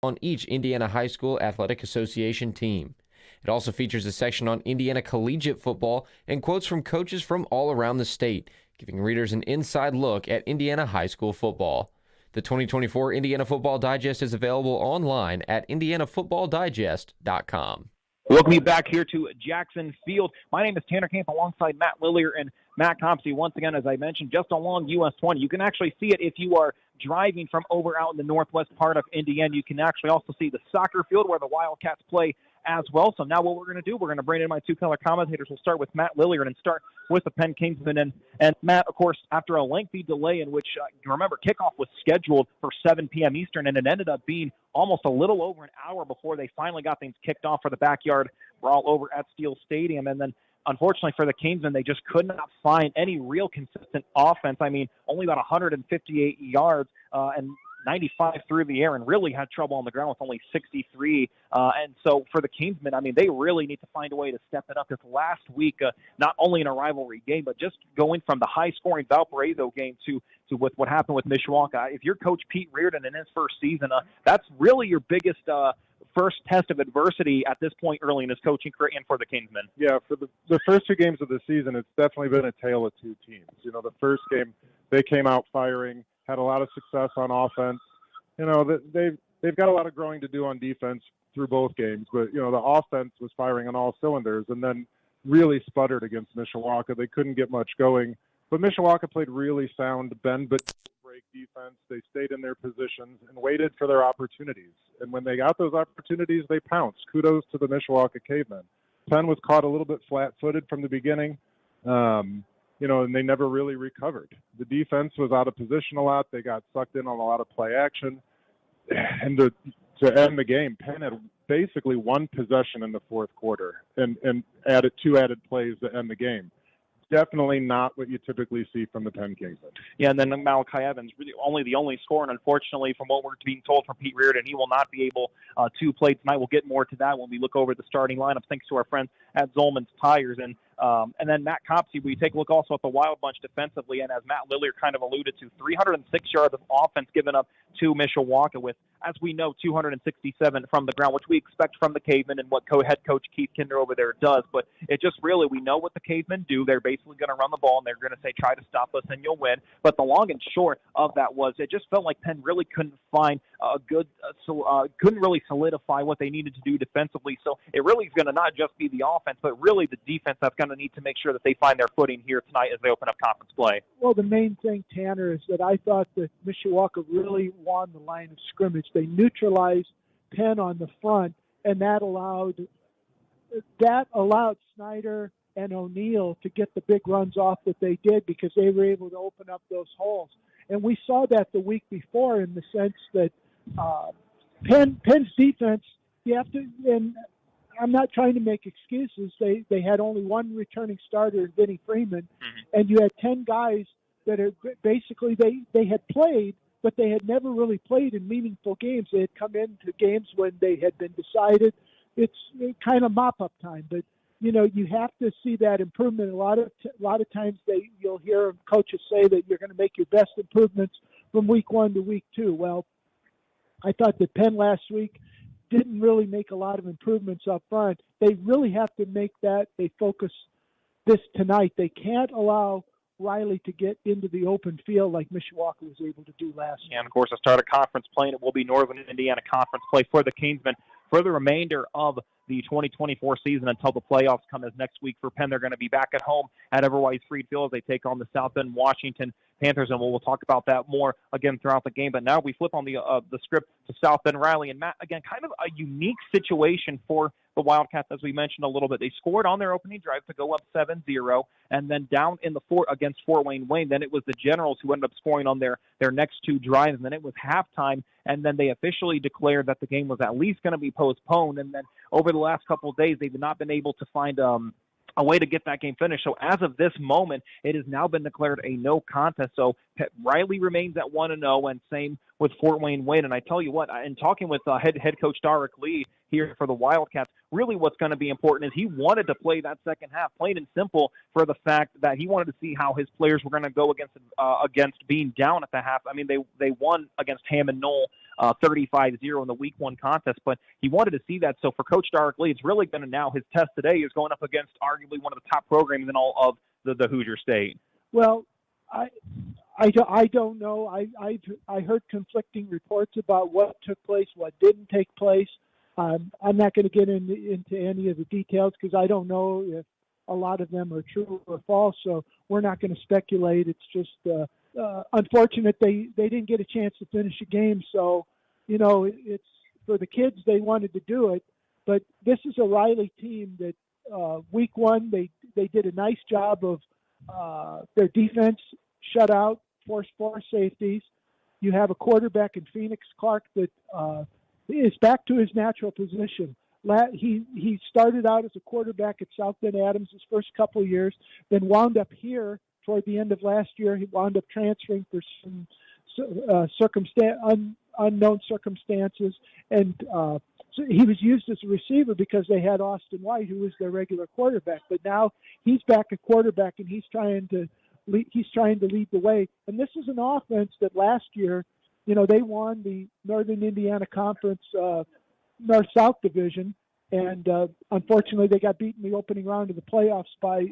on each Indiana High School Athletic Association team. It also features a section on Indiana collegiate football and quotes from coaches from all around the state, giving readers an inside look at Indiana high school football. The 2024 Indiana Football Digest is available online at indianafootballdigest.com. Welcome you back here to Jackson Field. My name is Tanner Camp alongside Matt Lillier and Matt Compsey. Once again, as I mentioned, just along US 20. You can actually see it if you are driving from over out in the northwest part of Indiana. You can actually also see the soccer field where the Wildcats play as well. So now what we're going to do, we're going to bring in my two color commentators. We'll start with Matt Lillier and start with the Penn Kingsmen. And Matt, of course, after a lengthy delay in which, you remember, kickoff was scheduled for 7 p.m. Eastern, and it ended up being almost a little over an hour before they finally got things kicked off for the backyard brawl over at Steel Stadium. And then, unfortunately for the Kingsmen, they just could not find any real consistent offense. I mean, only about 158 yards and 95 through the air, and really had trouble on the ground with only 63. And so for the Kingsmen, I mean, they really need to find a way to step it up. Because last week, not only in a rivalry game, but just going from the high-scoring Valparaiso game to with what happened with Mishawaka. If you're Coach Pete Reardon in his first season, that's really your biggest first test of adversity at this point early in his coaching career and for the Kingsmen. Yeah, for the first two games of the season, it's definitely been a tale of two teams. You know, the first game, they came out firing, had a lot of success on offense. You know, they've got a lot of growing to do on defense through both games, but, you know, the offense was firing on all cylinders and then really sputtered against Mishawaka. They couldn't get much going, but Mishawaka played really sound bend but break defense. They stayed in their positions and waited for their opportunities. And when they got those opportunities, they pounced. Kudos to the Mishawaka Cavemen. Penn was caught a little bit flat-footed from the beginning. You know, and they never really recovered. The defense was out of position a lot. They got sucked in on a lot of play action. And to end the game, Penn had basically one possession in the fourth quarter and added two added plays to end the game. Definitely not what you typically see from the Penn Kingsmen. Yeah, and then Malachi Evans, really the only scorer, and unfortunately, from what we're being told from Pete Reardon, he will not be able to play tonight. We'll get more to that when we look over the starting lineup, thanks to our friends at Zolman's Tires. And then Matt Compsey, we take a look also at the Wild Bunch defensively, and as Matt Lillier kind of alluded to, 306 yards of offense given up to Mishawaka with, as we know, 267 from the ground, which we expect from the Cavemen and what head coach Keith Kinder over there does. But it just really, we know what the Cavemen do. They're basically going to run the ball, and they're going to say, try to stop us, and you'll win. But the long and short of that was it just felt like Penn really couldn't find a good, couldn't really solidify what they needed to do defensively. So it really is going to not just be the offense, but really the defense that's going to need to make sure that they find their footing here tonight as they open up conference play. Well, the main thing, Tanner, is that I thought that Mishawaka really won the line of scrimmage. They neutralized Penn on the front, and that allowed Snyder and O'Neill to get the big runs off that they did because they were able to open up those holes. And we saw that the week before in the sense that Penn's defense, you have to, and I'm not trying to make excuses. They had only one returning starter, Vinnie Freeman, and you had 10 guys that are basically they had played, but they had never really played in meaningful games. They had come into games when they had been decided. It's kind of mop-up time, but you know you have to see that improvement. A lot of times you'll hear coaches say that you're going to make your best improvements from week 1 to week 2. Well, I thought that Penn last week didn't really make a lot of improvements up front. They really have to make that. They focus this tonight. They can't allow Riley to get into the open field like Mishawaka was able to do last year. And, of course, the start of conference play, and it will be Northern Indiana Conference play for the Kingsmen for the remainder of the 2024 season until the playoffs come as next week for Penn. They're going to be back at home at Everwise Freed Field as they take on the South Bend Washington Panthers, and we'll talk about that more again throughout the game. But now we flip on the script to South Bend Riley. And Matt, again, kind of a unique situation for the Wildcats, as we mentioned a little bit. They scored on their opening drive to go up 7-0, and then down in the against Fort Wayne. Then it was the Generals who ended up scoring on their next two drives, and then it was halftime, and then they officially declared that the game was at least going to be postponed. And then over the last couple of days, they've not been able to find a way to get that game finished. So as of this moment, it has now been declared a no contest. So Riley remains at 1-0, and same with Fort Wayne. And I tell you what, in talking with head coach Darrick Lee, here for the Wildcats. Really what's going to be important is he wanted to play that second half, plain and simple, for the fact that he wanted to see how his players were going to go against being down at the half. I mean, they won against Hammond Knoll 35-0 in the Week 1 contest, but he wanted to see that. So for Coach Dark Lee, it's really going to now, his test today is going up against arguably one of the top programs in all of the Hoosier State. Well, I don't know. I heard conflicting reports about what took place, what didn't take place. I'm not going to get into any of the details because I don't know if a lot of them are true or false. So we're not going to speculate. It's just unfortunate they didn't get a chance to finish a game. So, it's for the kids, they wanted to do it. But this is a Riley team that Week 1 they did a nice job of their defense, shut out, forced 4 safeties. You have a quarterback in Phoenix Clark that is back to his natural position. He started out as a quarterback at South Bend Adams his first couple of years, then wound up here toward the end of last year. He wound up transferring for some unknown circumstances, and so he was used as a receiver because they had Austin White, who was their regular quarterback. But now he's back at quarterback, and he's trying to lead the way. And this is an offense that last year, they won the Northern Indiana Conference North-South Division, and unfortunately they got beaten in the opening round of the playoffs by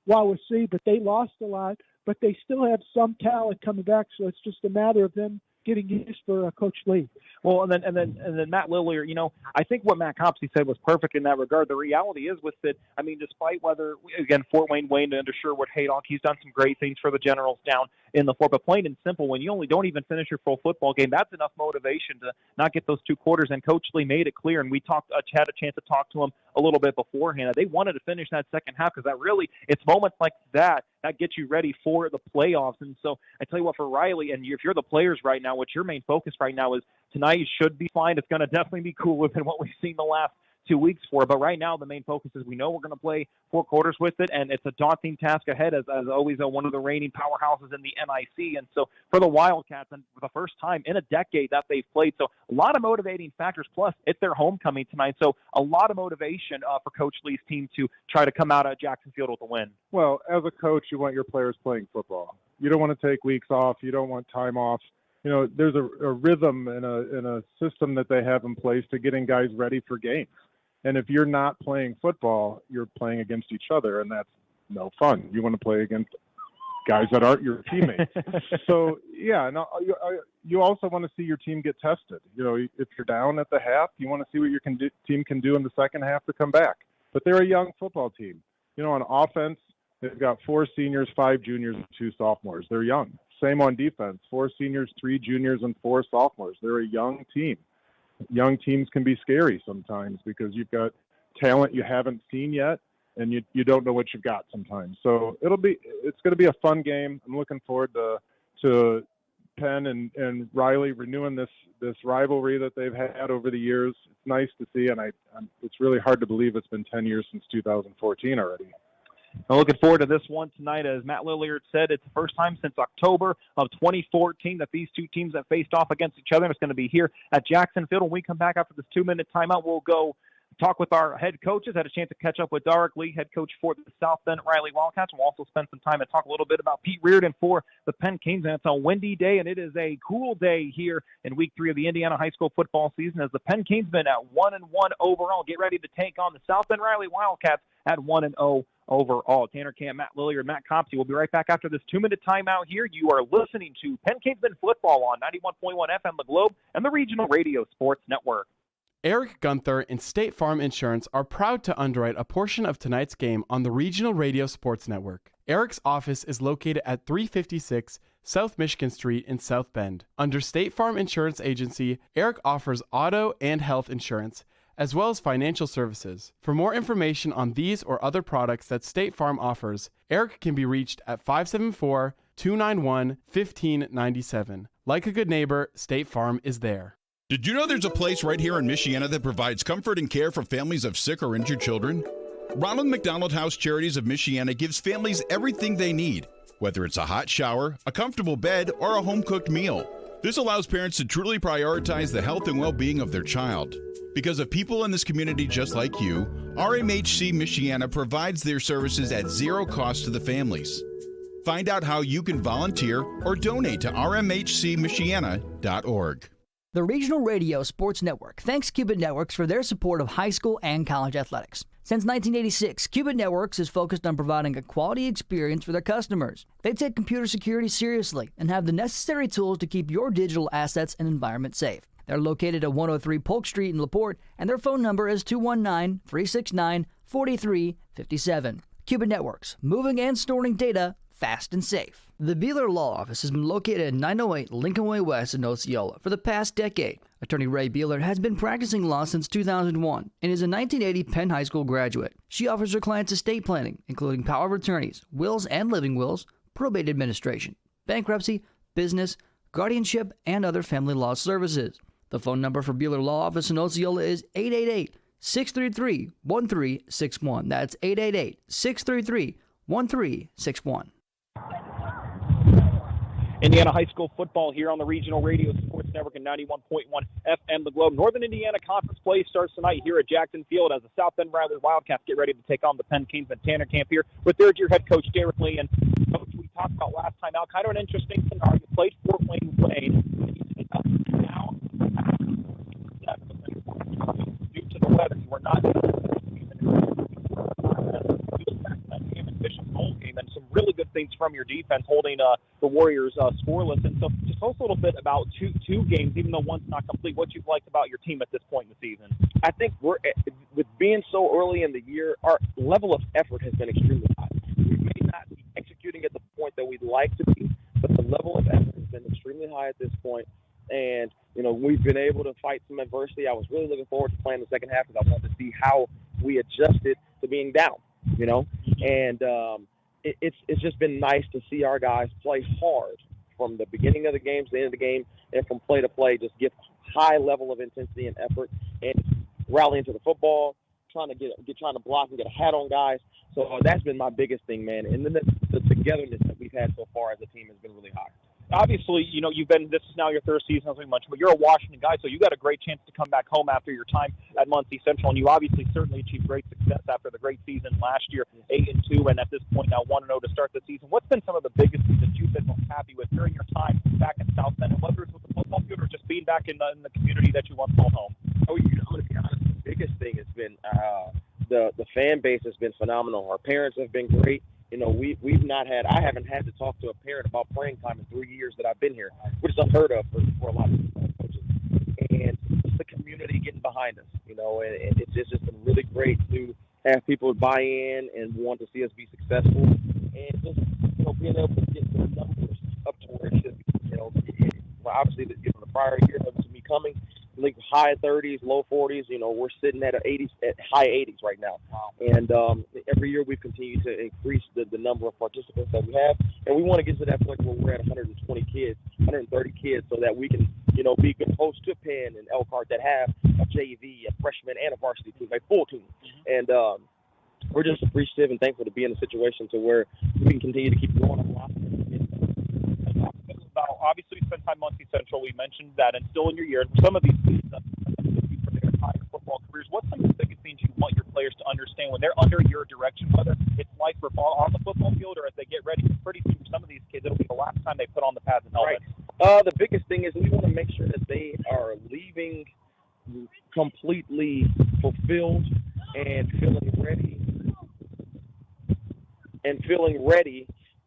Wawasee, but they lost a lot. But they still have some talent coming back, so it's just a matter of them getting used for Coach Lee. Well, and then Matt Lillier, I think what Matt Copsey said was perfect in that regard. The reality is with it, I mean, despite whether, again, Fort Wayne under Sherwood Haydock, he's done some great things for the Generals down in the Fort, but plain and simple, when you don't even finish your full football game, that's enough motivation to not get those 2 quarters, and Coach Lee made it clear, and we had a chance to talk to him a little bit beforehand. They wanted to finish that second half because it's moments like that gets you ready for the playoffs. And so I tell you what, for Riley, and if you're the players right now, what your main focus right now is tonight should be fine. It's going to definitely be cooler than what we've seen the last 2 weeks for. But right now, the main focus is we know we're going to play 4 quarters with it, and it's a daunting task ahead as always one of the reigning powerhouses in the NIC. And so for the Wildcats, and for the first time in a decade that they've played, so a lot of motivating factors. Plus, it's their homecoming tonight, so a lot of motivation for Coach Lee's team to try to come out of Jackson Field with a win. Well, as a coach, you want your players playing football. You don't want to take weeks off. You don't want time off. There's a rhythm and a system that they have in place to getting guys ready for games. And if you're not playing football, you're playing against each other, and that's no fun. You want to play against guys that aren't your teammates. So, yeah, you also want to see your team get tested. If you're down at the half, you want to see what your team can do in the second half to come back. But they're a young football team. On offense, they've got 4 seniors, 5 juniors, and 2 sophomores. They're young. Same on defense, 4 seniors, 3 juniors, and 4 sophomores. They're a young team. Young teams can be scary sometimes because you've got talent you haven't seen yet, and you don't know what you've got sometimes. So it's going to be a fun game. I'm looking forward to Penn and Riley renewing this rivalry that they've had over the years. It's nice to see, and it's really hard to believe it's been 10 years since 2014 already. I'm looking forward to this one tonight. As Matt Lilliard said, it's the first time since October of 2014 that these 2 teams have faced off against each other. And it's going to be here at Jackson Field. When we come back after this 2-minute timeout, we'll go talk with our head coaches. Had a chance to catch up with Dark Lee, head coach for the South Bend Riley Wildcats. We'll also spend some time and talk a little bit about Pete Reardon for the Penn Kings. And it's a windy day, and it is a cool day here in Week 3 of the Indiana high school football season as the Penn Kingsmen at 1-1 overall get ready to take on the South Bend Riley Wildcats at 1-0 overall. Tanner Camp, Matt Lilliard, Matt Copsey. We'll be right back after this 2-minute timeout here. You are listening to Penn Kingsmen football on 91.1 FM The Globe and the Regional Radio Sports Network. Eric Gunther and State Farm Insurance are proud to underwrite a portion of tonight's game on the Regional Radio Sports Network. Eric's office is located at 356 South Michigan Street in South Bend. Under State Farm Insurance Agency, Eric offers auto and health insurance, as well as financial services. For more information on these or other products that State Farm offers, Eric can be reached at 574-291-1597. Like a good neighbor, State Farm is there. Did you know there's a place right here in Michiana that provides comfort and care for families of sick or injured children? Ronald McDonald House Charities of Michiana gives families everything they need, whether it's a hot shower, a comfortable bed, or a home-cooked meal. This allows parents to truly prioritize the health and well-being of their child. Because of people in this community just like you, RMHC Michiana provides their services at zero cost to the families. Find out how you can volunteer or donate to rmhcmichiana.org. The Regional Radio Sports Network thanks Cubit Networks for their support of high school and college athletics. Since 1986, Cubit Networks is focused on providing a quality experience for their customers. They take computer security seriously and have the necessary tools to keep your digital assets and environment safe. They're located at 103 Polk Street in LaPorte, and their phone number is 219-369-4357. Cubit Networks, moving and storing data fast and safe. The Beeler Law Office has been located at 908 Lincoln Way West in Osceola for the past decade. Attorney Ray Beeler has been practicing law since 2001 and is a 1980 Penn High School graduate. She offers her clients estate planning, including power of attorneys, wills and living wills, probate administration, bankruptcy, business, guardianship, and other family law services. The phone number for Beeler Law Office in Osceola is 888-633-1361. That's 888-633-1361. Indiana High School football here on the Regional Radio Sports Network and 91.1 FM The Globe. Northern Indiana Conference play starts tonight here at Jackson Field as the South Bend Riley Wildcats get ready to take on the Penn Kingsman. Tanner Camp here with third-year head coach Derek Lee. And coach, we talked about last time out, kind of an interesting scenario. You played Fort Wayne Wayne. Now, due to the weather, we're not game and some really good things from your defense holding the Warriors scoreless. And so just tell us a little bit about two games, even though one's not complete, what you've liked about your team at this point in the season. I think with being so early in the year, our level of effort has been extremely high. We may not be executing at the point that we'd like to be, but the level of effort has been extremely high at this point. And, we've been able to fight some adversity. I was really looking forward to playing the second half because I wanted to see how we adjusted to being down, And it's just been nice to see our guys play hard from the beginning of the game to the end of the game, and from play to play, just give high level of intensity and effort and rally into the football, trying to block and get a hat on guys. So that's been my biggest thing, man. And then the togetherness that we've had so far as a team has been really high. Obviously, this is now your third season, as we mentioned, but you're a Washington guy, so you got a great chance to come back home after your time at Muncie Central, and you obviously certainly achieved great success after the great season last year, 8-2, and at this point now 1-0 to start the season. What's been some of the biggest things that you've been most happy with during your time back in South Bend, and whether it's with the football field or just being back in the community that you once called home? I'm going to be honest, the biggest thing has been the fan base has been phenomenal. Our parents have been great. I haven't had to talk to a parent about playing time in 3 years that I've been here, which is unheard of for a lot of coaches. And it's the community getting behind us, and it's just been really great to have people buy in and want to see us be successful, and just being able to get the numbers up to where it should be. Obviously, the prior year to me coming, like high 30s, low 40s. We're sitting at high 80s right now. Wow. And every year we've continued to increase the number of participants that we have, and we want to get to that point where we're at 120 kids, 130 kids, so that we can be good hosts to Penn and Elkhart that have a JV, a freshman, and a varsity team, a full team. Mm-hmm. And we're just appreciative and thankful to be in a situation to where we can continue to keep growing on roster. Obviously, you spent time Muncie Central. We mentioned that, and still in your year, some of these things for their entire football careers. What's some of the biggest things you want your players to understand when they're under your direction, whether it's life or on the football field or as they get ready? Pretty soon, for some of these kids, it'll be the last time they put on the pads and helmets. Right. The biggest thing is we want to make sure that they are leaving completely fulfilled and feeling ready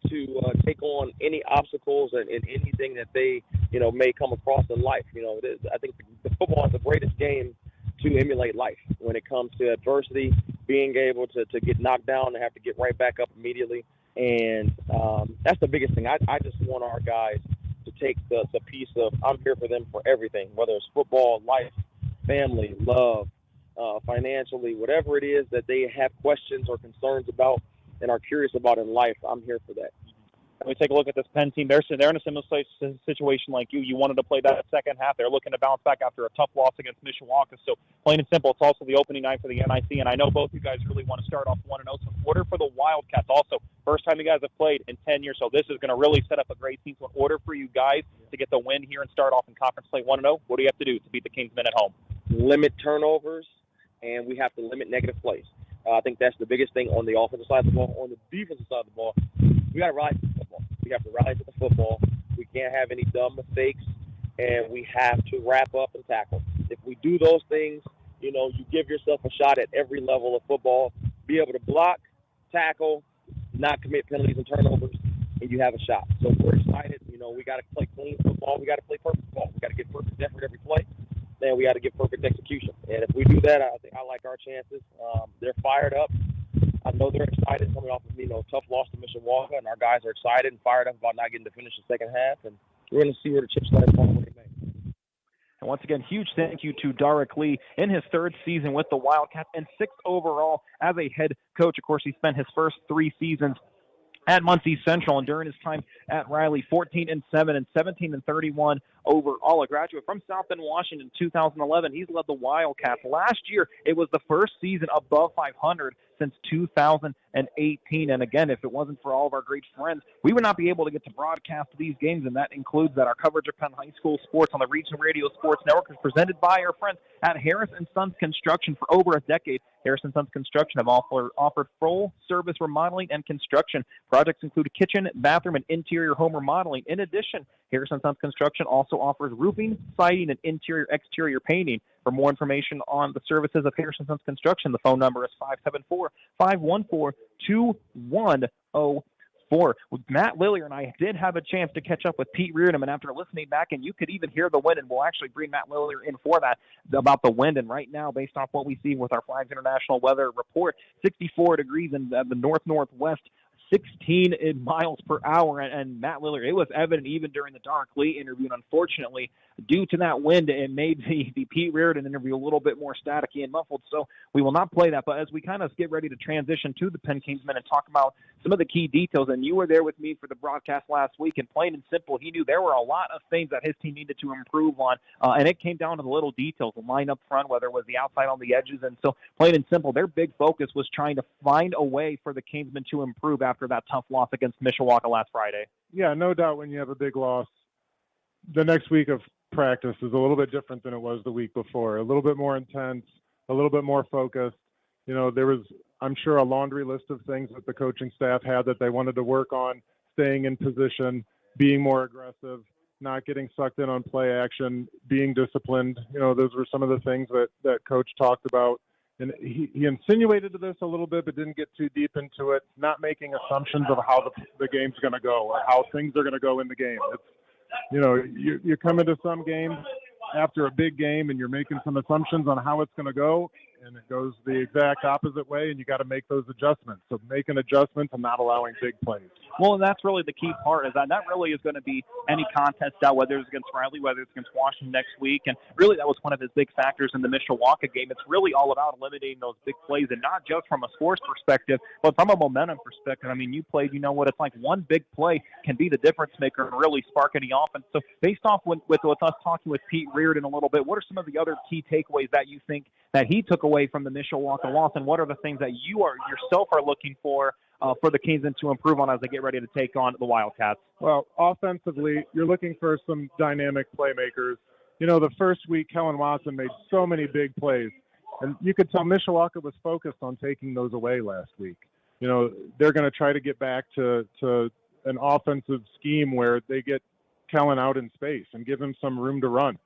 to take on any obstacles and anything that they, may come across in life. I think the football is the greatest game to emulate life when it comes to adversity, being able to get knocked down and have to get right back up immediately. And that's the biggest thing. I just want our guys to take the piece of I'm here for them for everything, whether it's football, life, family, love, financially, whatever it is that they have questions or concerns about and are curious about in life, I'm here for that. And we take a look at this Penn team. They're in a similar situation like you. You wanted to play that second half. They're looking to bounce back after a tough loss against Mishawaka. So plain and simple, it's also the opening night for the NIC. And I know both you guys really want to start off 1-0. So in order for the Wildcats, also first time you guys have played in 10 years. So this is going to really set up a great team. So in order for you guys to get the win here and start off in conference play 1-0, what do you have to do to beat the Kingsmen at home? Limit turnovers, and we have to limit negative plays. I think that's the biggest thing on the offensive side of the ball. On the defensive side of the ball, we got to ride to the football. We have to ride to the football. We can't have any dumb mistakes, and we have to wrap up and tackle. If we do those things, you give yourself a shot at every level of football. Be able to block, tackle, not commit penalties and turnovers, and you have a shot. So we're excited. We got to play clean football. We got to play perfect football. We got to get perfect effort every play. Then we got to get perfect execution. And if we do that, I think I like our chances. They're fired up. I know they're excited coming off of tough loss to Mishawaka, and our guys are excited and fired up about not getting to finish the second half. And we're going to see where the chips lie from what they make. And once again, huge thank you to Darrick Lee in his third season with the Wildcats and sixth overall as a head coach. Of course, he spent his first 3 seasons at Muncie Central, and during his time at Riley, 14-7 and 17-31 overall. A graduate from South Bend, Washington, 2011. He's led the Wildcats. Last year, it was the first season above 500 since 2018. And again, if it wasn't for all of our great friends, we would not be able to get to broadcast these games, and that includes that our coverage of Penn High School sports on the Regional Radio Sports Network is presented by our friends at Harris & Sons Construction. For over a decade, Harris & Sons Construction have offered full-service remodeling and construction. Projects include kitchen, bathroom, and interior home remodeling. In addition, Harris & Sons Construction also offers roofing, siding, and interior-exterior painting. For more information on the services of Harris & Sons Construction, the phone number is 574-514-2104. With Matt Lillier and I did have a chance to catch up with Pete Reardon, and after listening back, and you could even hear the wind, and we'll actually bring Matt Lillier in for that, about the wind. And right now, based off what we see with our Flags International weather report, 64 degrees in the north-northwest, 16 miles per hour. And Matt Lillier, it was evident even during the Darrick Lee interview, and unfortunately, due to that wind, it made the Pete Reardon interview a little bit more staticky and muffled, so we will not play that. But as we kind of get ready to transition to the Penn Kingsmen and talk about some of the key details, and you were there with me for the broadcast last week, and plain and simple, he knew there were a lot of things that his team needed to improve on, and it came down to the little details, the line up front, whether it was the outside on the edges. And so plain and simple, their big focus was trying to find a way for the Kingsmen to improve after that tough loss against Mishawaka last Friday. Yeah, no doubt when you have a big loss, the next week of practice is a little bit different than it was the week before. A little bit more intense, a little bit more focused. There was, I'm sure, a laundry list of things that the coaching staff had that they wanted to work on: staying in position, being more aggressive, not getting sucked in on play action, being disciplined. Those were some of the things that Coach talked about. And he insinuated to this a little bit, but didn't get too deep into it, not making assumptions of how the game's going to go or how things are going to go in the game. You come into some games after a big game and you're making some assumptions on how it's going to go, and it goes the exact opposite way, and you got to make those adjustments. So making adjustments and not allowing big plays. Well, and that's really the key part, is that really is going to be any contest out, whether it's against Riley, whether it's against Washington next week. And really that was one of his big factors in the Mishawaka game. It's really all about eliminating those big plays, and not just from a scores perspective, but from a momentum perspective. I mean, you played, you know what it's like. One big play can be the difference maker and really spark any offense. So based off with us talking with Pete Reardon a little bit, what are some of the other key takeaways that you think that he took away from the Mishawaka loss, and what are the things that you yourself are looking for the Kingsmen to improve on as they get ready to take on the Wildcats? Well, offensively, you're looking for some dynamic playmakers. The first week, Kellen Watson made so many big plays, and you could tell Mishawaka was focused on taking those away last week. They're going to try to get back to an offensive scheme where they get Kellen out in space and give him some room to run.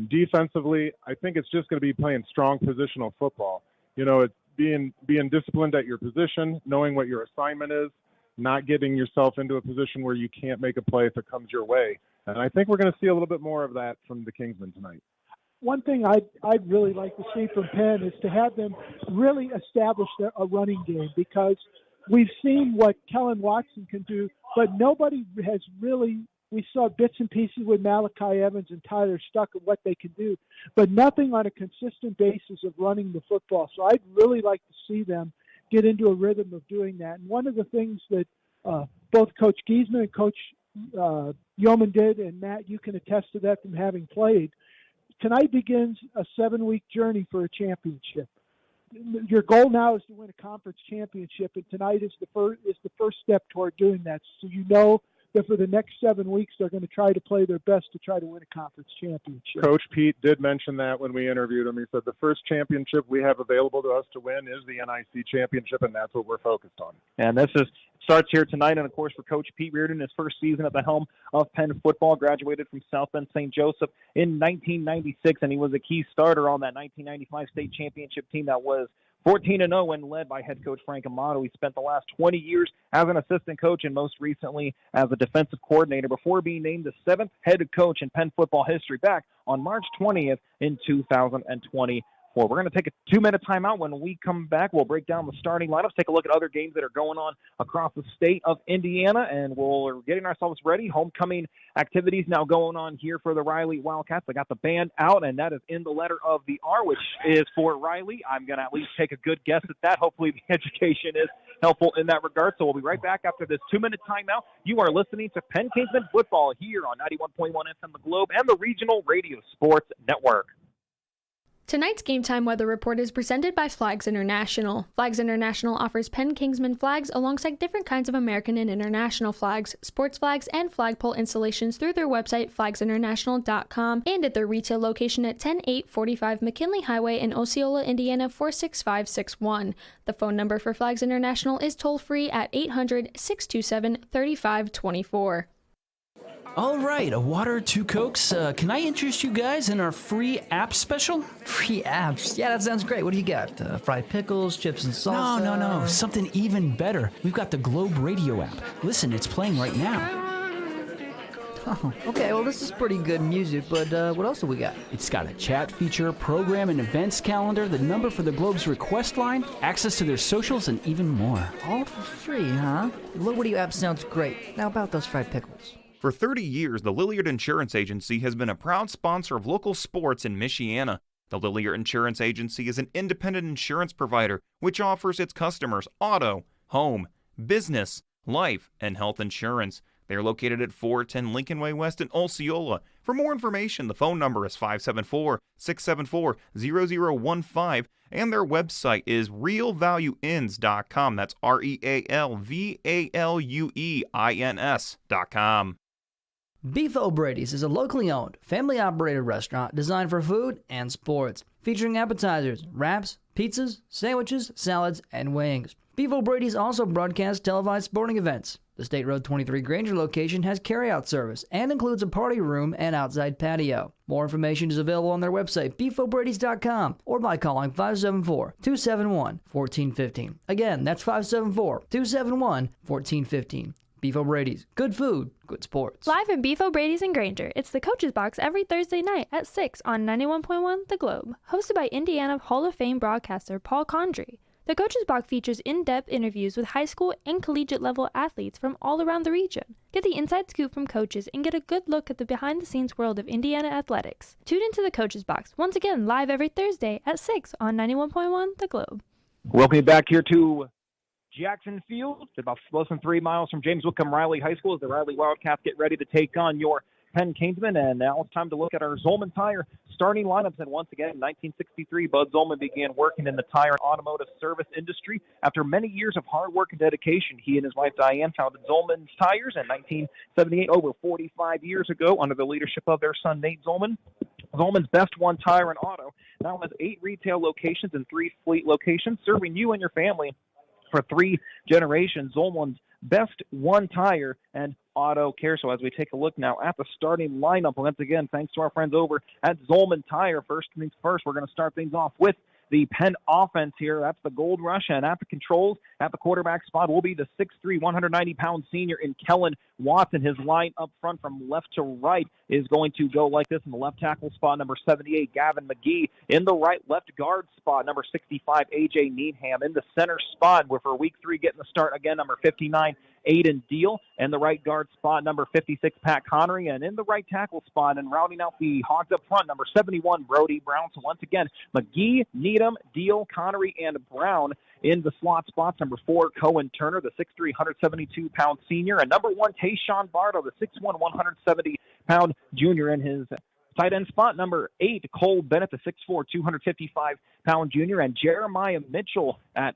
Defensively, I think it's just going to be playing strong positional football. It's being disciplined at your position, knowing what your assignment is, not getting yourself into a position where you can't make a play if it comes your way. And I think we're going to see a little bit more of that from the Kingsmen tonight. One thing I'd really like to see from Penn is to have them really establish a running game, because we've seen what Kellen Watson can do, but nobody has really. We saw bits and pieces with Malachi Evans and Tyler Stuck of what they can do, but nothing on a consistent basis of running the football. So I'd really like to see them get into a rhythm of doing that. And one of the things that both Coach Giesman and Coach Yeoman did, and Matt, you can attest to that from having played. Tonight begins a 7-week journey for a championship. Your goal now is to win a conference championship, and tonight is the first step toward doing that. So you know that for the next 7 weeks, they're going to try to play their best to try to win a conference championship. Coach Pete did mention that when we interviewed him. He said the first championship we have available to us to win is the NIC championship, and that's what we're focused on. And this starts here tonight, and of course for Coach Pete Reardon, his first season at the helm of Penn football, graduated from South Bend St. Joseph in 1996, and he was a key starter on that 1995 state championship team that was 14-0 and led by head coach Frank Amato. He spent the last 20 years as an assistant coach and most recently as a defensive coordinator before being named the 7th head coach in Penn football history back on March 20th in 2024. We're going to take a 2-minute timeout. When we come back, we'll break down the starting lineups, take a look at other games that are going on across the state of Indiana, and we're getting ourselves ready. Homecoming activities now going on here for the Riley Wildcats. I got the band out, and that is in the letter of the R, which is for Riley. I'm going to at least take a good guess at that. Hopefully the education is helpful in that regard. So we'll be right back after this 2-minute timeout. You are listening to Penn Kingsman Football here on 91.1 FM The Globe and the Regional Radio Sports Network. Tonight's Game Time weather report is presented by Flags International. Flags International offers Penn Kingsman flags alongside different kinds of American and international flags, sports flags, and flagpole installations through their website, flagsinternational.com, and at their retail location at 10845 McKinley Highway in Osceola, Indiana 46561. The phone number for Flags International is toll-free at 800-627-3524. All right, a water, 2 Cokes. Can I interest you guys in our free app special? Free apps? Yeah, that sounds great. What do you got? Fried pickles, chips and salsa? No. Something even better. We've got the Globe Radio app. Listen, it's playing right now. Oh, okay, well, this is pretty good music, but what else do we got? It's got a chat feature, program and events calendar, the number for the Globe's request line, access to their socials, and even more. All for free, huh? The Globe Radio app sounds great. Now about those fried pickles. For 30 years, the Lilliard Insurance Agency has been a proud sponsor of local sports in Michiana. The Lilliard Insurance Agency is an independent insurance provider which offers its customers auto, home, business, life, and health insurance. They are located at 410 Lincoln Way West in Osceola. For more information, the phone number is 574-674-0015, and their website is realvalueins.com. That's REALVALUEINS.com. Beef O'Brady's is a locally owned, family-operated restaurant designed for food and sports, featuring appetizers, wraps, pizzas, sandwiches, salads, and wings. Beef O'Brady's also broadcasts televised sporting events. The State Road 23 Granger location has carryout service and includes a party room and outside patio. More information is available on their website, beefobradys.com, or by calling 574-271-1415. Again, that's 574-271-1415. Beef O'Brady's. Good food, good sports. Live at Beef O'Brady's in Granger, it's the Coach's Box every Thursday night at 6 on 91.1 The Globe. Hosted by Indiana Hall of Fame broadcaster Paul Condry. The Coach's Box features in-depth interviews with high school and collegiate level athletes from all around the region. Get the inside scoop from coaches and get a good look at the behind-the-scenes world of Indiana athletics. Tune into the Coach's Box, once again live every Thursday at 6 on 91.1 The Globe. Welcome back here to Jackson Field. It's about less than 3 miles from James Whitcomb Riley High School as the Riley Wildcats get ready to take on your Penn Kingsman. And now it's time to look at our Zolman Tire starting lineups. And once again, in 1963, Bud Zolman began working in the tire and automotive service industry. After many years of hard work and dedication, he and his wife Diane founded Zolman's Tires in 1978, over 45 years ago, under the leadership of their son Nate Zolman. Zolman's Best One Tire and Auto now has 8 retail locations and 3 fleet locations, serving you and your family for 3 generations. Zolman's Best One Tire and Auto Care. So as we take a look now at the starting lineup, once again, thanks to our friends over at Zolman Tire. First things first, we're going to start things off with the Penn offense here. That's the Gold Rush, and at the controls, at the quarterback spot will be the 6'3", 190-pound senior in Kellen Watson. His line up front from left to right is going to go like this. In the left tackle spot, number 78, Gavin McGee. In the right left guard spot, number 65, A.J. Needham. In the center spot, where for week 3 getting the start again, number 59, Aiden Deal. And the right guard spot, number 56, Pat Connery. And in the right tackle spot and rounding out the Hogs up front, number 71, Brody Brown. So once again, McGee, Needham, Deal, Connery, and Brown. in the slot spots. Number 4, Cohen Turner, the 6'3", 172-pound senior. And number 1, Tayshawn Bardo, the 6'1", 170-pound junior in his tight end spot. Number 8, Cole Bennett, the 6'4", 255-pound junior. And Jeremiah Mitchell at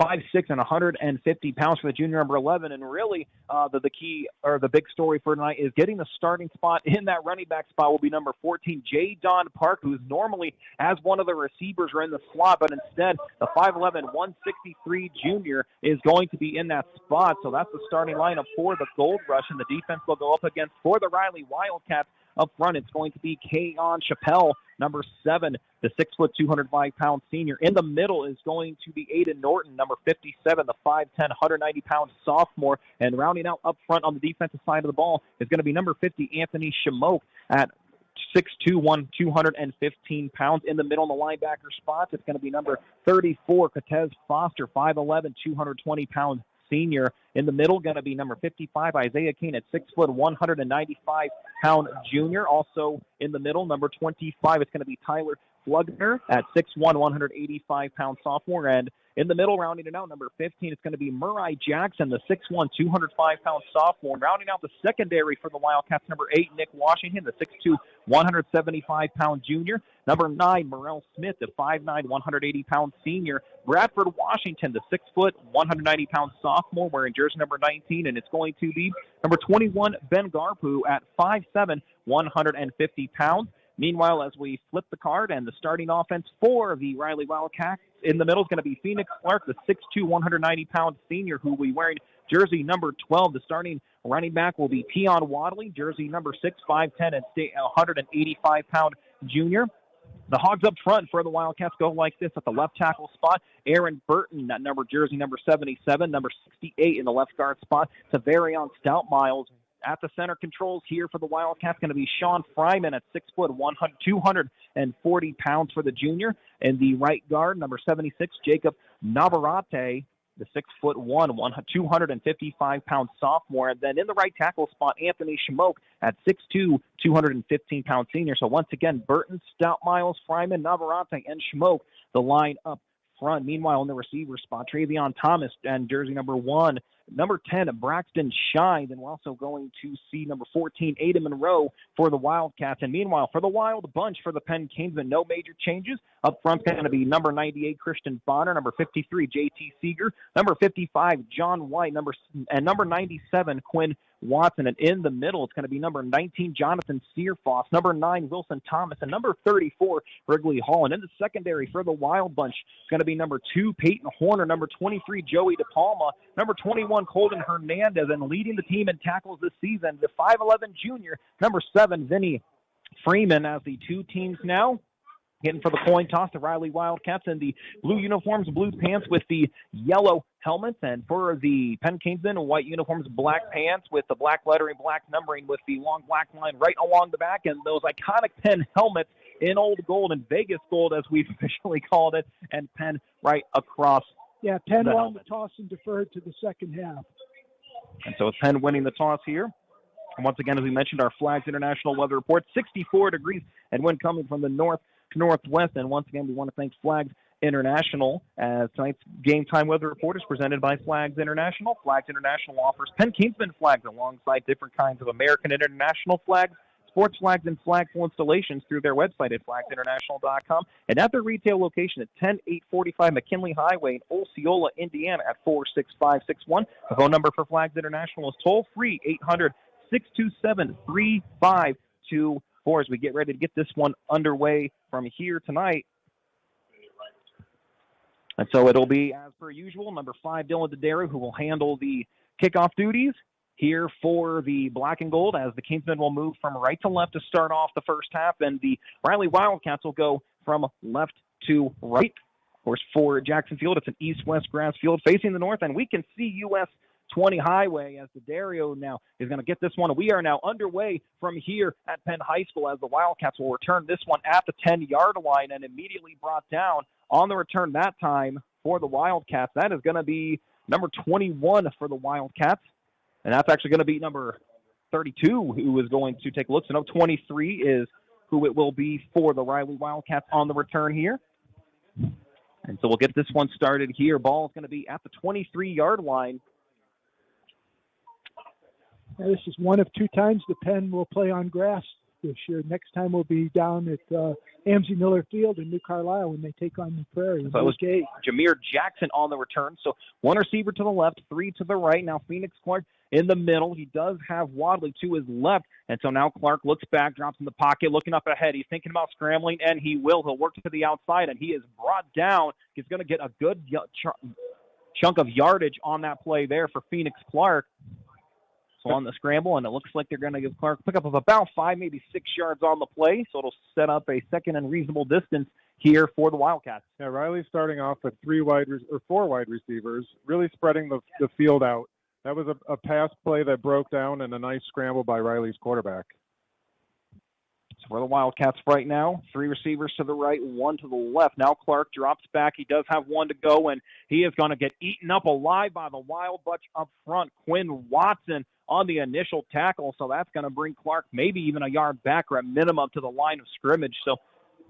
5'6" and 150 pounds for the junior, number 11. And really, the key or the big story for tonight is getting the starting spot in that running back spot will be number 14, J. Don Park, who's normally as one of the receivers or in the slot, but instead the 5'11", 163 junior is going to be in that spot. So that's the starting lineup for the Gold Rush, and the defense will go up against for the Riley Wildcats. Up front, it's going to be Kayon Chappelle, number 7, the 6', 205-pound senior. In the middle is going to be Aiden Norton, number 57, the 5'10", 190-pound sophomore. And rounding out up front on the defensive side of the ball is going to be number 50, Anthony Shamoke at 6'2", 215 pounds. In the middle in the linebacker spots, it's going to be number 34, Cortez Foster, 5'11", 220-pound senior. In the middle, going to be number 55, Isaiah Kane at 6', 195-pound junior. Also in the middle, number 25, it's going to be Tyler Flugner at 6'1", 185-pound sophomore. And in the middle, rounding it out, number 15, it's going to be Murray Jackson, the 6'1", 205-pound sophomore. Rounding out the secondary for the Wildcats, number 8, Nick Washington, the 6'2", 175-pound junior. Number 9, Morrell Smith, the 5'9", 180-pound senior. Bradford Washington, the 6', 190-pound sophomore, wearing jersey number 19. And it's going to be number 21, Ben Garpu at 5'7", 150 pounds. Meanwhile, as we flip the card and the starting offense for the Riley Wildcats, in the middle is going to be Phoenix Clark, the 6'2", 190-pound senior, who will be wearing jersey number 12. The starting running back will be Keon Wadley, jersey number 6, 5'10", and 185-pound junior. The Hogs up front for the Wildcats go like this. At the left tackle spot, Aaron Burton, that jersey number 77, number 68 in the left guard spot, Tavarion Stoutmiles. At the center controls here for the Wildcats, going to be Sean Fryman at 6', 240 pounds for the junior. And the right guard, number 76, Jacob Navarrete, the 6'1", 255-pound sophomore. And then in the right tackle spot, Anthony Shamoke at 6'2", 215-pound senior. So once again, Burton, Stoutmiles, Fryman, Navarrete, and Shamoke, the line up front. Meanwhile, in the receiver spot, Travion Thomas and jersey number 1. Number 10, Braxton Shine. And we're also going to see number 14, Ada Monroe for the Wildcats. And meanwhile, for the Wild Bunch for the Penn Kingsmen, no major changes. Up front, going to be number 98, Christian Bonner, number 53, J.T. Seeger, number 55, John White, number 97, Quinn Watson. And in the middle, it's going to be number 19, Jonathan Searfoss, number 9, Wilson Thomas, and number 34, Wrigley Hall. And in the secondary for the Wild Bunch, it's going to be number 2, Peyton Horner, number 23, Joey DePalma, number 21, Colton Hernandez, and leading the team in tackles this season, the 5'11 junior, number 7, Vinny Freeman. As the two teams now getting for the coin toss, the Riley Wildcats in the blue uniforms, blue pants with the yellow helmets, and for the Penn Kingsmen, white uniforms, black pants with the black lettering, black numbering with the long black line right along the back, and those iconic Penn helmets in old gold and Vegas gold, as we've officially called it, and Penn right across. Yeah, Penn won the toss and deferred to the second half. And so it's Penn winning the toss here. And once again, as we mentioned, our Flags International weather report, 64 degrees and wind coming from the northwest. And once again, we want to thank Flags International, as tonight's Game Time Weather Report is presented by Flags International. Flags International offers Penn Kingsmen flags alongside different kinds of American and international flags, sports flags, and flagpole installations through their website at flagsinternational.com and at their retail location at 10845 McKinley Highway in Osceola, Indiana at 46561. The phone number for Flags International is toll-free, 800-627-3524, as we get ready to get this one underway from here tonight. And so it'll be, as per usual, number 5, Dylan Dedera, who will handle the kickoff duties here for the black and gold, as the Kingsmen will move from right to left to start off the first half, and the Riley Wildcats will go from left to right. Of course, for Jackson Field, it's an east-west grass field facing the north, and we can see US 20 Highway as the Dario now is going to get this one. We are now underway from here at Penn High School, as the Wildcats will return this one at the 10-yard line and immediately brought down on the return that time for the Wildcats. That is going to be number 21 for the Wildcats. And that's actually going to be number 32 who is going to take a look. So number 23 is who it will be for the Riley Wildcats on the return here. And so we'll get this one started here. Ball is going to be at the 23-yard line. Now, this is one of 2 times the Penn will play on grass this year. Next time will be down at Amzie Miller Field in New Carlisle when they take on New Prairie. So it was Jameer Jackson on the return. So 1 receiver to the left, 3 to the right. Now Phoenix Clark in the middle. He does have Wadley to his left. And so now Clark looks back, drops in the pocket, looking up ahead. He's thinking about scrambling, and he will. He'll work to the outside, and he is brought down. He's going to get a good chunk of yardage on that play there for Phoenix Clark. So on the scramble, and it looks like they're going to give Clark a pickup of about 5, maybe 6 yards on the play. So it'll set up a second and reasonable distance here for the Wildcats. Yeah, Riley's starting off with 4 wide receivers, really spreading the field out. That was a pass play that broke down and a nice scramble by Riley's quarterback. So for the Wildcats right now, 3 receivers to the right, 1 to the left. Now Clark drops back. He does have 1 to go, and he is going to get eaten up alive by the Wild Bunch up front. Quinn Watson on the initial tackle, so that's going to bring Clark maybe even a yard back or at minimum to the line of scrimmage. So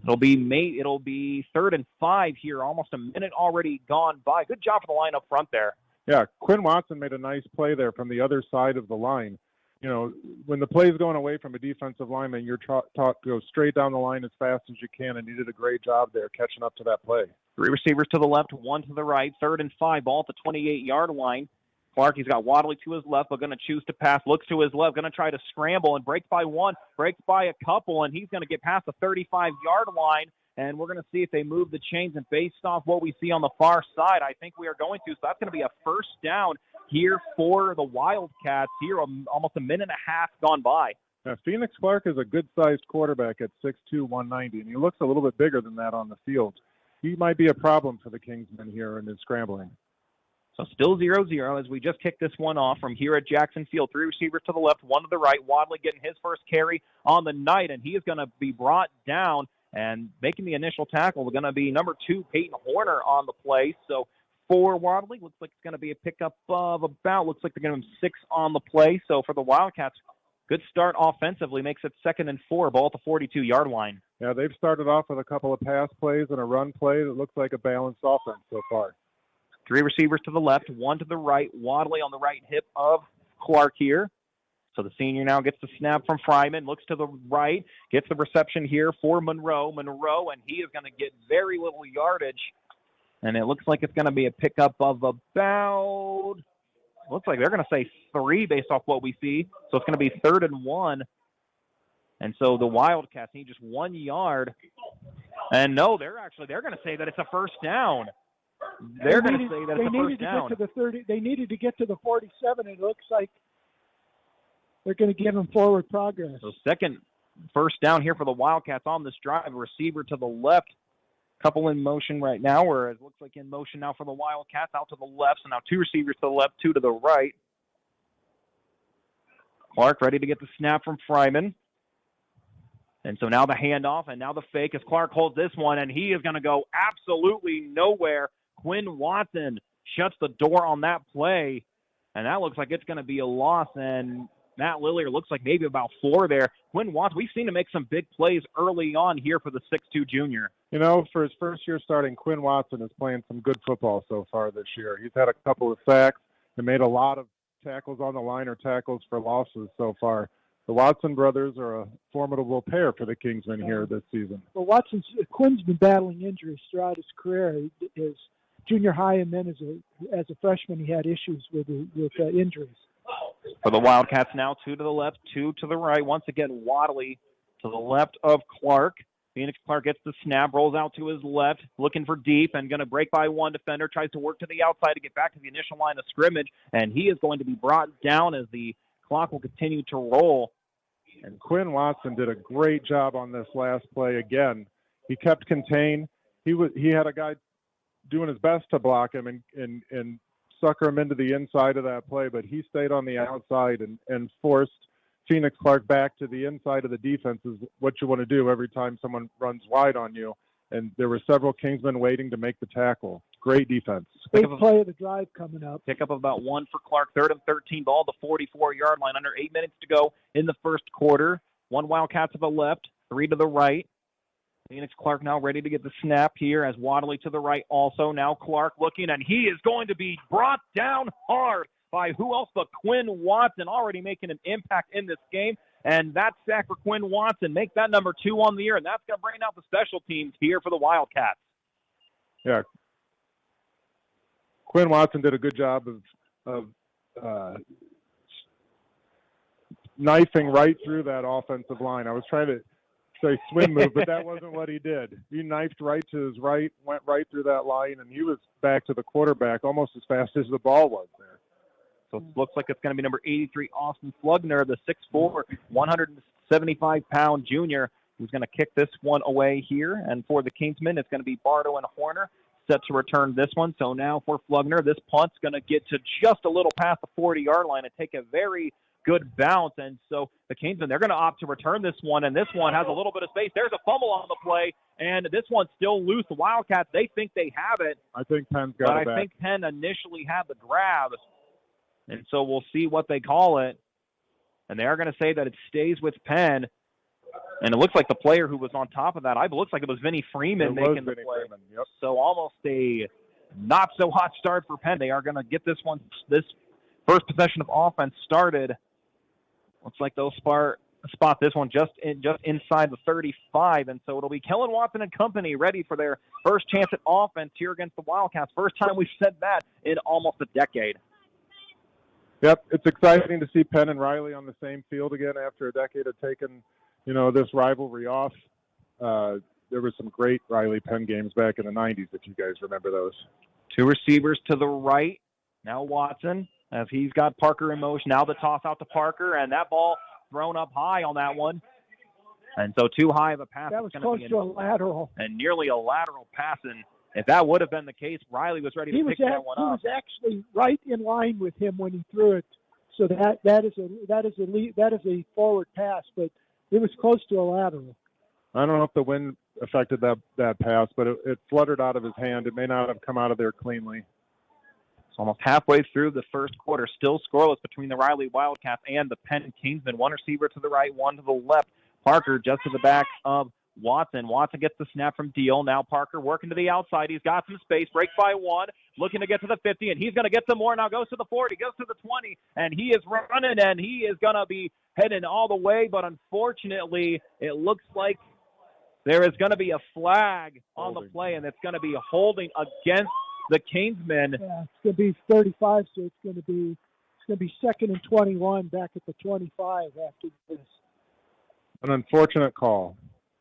it'll be 3rd and 5 here, almost a minute already gone by. Good job for the line up front there. Yeah, Quinn Watson made a nice play there from the other side of the line. You know, when the play's going away from a defensive lineman, you're taught to go straight down the line as fast as you can, and he did a great job there catching up to that play. 3 receivers to the left, 1 to the right, 3rd and 5, ball at the 28-yard line. Clark, he's got Wadley to his left, but going to choose to pass. Looks to his left, going to try to scramble and breaks by 1, breaks by a couple, and he's going to get past the 35-yard line. And we're going to see if they move the chains. And based off what we see on the far side, I think we are going to. So that's going to be a first down here for the Wildcats here, almost a minute and a half gone by. Now, Phoenix Clark is a good-sized quarterback at 6'2", 190, and he looks a little bit bigger than that on the field. He might be a problem for the Kingsmen here in his scrambling. So still 0-0 as we just kick this one off from here at Jackson Field. 3 receivers to the left, 1 to the right. Wadley getting his first carry on the night, and he is going to be brought down. And making the initial tackle, we're going to be number 2, Peyton Horner, on the play. So for Wadley, looks like it's going to be a pickup of looks like they're going to give him 6 on the play. So for the Wildcats, good start offensively, makes it 2nd and 4, ball at the 42-yard line. Yeah, they've started off with a couple of pass plays and a run play that looks like a balanced offense so far. 3 receivers to the left, 1 to the right. Wadley on the right hip of Clark here. So the senior now gets the snap from Fryman, looks to the right, gets the reception here for Monroe, and he is going to get very little yardage. And it looks like it's going to be a pickup of looks like they're going to say 3 based off what we see. So it's going to be 3rd and 1. And so the Wildcats need just 1 yard. And no, they're going to say that it's a first down. They're going to say that it's a first down. They needed to get to the 47, and it looks like they're going to give them forward progress. So second first down here for the Wildcats on this drive. A receiver to the left. Couple in motion right now, whereas it looks like in motion now for the Wildcats out to the left. So now 2 receivers to the left, 2 to the right. Clark ready to get the snap from Fryman. And so now the handoff and now the fake as Clark holds this one, and he is going to go absolutely nowhere. Quinn Watson shuts the door on that play, and that looks like it's going to be a loss. And Matt Lillier looks like maybe about 4 there. Quinn Watson, we've seen him make some big plays early on here for the 6'2 junior. You know, for his first year starting, Quinn Watson is playing some good football so far this year. He's had a couple of sacks and made a lot of tackles on the line or tackles for losses so far. The Watson brothers are a formidable pair for the Kingsmen here this season. Well, Quinn's been battling injuries throughout his career. His junior high and then as a freshman, he had issues with injuries. For the Wildcats now, 2 to the left, 2 to the right. Once again, Wadley to the left of Clark. Phoenix Clark gets the snap, rolls out to his left, looking for deep, and going to break by 1 defender, tries to work to the outside to get back to the initial line of scrimmage, and he is going to be brought down as the clock will continue to roll. And Quinn Watson did a great job on this last play again. He kept contained. He had a guy doing his best to block him and sucker him into the inside of that play, but he stayed on the outside and forced Phoenix Clark back to the inside of the defense is what you want to do every time someone runs wide on you. And there were several Kingsmen waiting to make the tackle. Great defense. Big play of the drive coming up. Pickup of about 1 for Clark. 3rd and 13, ball at the 44-yard line. Under 8 minutes to go in the first quarter. 1 Wildcat to the left, 3 to the right. Phoenix Clark now ready to get the snap here as Wadley to the right also. Now Clark looking, and he is going to be brought down hard by who else but Quinn Watson, already making an impact in this game. And that sack for Quinn Watson, make that number 2 on the year, and that's going to bring out the special teams here for the Wildcats. Yeah. Quinn Watson did a good job of knifing right through that offensive line. I was trying to say swim move, but that wasn't what he did. He knifed right to his right, went right through that line, and he was back to the quarterback almost as fast as the ball was there. So it looks like it's going to be number 83, Austin Slugner, the 6'4", 175-pound junior, who's going to kick this one away here. And for the Kingsmen, it's going to be Bardo and Horner set to return this one. So now for Flugner, this punt's going to get to just a little past the 40-yard line and take a very good bounce. And so the Kingsmen, they're going to opt to return this one, and this one has a little bit of space. There's a fumble on the play, and this one's still loose. The Wildcats, they think they have it. I think Penn's got it back. I think Penn initially had the grab, and so we'll see what they call it. And they are going to say that it stays with Penn. And it looks like the player who was on top of that, it looks like it was Vinny Freeman making the play. Freeman, yep. So almost a not-so-hot start for Penn. They are going to get this first possession of offense started. Looks like they'll spot this one just inside the 35. And so it'll be Kellen Watson and company ready for their first chance at offense here against the Wildcats. First time we've said that in almost a decade. Yep, it's exciting to see Penn and Riley on the same field again after a decade of taking this rivalry off. There were some great Riley-Penn games back in the 90s, if you guys remember those. Two receivers to the right. Now Watson, as he's got Parker in motion. Now the toss out to Parker, and that ball thrown up high on that one. And so too high of a pass. That was close to a lateral. And nearly a lateral pass. And if that would have been the case, Riley was ready to pick that one up. He was actually right in line with him when he threw it. So that is a forward pass, but it was close to a lateral. I don't know if the wind affected that pass, but it fluttered out of his hand. It may not have come out of there cleanly. It's almost halfway through the first quarter, still scoreless between the Riley Wildcats and the Penn Kingsmen. One receiver to the right, one to the left. Parker just to the back of Watson. Watson gets the snap from Deal. Now Parker working to the outside. He's got some space. Break by one. Looking to get to the 50, and he's going to get some more. Now goes to the 40, goes to the 20, and he is running, and he is going to be heading all the way. But unfortunately, it looks like there is going to be a flag on the play, and it's going to be holding against the Kingsmen. Yeah, it's going to be 35, so it's going to be second and 21 back at the 25 after this. An unfortunate call.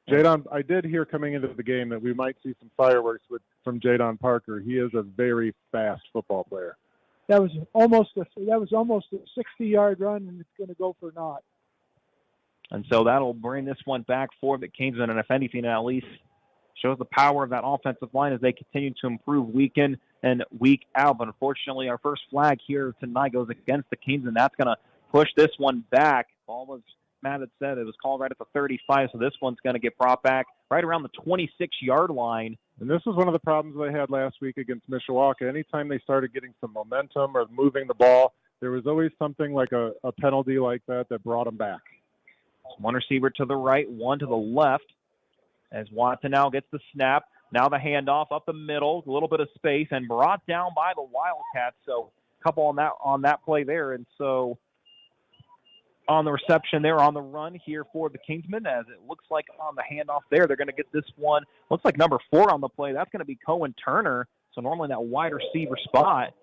Jadon, I did hear coming into the game that we might see some fireworks from Jadon Parker. He is a very fast football player. That was almost a 60-yard run, and it's going to go for naught. And so that'll bring this one back for the Kingsmen, and if anything, at least shows the power of that offensive line as they continue to improve week in and week out. But unfortunately, our first flag here tonight goes against the Kingsmen. That's going to push this one back. Ball was, Matt had said, it was called right at the 35, so this one's going to get brought back right around the 26-yard line. And this was one of the problems they had last week against Mishawaka. Anytime they started getting some momentum or moving the ball, there was always something like a penalty like that brought them back. One receiver to the right, one to the left, as Watson now gets the snap. Now the handoff up the middle, a little bit of space, and brought down by the Wildcats. So a couple on that play there. And so on the reception there, on the run here for the Kingsmen, as it looks like on the handoff there, they're going to get this one. Looks like number 4 on the play. That's going to be Cohen Turner. So normally in that wide receiver spot.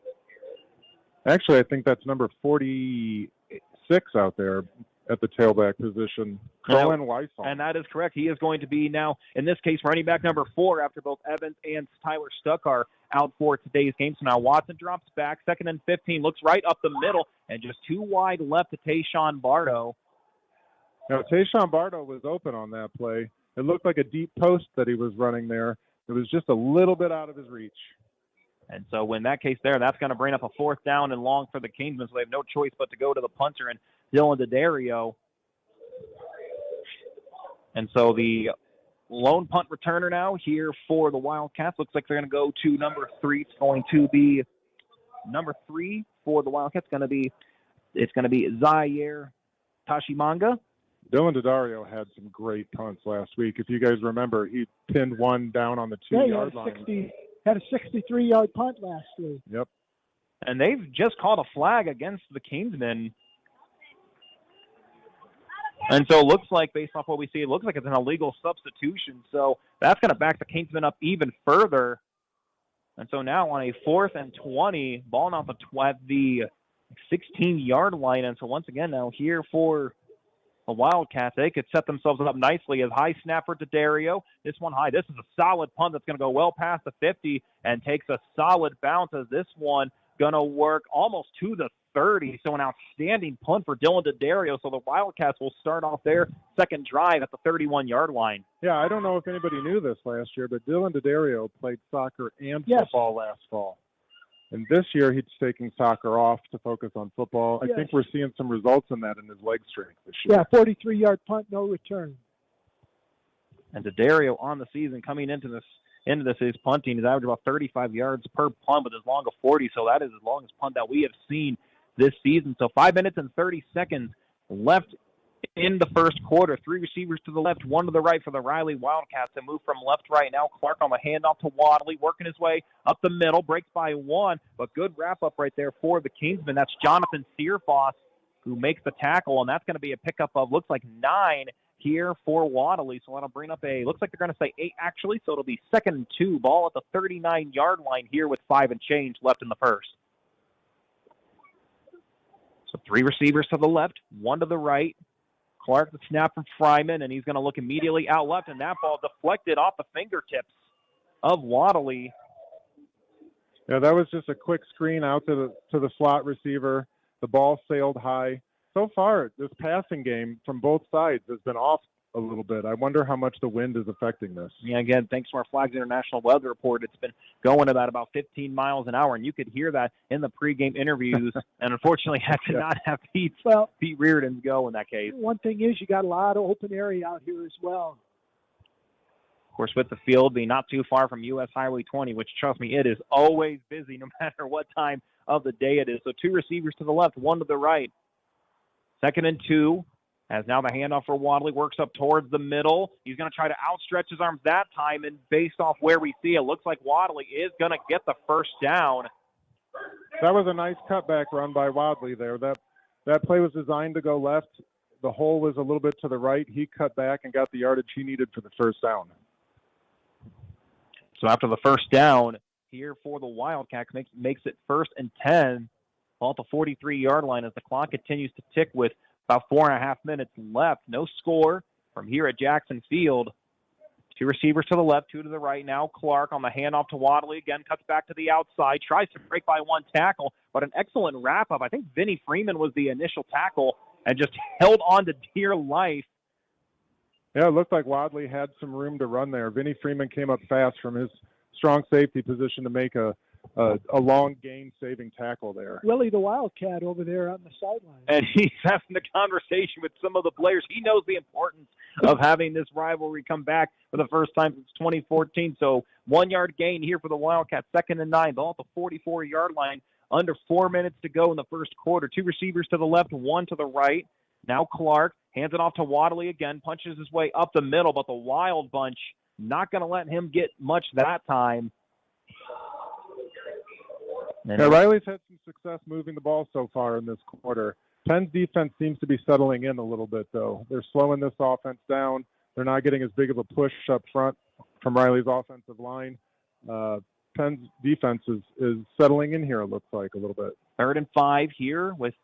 Actually, I think that's number 46 out there at the tailback position, Cohen Weissel. And that is correct. He is going to be now, in this case, running back number 4 after both Evans and Tyler Stuck are out for today's game. So now Watson drops back, 2nd and 15, looks right up the middle, and just too wide left to Tayshawn Bardo. Now, Tayshawn Bardo was open on that play. It looked like a deep post that he was running there. It was just a little bit out of his reach. And so in that case there, that's going to bring up a 4th down and long for the Kingsmen, so they have no choice but to go to the punter and Dylan D'Addario. And so the lone punt returner now here for the Wildcats. Looks like they're going to go to number 3. It's going to be number 3 for the Wildcats. It's going to be Zaire Tashimanga. Dylan Daddario had some great punts last week. If you guys remember, he pinned one down on the 2-yard line. Had a 63-yard punt last week. Yep. And they've just called a flag against the Kingsmen. And so it looks like, based off what we see, it looks like it's an illegal substitution. So that's going to back the Kingsmen up even further. And so now on a 4th and 20, ball now at the 16-yard line. And so once again now here for the Wildcats, they could set themselves up nicely as high snapper to Dario. This one high. This is a solid punt that's going to go well past the 50 and takes a solid bounce as this one going to work almost to the 30. So an outstanding punt for Dylan Daddario. So the Wildcats will start off their second drive at the 31-yard line. Yeah, I don't know if anybody knew this last year, but Dylan Daddario played soccer and football last fall. And this year he's taking soccer off to focus on football. I think we're seeing some results in that in his leg strength this year. Yeah, 43-yard punt, no return. And Daddario on the season coming into this is punting. He's averaging about 35 yards per punt with as long as 40. So that is the longest punt that we have seen this season. So 5 minutes and 30 seconds left in the first quarter. 3 receivers to the left, 1 to the right for the Riley Wildcats. They move from left to right now. Clark on the handoff to Wadley, working his way up the middle, breaks by 1, but good wrap-up right there for the Kingsmen. That's Jonathan Searfoss who makes the tackle, and that's going to be a pickup of, looks like 9 here for Wadley. So that'll bring up looks like they're going to say 8 actually, so it'll be 2nd and 2, ball at the 39-yard line here with 5 and change left in the first. So 3 receivers to the left, 1 to the right. Clark, the snap from Fryman, and he's going to look immediately out left, and that ball deflected off the fingertips of Wadley. Yeah, that was just a quick screen out to the slot receiver. The ball sailed high. So far, this passing game from both sides has been off a little bit. I wonder how much the wind is affecting this. Yeah, again, thanks to our Flags International Weather Report, it's been going about 15 miles an hour, and you could hear that in the pregame interviews. And unfortunately, I did not have Pete Reardon go in that case. One thing is you got a lot of open area out here as well. Of course, with the field being not too far from U.S. Highway 20, which, trust me, it is always busy no matter what time of the day it is. So 2 receivers to the left, 1 to the right. 2nd and 2. As now the handoff for Wadley works up towards the middle. He's going to try to outstretch his arms that time, and based off where we see it, looks like Wadley is going to get the first down. That was a nice cutback run by Wadley there. That play was designed to go left. The hole was a little bit to the right. He cut back and got the yardage he needed for the first down. So after the first down here for the Wildcats, makes it 1st and 10, ball at the 43-yard line as the clock continues to tick with about 4.5 minutes left. No score from here at Jackson Field. 2 receivers to the left, 2 to the right. Now Clark on the handoff to Wadley again, cuts back to the outside, tries to break by 1 tackle, but an excellent wrap-up. I think Vinny Freeman was the initial tackle and just held on to dear life. Yeah, it looked like Wadley had some room to run there. Vinny Freeman came up fast from his strong safety position to make a long game-saving tackle there. Willie the Wildcat over there on the sideline. And he's having a conversation with some of the players. He knows the importance of having this rivalry come back for the first time since 2014. So 1-yard gain here for the Wildcats, 2nd and 9, ball at the 44-yard line. Under 4 minutes to go in the first quarter. 2 receivers to the left, 1 to the right. Now Clark hands it off to Wadley again, punches his way up the middle, but the Wild bunch not going to let him get much that time. Yeah, Riley's had some success moving the ball so far in this quarter. Penn's defense seems to be settling in a little bit, though. They're slowing this offense down. They're not getting as big of a push up front from Riley's offensive line. Penn's defense is settling in here, it looks like, a little bit. 3rd and 5 here with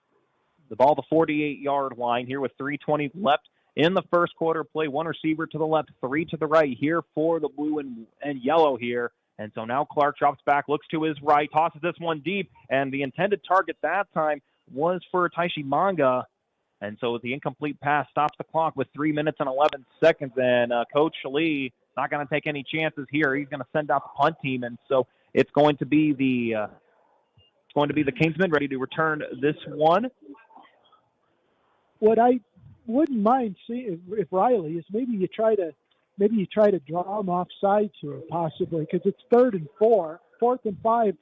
the ball the 48-yard line here with 3:20 left in the first quarter play. 1 receiver to the left, 3 to the right here for the blue and yellow here. And so now Clark drops back, looks to his right, tosses this one deep, and the intended target that time was for Taishi Manga. And so the incomplete pass stops the clock with 3 minutes and 11 seconds, and Coach Lee not going to take any chances here. He's going to send out the punt team, and so it's going to be the Kingsmen ready to return this one. What I wouldn't mind seeing if Riley is maybe you try to draw him off sides here possibly, because it's 3rd and 4, 4th and 5.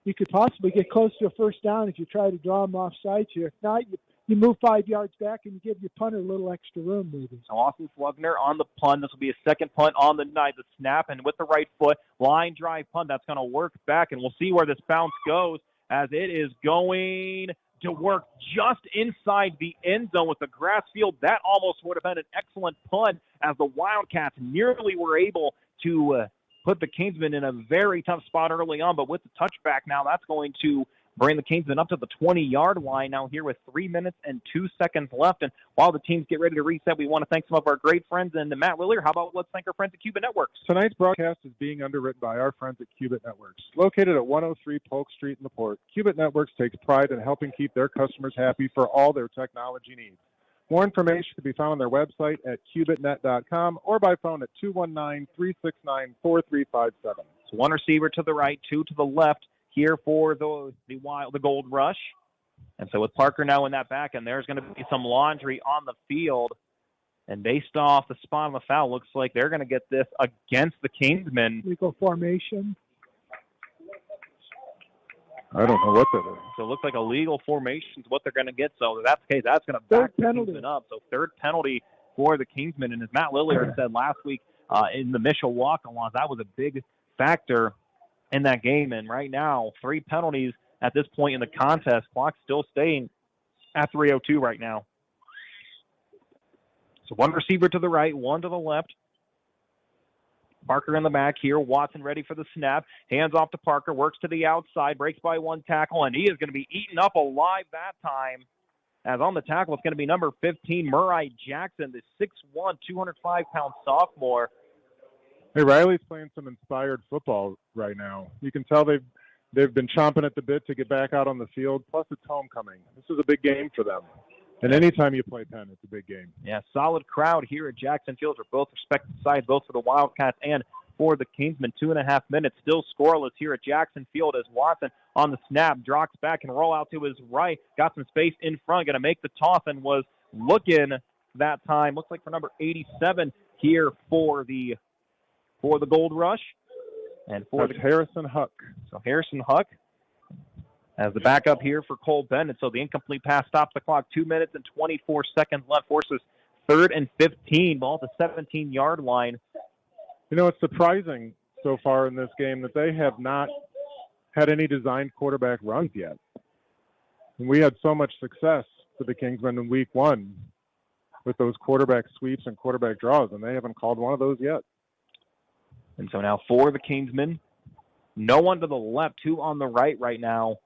You could possibly get close to a first down if you try to draw him off sides here. If not, you move 5 yards back and you give your punter a little extra room, maybe. So Austin Slugner on the punt. This will be a second punt on the night. The snap, and with the right foot, line drive punt. That's going to work back, and we'll see where this bounce goes, as it is going to work just inside the end zone with the grass field. That almost would have been an excellent punt, as the Wildcats nearly were able to put the Kingsmen in a very tough spot early on. But with the touchback now, that's going to bring the Kingsmen up to the 20-yard line now here with 3 minutes and 2 seconds left. And while the teams get ready to reset, we want to thank some of our great friends. And Matt Willier, how about let's thank our friends at Cuban Networks? Tonight's broadcast is being underwritten by our friends at Cuban Networks. Located at 103 Polk Street in the Port, Cuban Networks takes pride in helping keep their customers happy for all their technology needs. More information can be found on their website at cubitnet.com or by phone at 219-369-4357. So one receiver to the right, two to the left here for the Gold Rush. And so with Parker now in that back, and there's going to be some laundry on the field. And based off the spot on the foul, looks like they're going to get this against the Kingsmen. Legal formation. I don't know what that is. So it looks like a legal formation is what they're going to get. So if that's the case, that's going to back the Kingsmen up. So third penalty for the Kingsmen. And as Matt Lilliard said last week in the Mitchell walk-alongs, that was a big factor in that game. And right now, 3 penalties at this point in the contest. Clock still staying at 3:02 right now. So one receiver to the right, one to the left. Parker in the back here. Watson ready for the snap. Hands off to Parker. Works to the outside. Breaks by 1 tackle. And he is going to be eaten up alive that time. As on the tackle, it's going to be number 15, Murray Jackson, the 6'1", 205-pound sophomore. Hey, Riley's playing some inspired football right now. You can tell they've been chomping at the bit to get back out on the field, plus it's homecoming. This is a big game for them. And anytime you play Penn, it's a big game. Yeah, solid crowd here at Jackson Field for both respective sides, both for the Wildcats and for the Kingsmen. 2.5 minutes, still scoreless here at Jackson Field as Watson on the snap, drops back and roll out to his right. Got some space in front, going to make the toss and was looking that time. Looks like for number 87 here for the Gold Rush. And for That's Harrison Huck. So Harrison Huck as the backup here for Cole Bennett. So the incomplete pass stops the clock. 2 minutes and 24 seconds left. Forces 3rd and 15. Ball at the 17-yard line. You know, it's surprising so far in this game that they have not had any designed quarterback runs yet. And we had so much success for the Kingsmen in week 1 with those quarterback sweeps and quarterback draws, and they haven't called one of those yet. And so now for the Kingsmen, no one to the left, 2 on the right now.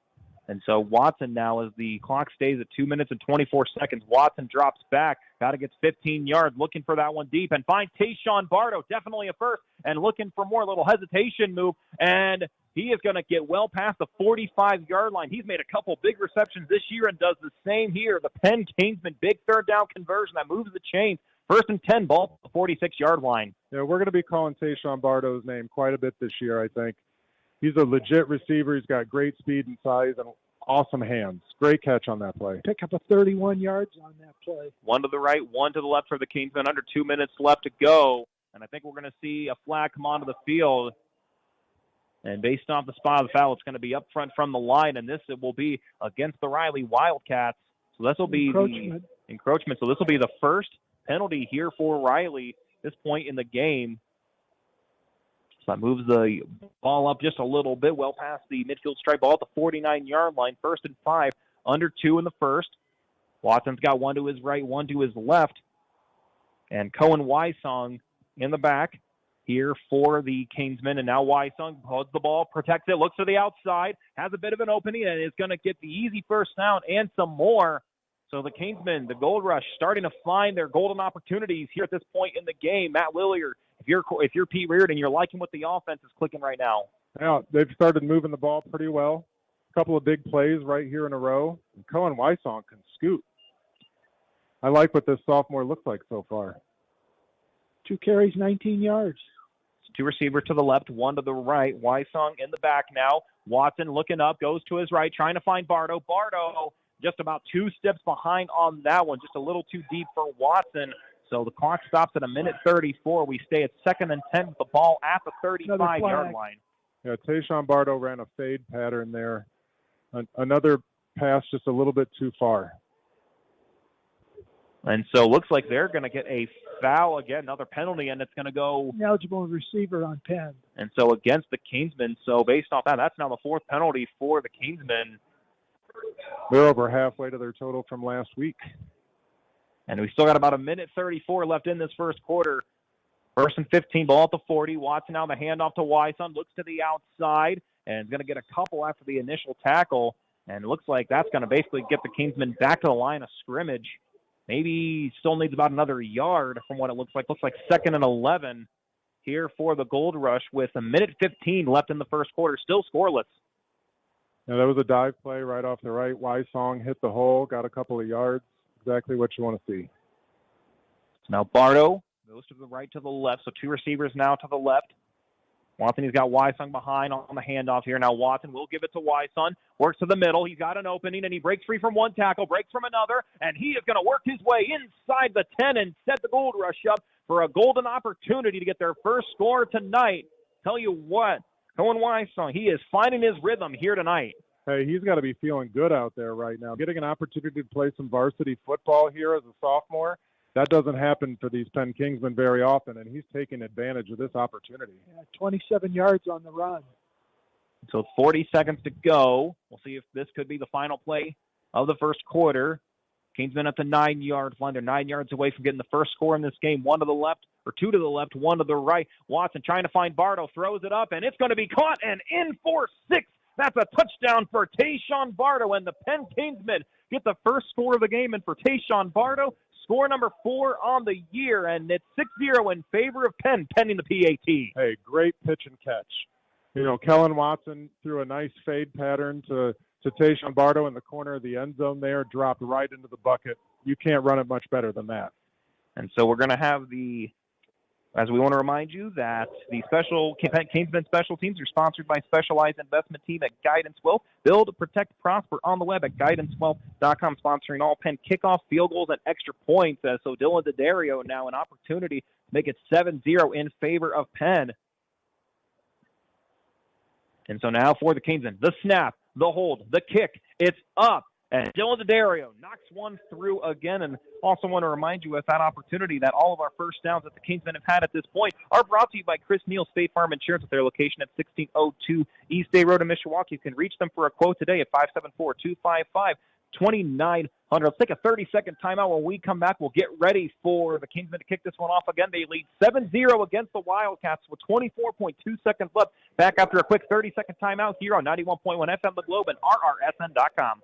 And so Watson now, as the clock stays at 2 minutes and 24 seconds, Watson drops back, got to get 15 yards, looking for that one deep, and finds Tayshawn Bardo, definitely a first, and looking for more, little hesitation move, and he is going to get well past the 45-yard line. He's made a couple big receptions this year and does the same here. The Penn Kingsman, big third down conversion that moves the chains. 1st and 10, ball at the 46-yard line. Yeah, we're going to be calling Tayshawn Bardo's name quite a bit this year, I think. He's a legit receiver. He's got great speed and size and awesome hands. Great catch on that play. Pick up a 31 yards on that play. 1 to the right, 1 to the left for the Kingsmen. Under 2 minutes left to go. And I think we're going to see a flag come onto the field. And based off the spot of the foul, it's going to be up front from the line. And this will be against the Riley Wildcats. So this will be the encroachment. So this will be the first penalty here for Riley this point in the game. So that moves the ball up just a little bit, well past the midfield stripe, ball at the 49-yard line. 1st and 5, under 2 in the first. Watson's got 1 to his right, 1 to his left. And Cohen Wysong in the back here for the Kingsmen. And now Wysong holds the ball, protects it, looks to the outside, has a bit of an opening, and is going to get the easy first down and some more. So the Kingsmen, the Gold Rush, starting to find their golden opportunities here at this point in the game. Matt Willier, if you're Pete Reardon, you're liking what the offense is clicking right now. Yeah, they've started moving the ball pretty well. A couple of big plays right here in a row. And Cohen Wysong can scoot. I like what this sophomore looks like so far. 2 carries, 19 yards. 2 receivers to the left, 1 to the right. Wysong in the back now. Watson looking up, goes to his right, trying to find Bardo. Bardo just about 2 steps behind on that one, just a little too deep for Watson. So the clock stops at 1:34. We stay at 2nd and 10 with the ball at the 35-yard line. Yeah, Tayshawn Bardo ran a fade pattern there. Another pass just a little bit too far. And so it looks like they're going to get a foul again, another penalty, and it's going to go ineligible receiver on Penn. And so against the Kingsmen. So based off that, that's now the fourth penalty for the Kingsmen. They're over halfway to their total from last week. And we still got about 1:34 left in this first quarter. First and 15, ball at the 40. Watson now the handoff to Wyson, looks to the outside, and is going to get a couple after the initial tackle. And it looks like that's going to basically get the Kingsmen back to the line of scrimmage. Maybe still needs about another yard from what it looks like. Looks like 2nd and 11 here for the Gold Rush with 1:15 left in the first quarter. Still scoreless. Now, that was a dive play right off the right. Wysong hit the hole, got a couple of yards. Exactly what you want to see. Now Bardo goes to the right, to the left. So two receivers now to the left. Watson, he's got Wysong behind on the handoff here. Now Watson will give it to Wysong. Works to the middle. He's got an opening, and he breaks free from one tackle, breaks from another, and he is going to work his way inside the 10 and set the Gold Rush up for a golden opportunity to get their first score tonight. Tell you what, Cohen Wysong, he is finding his rhythm here tonight. Hey, he's got to be feeling good out there right now. Getting an opportunity to play some varsity football here as a sophomore, that doesn't happen for these Penn Kingsmen very often, and he's taking advantage of this opportunity. Yeah, 27 yards on the run. So 40 seconds to go. We'll see if this could be the final play of the first quarter. Kingsmen at the 9-yard line. They're 9 yards away from getting the first score in this game. One to the left, or two to the left, one to the right. Watson trying to find Bardo, throws it up, and it's going to be caught and in for 6. That's a touchdown for Tayshawn Bardo, and the Penn Kingsmen get the first score of the game. And for Tayshawn Bardo, score number 4 on the year, and it's 6-0 in favor of Penn, pending the PAT. Hey, great pitch and catch. You know, Kellen Watson threw a nice fade pattern to Tayshawn Bardo in the corner of the end zone there, dropped right into the bucket. You can't run it much better than that. And so we're going to have as we want to remind you that the Kingsmen special teams are sponsored by Specialized Investment Team at Guidance Wealth. Build, protect, prosper on the web at guidancewealth.com, sponsoring all Penn kickoff, field goals, and extra points. So Dylan D'Addario now an opportunity to make it 7-0 in favor of Penn. And so now for the Kingsmen, the snap, the hold, the kick, it's up. And Dylan D'Addario knocks one through again. And also want to remind you with that opportunity that all of our first downs that the Kingsmen have had at this point are brought to you by Chris Neal State Farm Insurance at their location at 1602 East Day Road in Mishawaka. You can reach them for a quote today at 574-255-2900. Let's take a 30-second timeout. When we come back, we'll get ready for the Kingsmen to kick this one off again. They lead 7-0 against the Wildcats with 24.2 seconds left. Back after a quick 30-second timeout here on 91.1 FM The Globe and RRSN.com.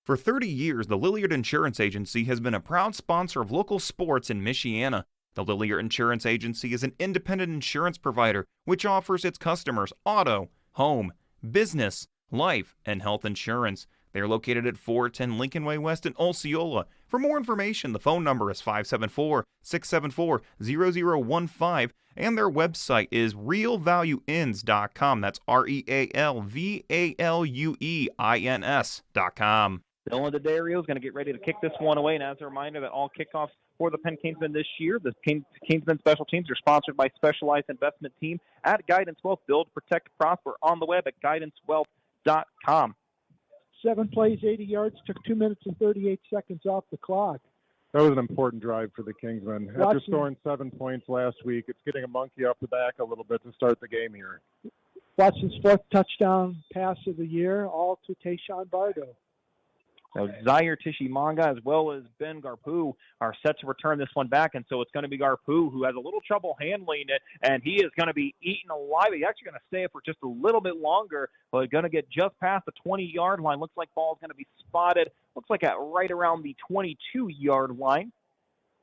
For 30 years, the Lilliard Insurance Agency has been a proud sponsor of local sports in Michiana. The Lilliard Insurance Agency is an independent insurance provider which offers its customers auto, home, business, life, and health insurance. They are located at 410 Lincoln Way West in Osceola. For more information, the phone number is 574-674-0015, and their website is realvalueins.com. That's REALVALUEINS.com. Dylan D'Addario is going to get ready to kick this one away. And as a reminder that all kickoffs for the Penn Kingsmen this year, the Kingsmen special teams are sponsored by Specialized Investment Team at Guidance Wealth. Build, protect, prosper on the web at guidancewealth.com. 7 plays, 80 yards, took 2 minutes and 38 seconds off the clock. That was an important drive for the Kingsmen. After Watson, scoring 7 points last week, it's getting a monkey off the back a little bit to start the game here. Watson's 4th touchdown pass of the year, all to Tayshawn Bardo. So Zaire Tishimanga as well as Ben Garpu are set to return this one back, and so it's going to be Garpu who has a little trouble handling it, and he is going to be eaten alive. He's actually going to stay for just a little bit longer, but going to get just past the 20-yard line. Looks like ball is going to be spotted. Looks like at right around the 22-yard line,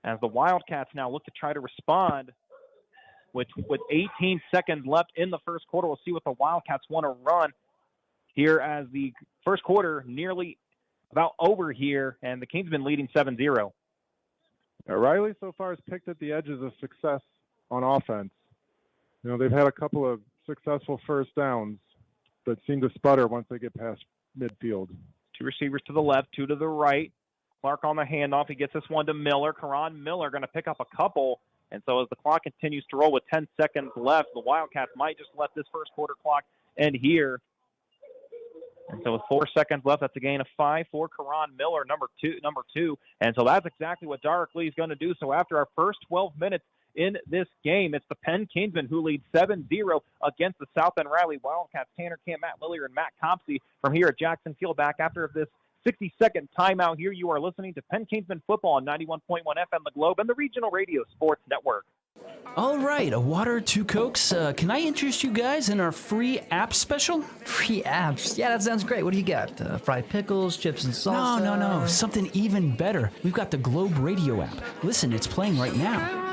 as the Wildcats now look to try to respond. With 18 seconds left in the first quarter, we'll see what the Wildcats want to run here as the first quarter nearly about over here, and the Kingsmen leading 7-0. Riley so far has picked at the edges of success on offense. You know, they've had a couple of successful first downs, but seem to sputter once they get past midfield. Two receivers to the left, two to the right. Clark on the handoff. He gets this one to Miller. Karan Miller going to pick up a couple. And so as the clock continues to roll with 10 seconds left, the Wildcats might just let this first quarter clock end here. And so with 4 seconds left, that's a gain of 5 for Karan Miller, number two. And so that's exactly what Darrick Lee is going to do. So after our first 12 minutes in this game, it's the Penn Kingsmen who lead 7-0 against the South End Riley Wildcats. Tanner Camp, Matt Lillier, and Matt Compsey from here at Jackson Field. Back after this 60-second timeout here, you are listening to Penn Kingsman football on 91.1 FM The Globe and the Regional Radio Sports Network. All right, a water, 2 Cokes. Can I interest you guys in our free app special? Free apps? Yeah, that sounds great. What do you got? Fried pickles, chips and salsa? No. Something even better. We've got the Globe Radio app. Listen, it's playing right now.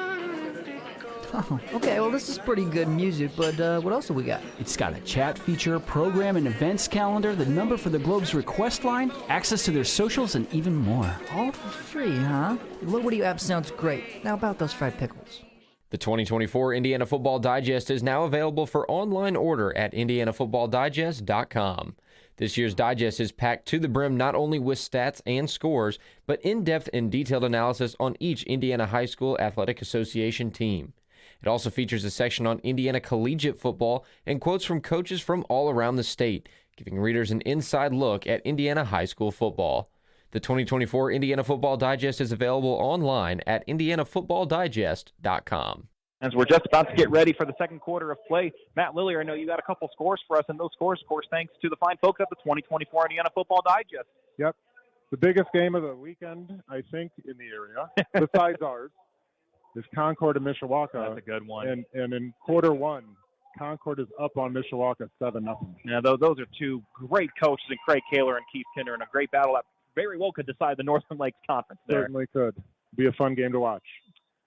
Oh, okay, well, this is pretty good music, but what else do we got? It's got a chat feature, program and events calendar, the number for the Globe's request line, access to their socials, and even more. All for free, huh? The Globe Radio app sounds great. Now about those fried pickles. The 2024 Indiana Football Digest is now available for online order at indianafootballdigest.com. This year's digest is packed to the brim not only with stats and scores, but in-depth and detailed analysis on each Indiana High School Athletic Association team. It also features a section on Indiana collegiate football and quotes from coaches from all around the state, giving readers an inside look at Indiana high school football. The 2024 Indiana Football Digest is available online at indianafootballdigest.com. As we're just about to get ready for the second quarter of play, Matt Lillier, I know you got a couple scores for us, and those scores, of course, thanks to the fine folks at the 2024 Indiana Football Digest. Yep. The biggest game of the weekend, I think, in the area, besides ours, is Concord and Mishawaka. That's a good one. And in quarter one, Concord is up on Mishawaka 7-0. Yeah, those are two great coaches in Craig Kaler and Keith Kinder, and a great battle that very well could decide the Northern Lakes Conference there. Certainly could. Be a fun game to watch.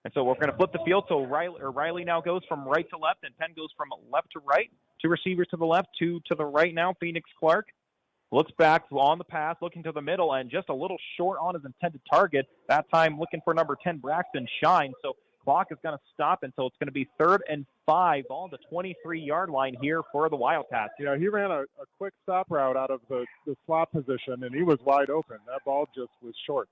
And so we're going to flip the field. So Riley now goes from right to left, and Penn goes from left to right. 2 receivers to the left, 2 to the right now. Phoenix Clark looks back on the pass, looking to the middle, and just a little short on his intended target. That time looking for number 10, Braxton Shine. So clock is going to stop, and so it's going to be 3rd and 5 on the 23-yard line here for the Wildcats. Yeah, he ran a quick stop route out of the slot position, and he was wide open. That ball just was short.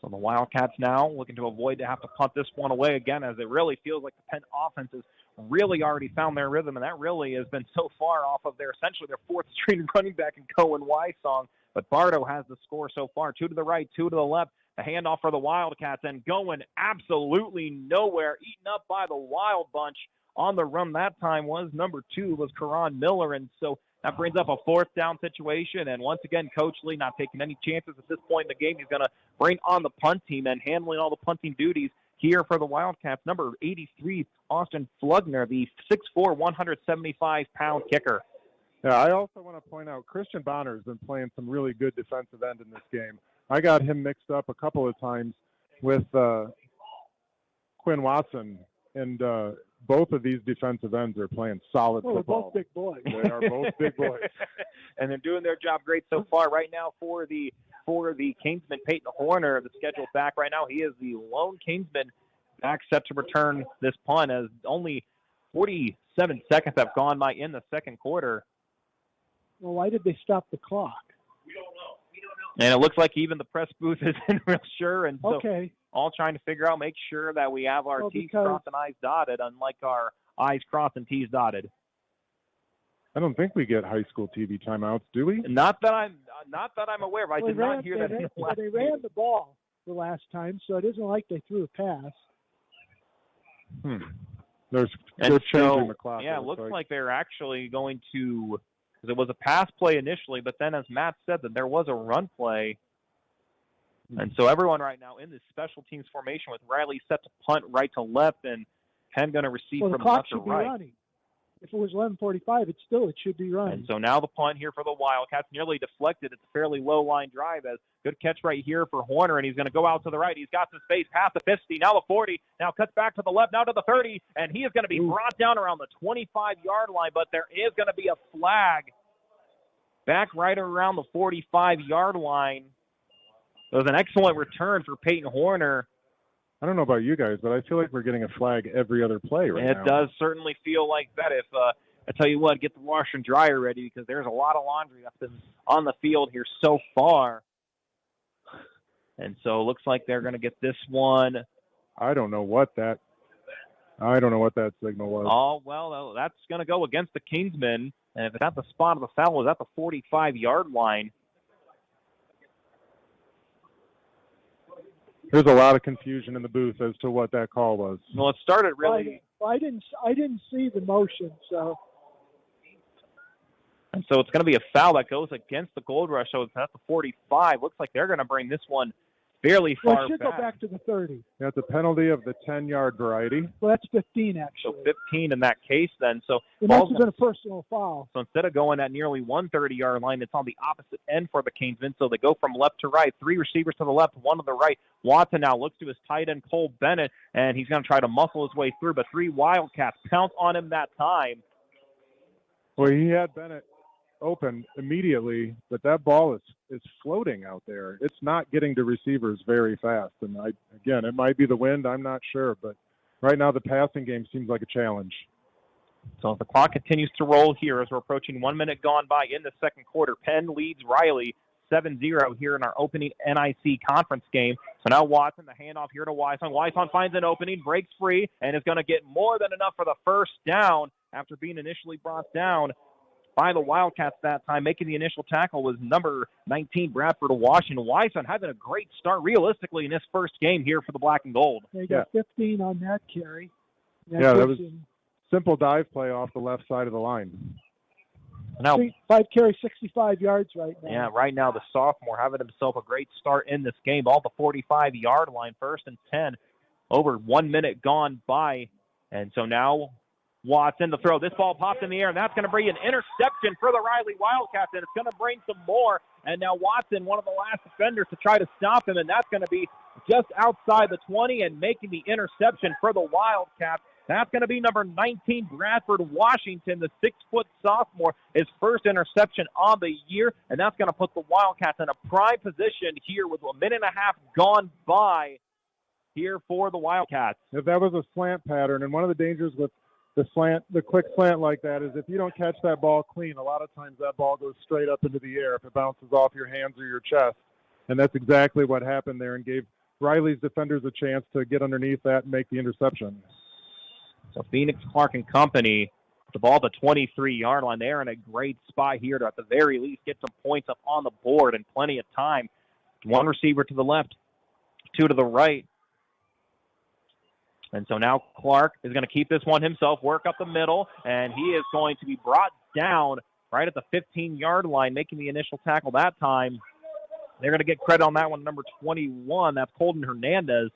So the Wildcats now looking to avoid to have to punt this one away again, as it really feels like the Penn offense has really already found their rhythm, and that really has been so far off of essentially their 4th-string running back in Cohen Wysong. But Bardo has the score so far, 2 to the right, 2 to the left. The handoff for the Wildcats, and going absolutely nowhere, eaten up by the Wild Bunch on the run. That time was number 2, was Karan Miller, and so that brings up a 4th down situation. And once again, Coach Lee not taking any chances at this point in the game. He's going to bring on the punt team and handling all the punting duties here for the Wildcats. Number 83, Austin Flugner, the 6'4", 175-pound kicker. Yeah, I also want to point out Christian Bonner has been playing some really good defensive end in this game. I got him mixed up a couple of times with Quinn Watson, and both of these defensive ends are playing solid football. They're both big boys. They are both big boys. And they're doing their job great so far. Right now for the Kingsman, Peyton Horner, the scheduled back right now. He is the lone Kingsman back set to return this punt, as only 47 seconds have gone by in the second quarter. Well, why did they stop the clock? We don't know. And it looks like even the press booth isn't real sure. And so all trying to figure out, make sure that we have our T's crossed and I's dotted, unlike our I's crossed and T's dotted. I don't think we get high school TV timeouts, do we? Not that I'm aware of. I did not hear that. They ran the ball the last time, so it isn't like they threw a pass. They're changing the clock. Yeah, it looks like they're actually going to, because it was a pass play initially, but then as Matt said, that there was a run play. And so everyone right now in this special teams formation with Riley set to punt right to left and Penn going to receive from left to right. Running. If it was 11:45, it should be running. And so now the punt here for the Wildcats, nearly deflected. It's a fairly low line drive, as good catch right here for Horner, and he's going to go out to the right. He's got some space past the 50, now the 40, now cuts back to the left, now to the 30, and he is going to be brought down around the 25-yard line, but there is going to be a flag back right around the 45-yard line. It was an excellent return for Peyton Horner. I don't know about you guys, but I feel like we're getting a flag every other play right now. It does certainly feel like that. If I tell you what, get the washer and dryer ready, because there's a lot of laundry that's been on the field here so far. And so it looks like they're going to get this one. I don't know what that signal was. Oh, well, that's going to go against the Kingsmen. And if it's at the spot of the foul, it was at the 45-yard line. There's a lot of confusion in the booth as to what that call was. Well, it started really. I didn't see the motion, so. And so it's going to be a foul that goes against the Gold Rush. So it's at the 45. Looks like they're going to bring this one fairly far Well, it should back. go back to the 30. That's a penalty of the 10-yard variety. Well, that's 15, actually. So 15 in that case then. So it must have been a personal foul. So instead of going at nearly 130-yard line, it's on the opposite end for the Canesmen. So they go from left to right. 3 receivers to the left, 1 to the right. Watson now looks to his tight end, Cole Bennett, and he's going to try to muscle his way through. But 3 Wildcats pounce on him that time. Well, he had Bennett open immediately, but that ball is floating out there. It's not getting to receivers very fast. And again, it might be the wind, I'm not sure, but right now the passing game seems like a challenge. So the clock continues to roll here as we're approaching 1 minute gone by in the second quarter. Penn leads Riley 7-0 here in our opening NIC conference game. So now Watson, the handoff here to Wyson. Wyson finds an opening, breaks free, and is going to get more than enough for the first down after being initially brought down by the Wildcats that time. Making the initial tackle was number 19, Bradford Washington. Wyson having a great start realistically in this first game here for the Black and Gold. They got 15 on that carry. That was simple dive play off the left side of the line. Now, 5 carries, 65 yards right now. Yeah, right now the sophomore having himself a great start in this game. Ball at the 45-yard line, 1st and 10. Over 1 minute gone by. And so now Watson, the throw. This ball pops in the air, and that's going to bring an interception for the Riley Wildcats, and it's going to bring some more. And now Watson, one of the last defenders to try to stop him, and that's going to be just outside the 20 and making the interception for the Wildcats. That's going to be number 19, Bradford Washington, the 6-foot sophomore, his first interception on the year, and that's going to put the Wildcats in a prime position here with a minute and a half gone by here for the Wildcats. If that was a slant pattern, and one of the dangers with the quick slant like that is if you don't catch that ball clean, a lot of times that ball goes straight up into the air if it bounces off your hands or your chest. And that's exactly what happened there and gave Riley's defenders a chance to get underneath that and make the interception. So Phoenix, Clark, and company, the ball at the 23-yard line. They're in a great spot here to, at the very least, get some points up on the board and plenty of time. 1 receiver to the left, 2 to the right. And so now Clark is going to keep this one himself, work up the middle, and he is going to be brought down right at the 15-yard line, making the initial tackle that time. They're going to get credit on that one, number 21. That's Colton Hernandez.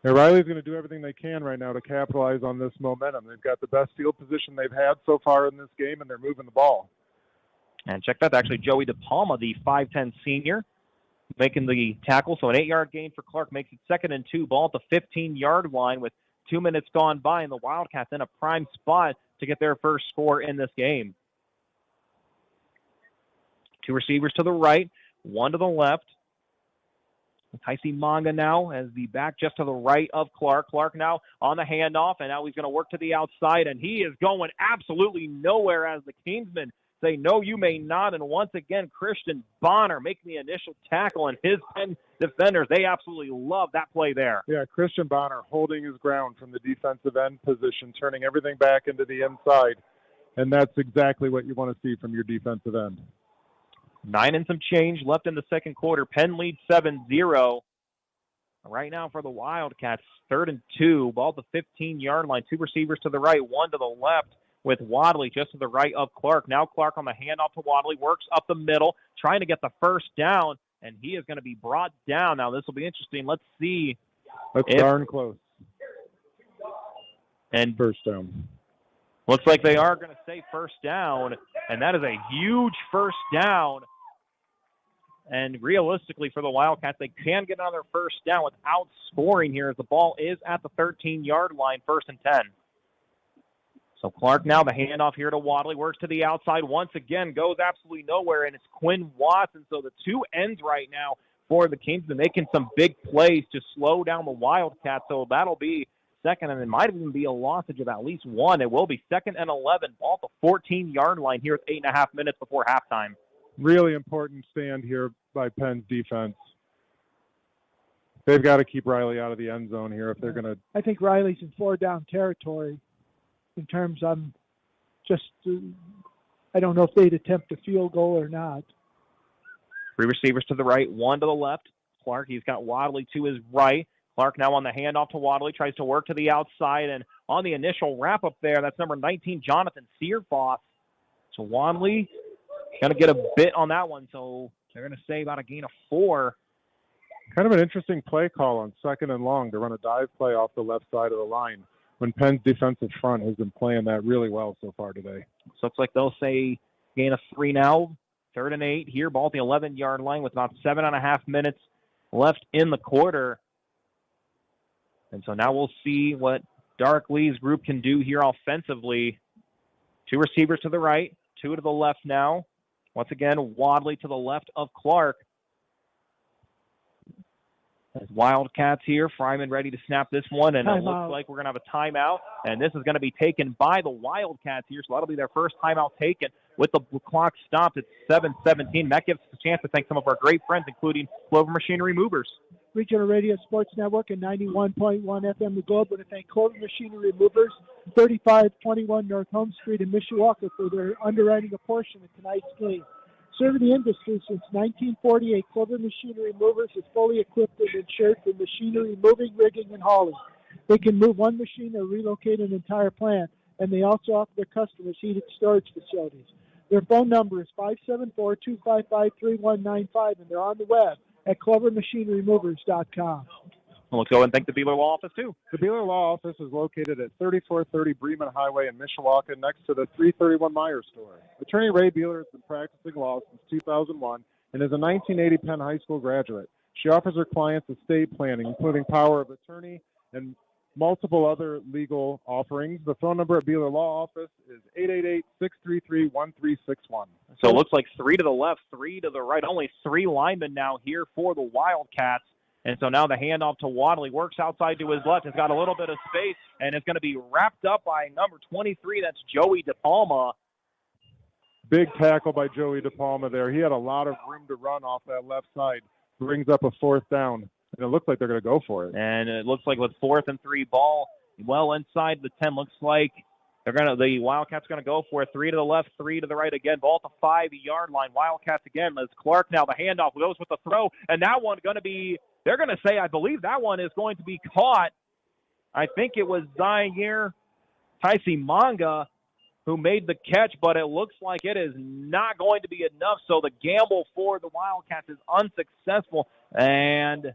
Yeah, Riley's going to do everything they can right now to capitalize on this momentum. They've got the best field position they've had so far in this game, and they're moving the ball. And check that, actually Joey DePalma, the 5'10 senior, making the tackle. So an 8-yard gain for Clark makes it 2nd and 2. Ball at the 15-yard line with 2 minutes gone by, and the Wildcats in a prime spot to get their first score in this game. 2 receivers to the right, 1 to the left. Tyson Manga now as the back just to the right of Clark. Clark now on the handoff, and now he's going to work to the outside, and he is going absolutely nowhere as the Kingsmen say, no, you may not. And once again, Christian Bonner making the initial tackle, and his Penn defenders, they absolutely love that play there. Yeah, Christian Bonner holding his ground from the defensive end position, turning everything back into the inside. And that's exactly what you want to see from your defensive end. 9 and some change left in the second quarter. Penn leads 7-0. Right now for the Wildcats, 3rd and 2. Ball at the 15-yard line. 2 receivers to the right, 1 to the left, with Wadley just to the right of Clark. Now Clark on the handoff to Wadley, works up the middle, trying to get the first down, and he is going to be brought down. Now this will be interesting. Let's see. That's darn close. And first down. Looks like they are going to say first down, and that is a huge first down. And realistically for the Wildcats, they can get another first down without scoring here as the ball is at the 13-yard line, 1st and 10. So Clark now, the handoff here to Wadley, works to the outside once again, goes absolutely nowhere, and it's Quinn Watson. So the 2 ends right now for the Kingsmen, making some big plays to slow down the Wildcats. So that'll be 2nd, and it might even be a lossage of at least 1. It will be 2nd and 11, ball at the 14-yard line here with 8.5 minutes before halftime. Really important stand here by Penn's defense. They've got to keep Riley out of the end zone here if they're going to. I think Riley's in 4-down territory in terms of just, I don't know if they'd attempt a field goal or not. Three receivers to the right, one to the left. Clark, he's got Wadley to his right. Clark now on the handoff to Wadley, tries to work to the outside, and on the initial wrap-up there, that's number 19, Jonathan Searfoss. So Wadley going to get a bit on that one, so they're going to say about a gain of 4. Kind of an interesting play call on 2nd and long to run a dive play off the left side of the line when Penn's defensive front has been playing that really well so far today. So it's like they'll say gain of 3 now. 3rd and 8 here, ball at the 11-yard line with about 7.5 minutes left in the quarter. And so now we'll see what Dark Lee's group can do here offensively. 2 receivers to the right, 2 to the left now. Once again, Wadley to the left of Clark. As Wildcats here, Fryman ready to snap this one, and it looks like we're going to have a timeout, and this is going to be taken by the Wildcats here, so that'll be their first timeout taken with the clock stopped at 7:17. That gives us a chance to thank some of our great friends, including Clover Machinery Movers. Regional Radio Sports Network and 91.1 FM The Globe. I want to thank Clover Machinery Movers, 3521 North Home Street in Mishawaka, for their underwriting a portion of tonight's game. Serving the industry since 1948, Clover Machinery Movers is fully equipped and insured for machinery moving, rigging, and hauling. They can move one machine or relocate an entire plant, and they also offer their customers heated storage facilities. Their phone number is 574-255-3195, and they're on the web at clovermachinerymovers.com. Let's go and thank the Beeler Law Office, too. The Beeler Law Office is located at 3430 Bremen Highway in Mishawaka next to the 331 Meyer store. Attorney Ray Beeler has been practicing law since 2001 and is a 1980 Penn High School graduate. She offers her clients estate planning, including power of attorney and multiple other legal offerings. The phone number at Beeler Law Office is 888-633-1361. So it looks like 3 to the left, 3 to the right. Only 3 linemen now here for the Wildcats. And so now the handoff to Wadley works outside to his left. Has got a little bit of space, and it's going to be wrapped up by number 23. That's Joey DePalma. Big tackle by Joey DePalma there. He had a lot of room to run off that left side. Brings up a 4th down, and it looks like they're going to go for it. And it looks like with 4th and 3 ball well inside the 10, looks like the Wildcats going to go for it. 3 to the left, 3 to the right again. Ball at the 5-yard line. Wildcats again. As Clark now the handoff goes with the throw, and that one going to be. They're going to say, I believe that one is going to be caught. I think it was Zaire Taisi Manga who made the catch, but it looks like it is not going to be enough. So the gamble for the Wildcats is unsuccessful. And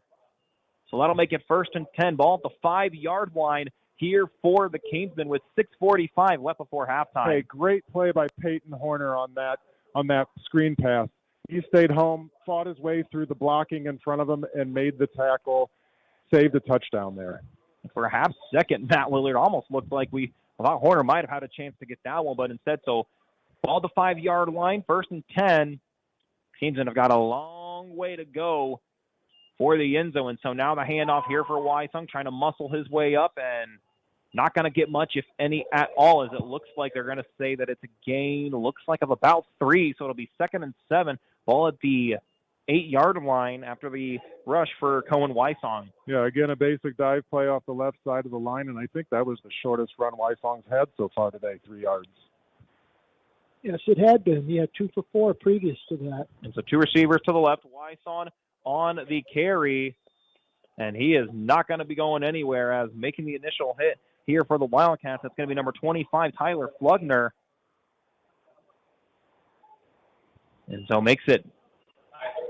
so that'll make it 1st and 10. Ball at the 5-yard line here for the Kingsmen with 6:45 left before halftime. Hey, great play by Peyton Horner on that screen pass. He stayed home, fought his way through the blocking in front of him, and made the tackle, saved a touchdown there. For a half second, Matt Willard almost looked like I thought Horner might have had a chance to get that one, but instead, so ball the 5-yard line, 1st and 10. Kingsmen have got a long way to go for the end zone, and so now the handoff here for Wysung, trying to muscle his way up, and not going to get much, if any, at all, as it looks like they're going to say that it's a gain, looks like of about 3, so it'll be 2nd and 7. Ball at the 8-yard line after the rush for Cohen Wysong. Yeah, again, a basic dive play off the left side of the line, and I think that was the shortest run Wysong's had so far today, 3 yards. Yes, it had been. He had 2 for 4 previous to that. And so 2 receivers to the left, Wysong on the carry, and he is not going to be going anywhere as making the initial hit here for the Wildcats. That's going to be number 25, Tyler Flugner. And so makes it,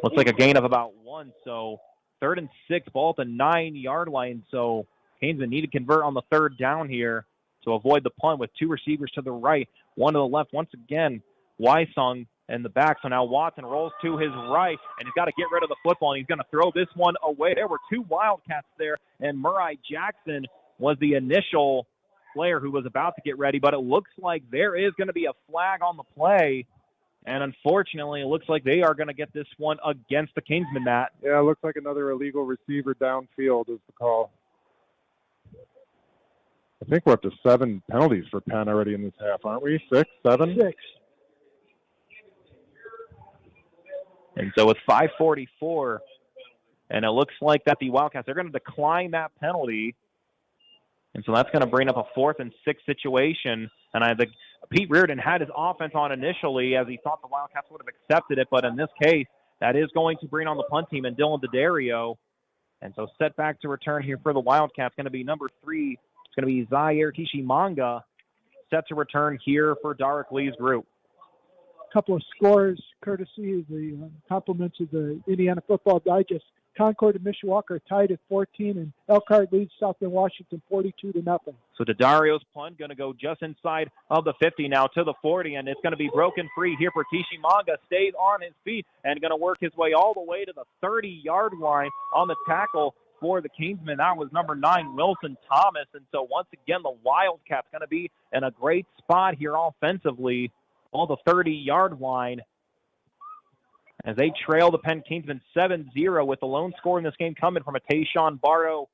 looks like a gain of about 1. So 3rd and 6, ball at the 9-yard line. So Kingsmen need to convert on the 3rd down here to avoid the punt with 2 receivers to the right, 1 to the left. Once again, Wysong in the back. So now Watson rolls to his right, and he's got to get rid of the football, and he's going to throw this one away. There were 2 Wildcats there, and Murray Jackson was the initial player who was about to get ready, but it looks like there is going to be a flag on the play. And unfortunately, it looks like they are going to get this one against the Kingsmen, Matt. Yeah, it looks like another illegal receiver downfield is the call. I think we're up to 7 penalties for Penn already in this half, aren't we? 6, 7? 6. And so it's 5:44, and it looks like that the Wildcats, they're going to decline that penalty. And so that's going to bring up a 4th and 6 situation. And Pete Reardon had his offense on initially as he thought the Wildcats would have accepted it, but in this case, that is going to bring on the punt team and Dylan Daddario. And so set back to return here for the Wildcats. Going to be number 3. It's going to be Zaire Kishimanga set to return here for Darek Lee's group. A couple of scores courtesy of the compliments of the Indiana Football Digest. Concord and Mishawaka are tied at 14, and Elkhart leads South Bend Washington 42-0. So Daddario's punt going to go just inside of the 50 now to the 40, and it's going to be broken free here for Kishimanga. Stays on his feet and going to work his way all the way to the 30-yard line on the tackle for the Kingsmen. That was number 9, Wilson Thomas. And so once again, the Wildcats going to be in a great spot here offensively on the 30-yard line, as they trail the Penn Kingsmen 7-0 with the lone score in this game coming from a Tayshawn Barrow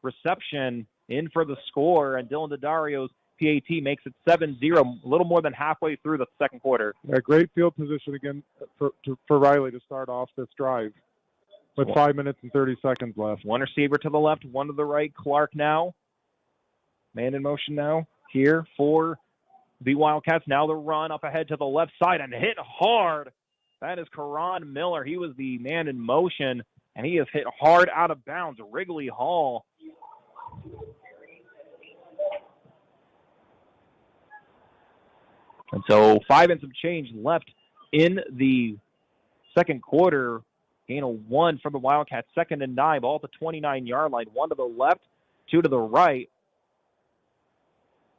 reception in for the score, and Dylan Daddario's PAT makes it 7-0, a little more than halfway through the second quarter. Yeah, great field position again for Riley to start off this drive with 5 minutes and 30 seconds left. One receiver to the left, one to the right. Clark now. Man in motion now here for the Wildcats. Now the run up ahead to the left side and hit hard. That is Karan Miller. He was the man in motion, and he is hit hard out of bounds. Wrigley Hall. And so 5 and some change left in the second quarter. Gain of 1 from the Wildcats. 2nd and 9. Ball at the 29-yard line. 1 to the left, 2 to the right.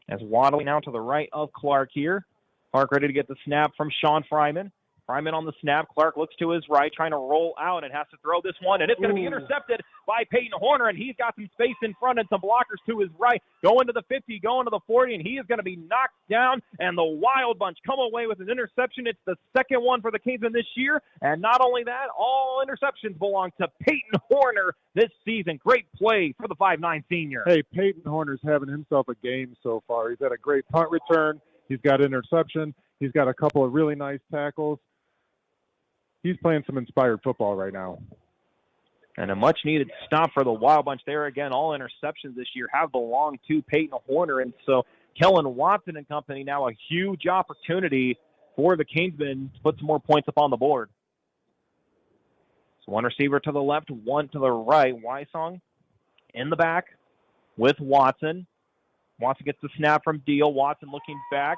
As waddling out to the right of Clark here. Clark ready to get the snap from Sean Fryman. Fryman on the snap. Clark looks to his right, trying to roll out and has to throw this one. And it's going to be intercepted by Peyton Horner, and he's got some space in front and some blockers to his right. Going to the 50, going to the 40, and he is going to be knocked down. And the Wild Bunch come away with an interception. It's the second one for the Kingsmen this year. And not only that, all interceptions belong to Peyton Horner this season. Great play for the 5'9 senior. Hey, Peyton Horner's having himself a game so far. He's had a great punt return. He's got interception. He's got a couple of really nice tackles. He's playing some inspired football right now. And a much-needed stop for the Wild Bunch there. Again, all interceptions this year have belonged to Peyton Horner. And so Kellen Watson and company now a huge opportunity for the Kingsmen to put some more points up on the board. So one receiver to the left, one to the right. Wysong in the back with Watson. Watson gets the snap from Deal. Watson looking back.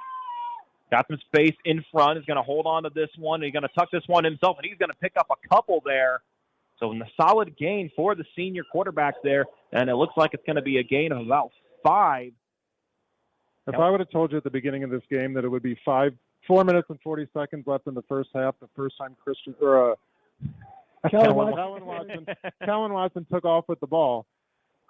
Got some space in front. Is going to hold on to this one. He's going to tuck this one himself, and he's going to pick up a couple there. So in the solid gain for the senior quarterback there, and it looks like it's going to be a gain of about 5. If I would have told you at the beginning of this game that it would be 4 minutes and 40 seconds left in the first half, the first time Kellen Watson took off with the ball,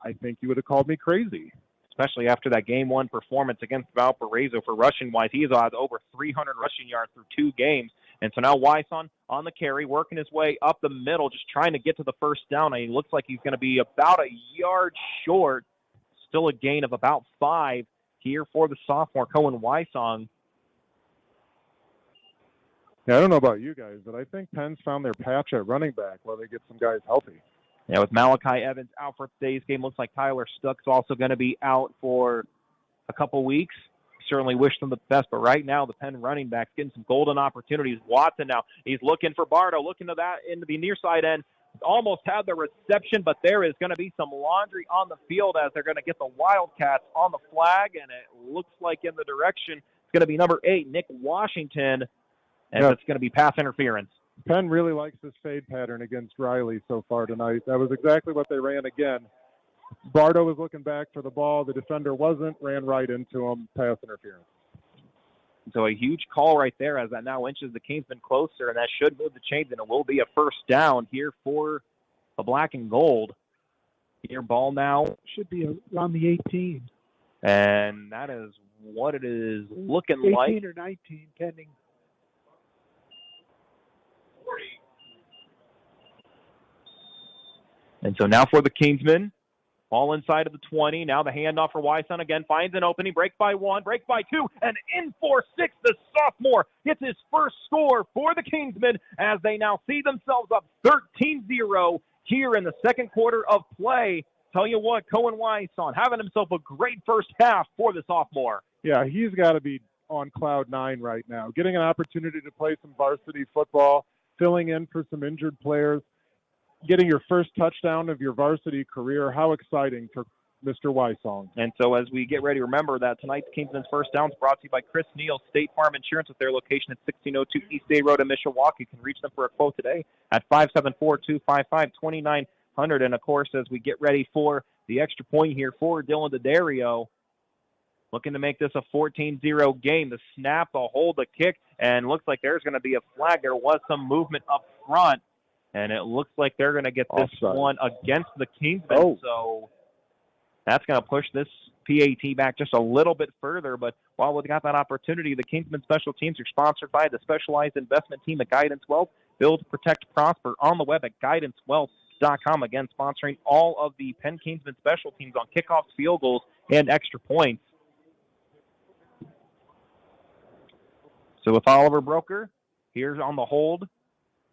I think you would have called me crazy. Especially after that Game 1 performance against Valparaiso for rushing-wise. He has had over 300 rushing yards through 2 games. And so now Wyson on the carry, working his way up the middle, just trying to get to the first down. And he looks like he's going to be about a yard short. Still a gain of about 5 here for the sophomore, Cohen Wysong. Yeah, I don't know about you guys, but I think Penn's found their patch at running back while they get some guys healthy. Yeah, with Malachi Evans out for today's game, looks like Tyler Stuck's also going to be out for a couple weeks. Certainly wish them the best, but right now the Penn running back's getting some golden opportunities. Watson now, he's looking for Bardo, looking to that into the near side end. Almost had the reception, but there is going to be some laundry on the field as they're going to get the Wildcats on the flag, and it looks like in the direction it's going to be number 8, Nick Washington, and it's going to be pass interference. Penn really likes this fade pattern against Riley so far tonight. That was exactly what they ran again. Bardo was looking back for the ball. The defender wasn't, ran right into him, pass interference. So a huge call right there as that now inches the Kingsmen closer, and that should move the chains, and it will be a first down here for the black and gold. Here ball now. Should be around the 18. And that is what it is looking 18 like. 18 or 19, pending. And so now for the Kingsmen, ball inside of the 20. Now the handoff for Wyson again, finds an opening, break by 1, break by 2, and in for 6. The sophomore gets his first score for the Kingsmen as they now see themselves up 13-0 here in the second quarter of play. Tell you what, Cohen Wyson having himself a great first half for the sophomore. Yeah, he's got to be on cloud nine right now, getting an opportunity to play some varsity football, filling in for some injured players, getting your first touchdown of your varsity career. How exciting for Mr. Wysong. And so as we get ready, remember that tonight's Kingsman's First Down is brought to you by Chris Neal, State Farm Insurance, with their location at 1602 East Bay Road in Mishawaka. You can reach them for a quote today at 574-255-2900. And, of course, as we get ready for the extra point here for Dylan Daddario, looking to make this a 14-0 game. The snap, the hold, the kick, and looks like there's going to be a flag. There was some movement up front, and it looks like they're going to get this one against the Kingsmen. So that's going to push this PAT back just a little bit further. But while we've got that opportunity, the Kingsman Special Teams are sponsored by the Specialized Investment Team at Guidance Wealth. Build, protect, prosper on the web at guidancewealth.com. Again, sponsoring all of the Penn Kingsman Special Teams on kickoffs, field goals, and extra points. So with Oliver Broker, here's on the hold.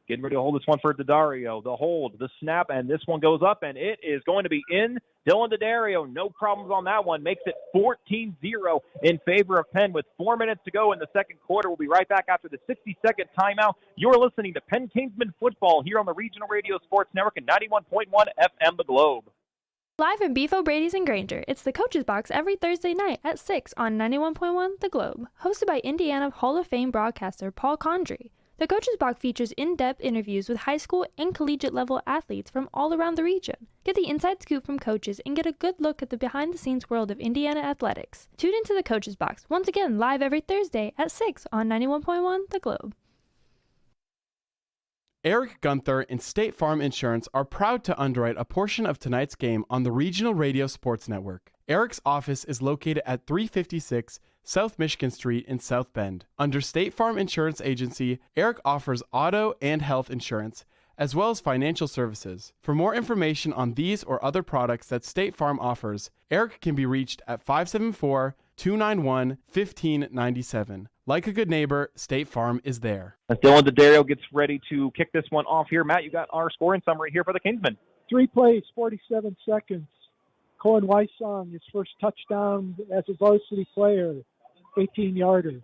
Getting ready to hold this one for Daddario. The hold, the snap, and this one goes up, and it is going to be in. Dylan Daddario, no problems on that one. Makes it 14-0 in favor of Penn with 4 minutes to go in the second quarter. We'll be right back after the 60-second timeout. You're listening to Penn Kingsman Football here on the Regional Radio Sports Network and 91.1 FM The Globe. Live in Beef O'Brady's in Granger, it's the Coach's Box every Thursday night at 6 on 91.1 The Globe, hosted by Indiana Hall of Fame broadcaster Paul Condry. The Coach's Box features in-depth interviews with high school and collegiate-level athletes from all around the region. Get the inside scoop from coaches and get a good look at the behind-the-scenes world of Indiana athletics. Tune into the Coach's Box, once again live every Thursday at 6 on 91.1 The Globe. Eric Gunther and State Farm Insurance are proud to underwrite a portion of tonight's game on the Regional Radio Sports Network. Eric's office is located at 356 South Michigan Street in South Bend. Under State Farm Insurance Agency, Eric offers auto and health insurance, as well as financial services. For more information on these or other products that State Farm offers, Eric can be reached at 574-291-1597. Like a good neighbor, State Farm is there. As Dylan Daddario gets ready to kick this one off here, Matt, you got our scoring summary here for the Kingsmen. 3 plays, 47 seconds. Cohen Wysong, his first touchdown as a varsity player, 18-yarder.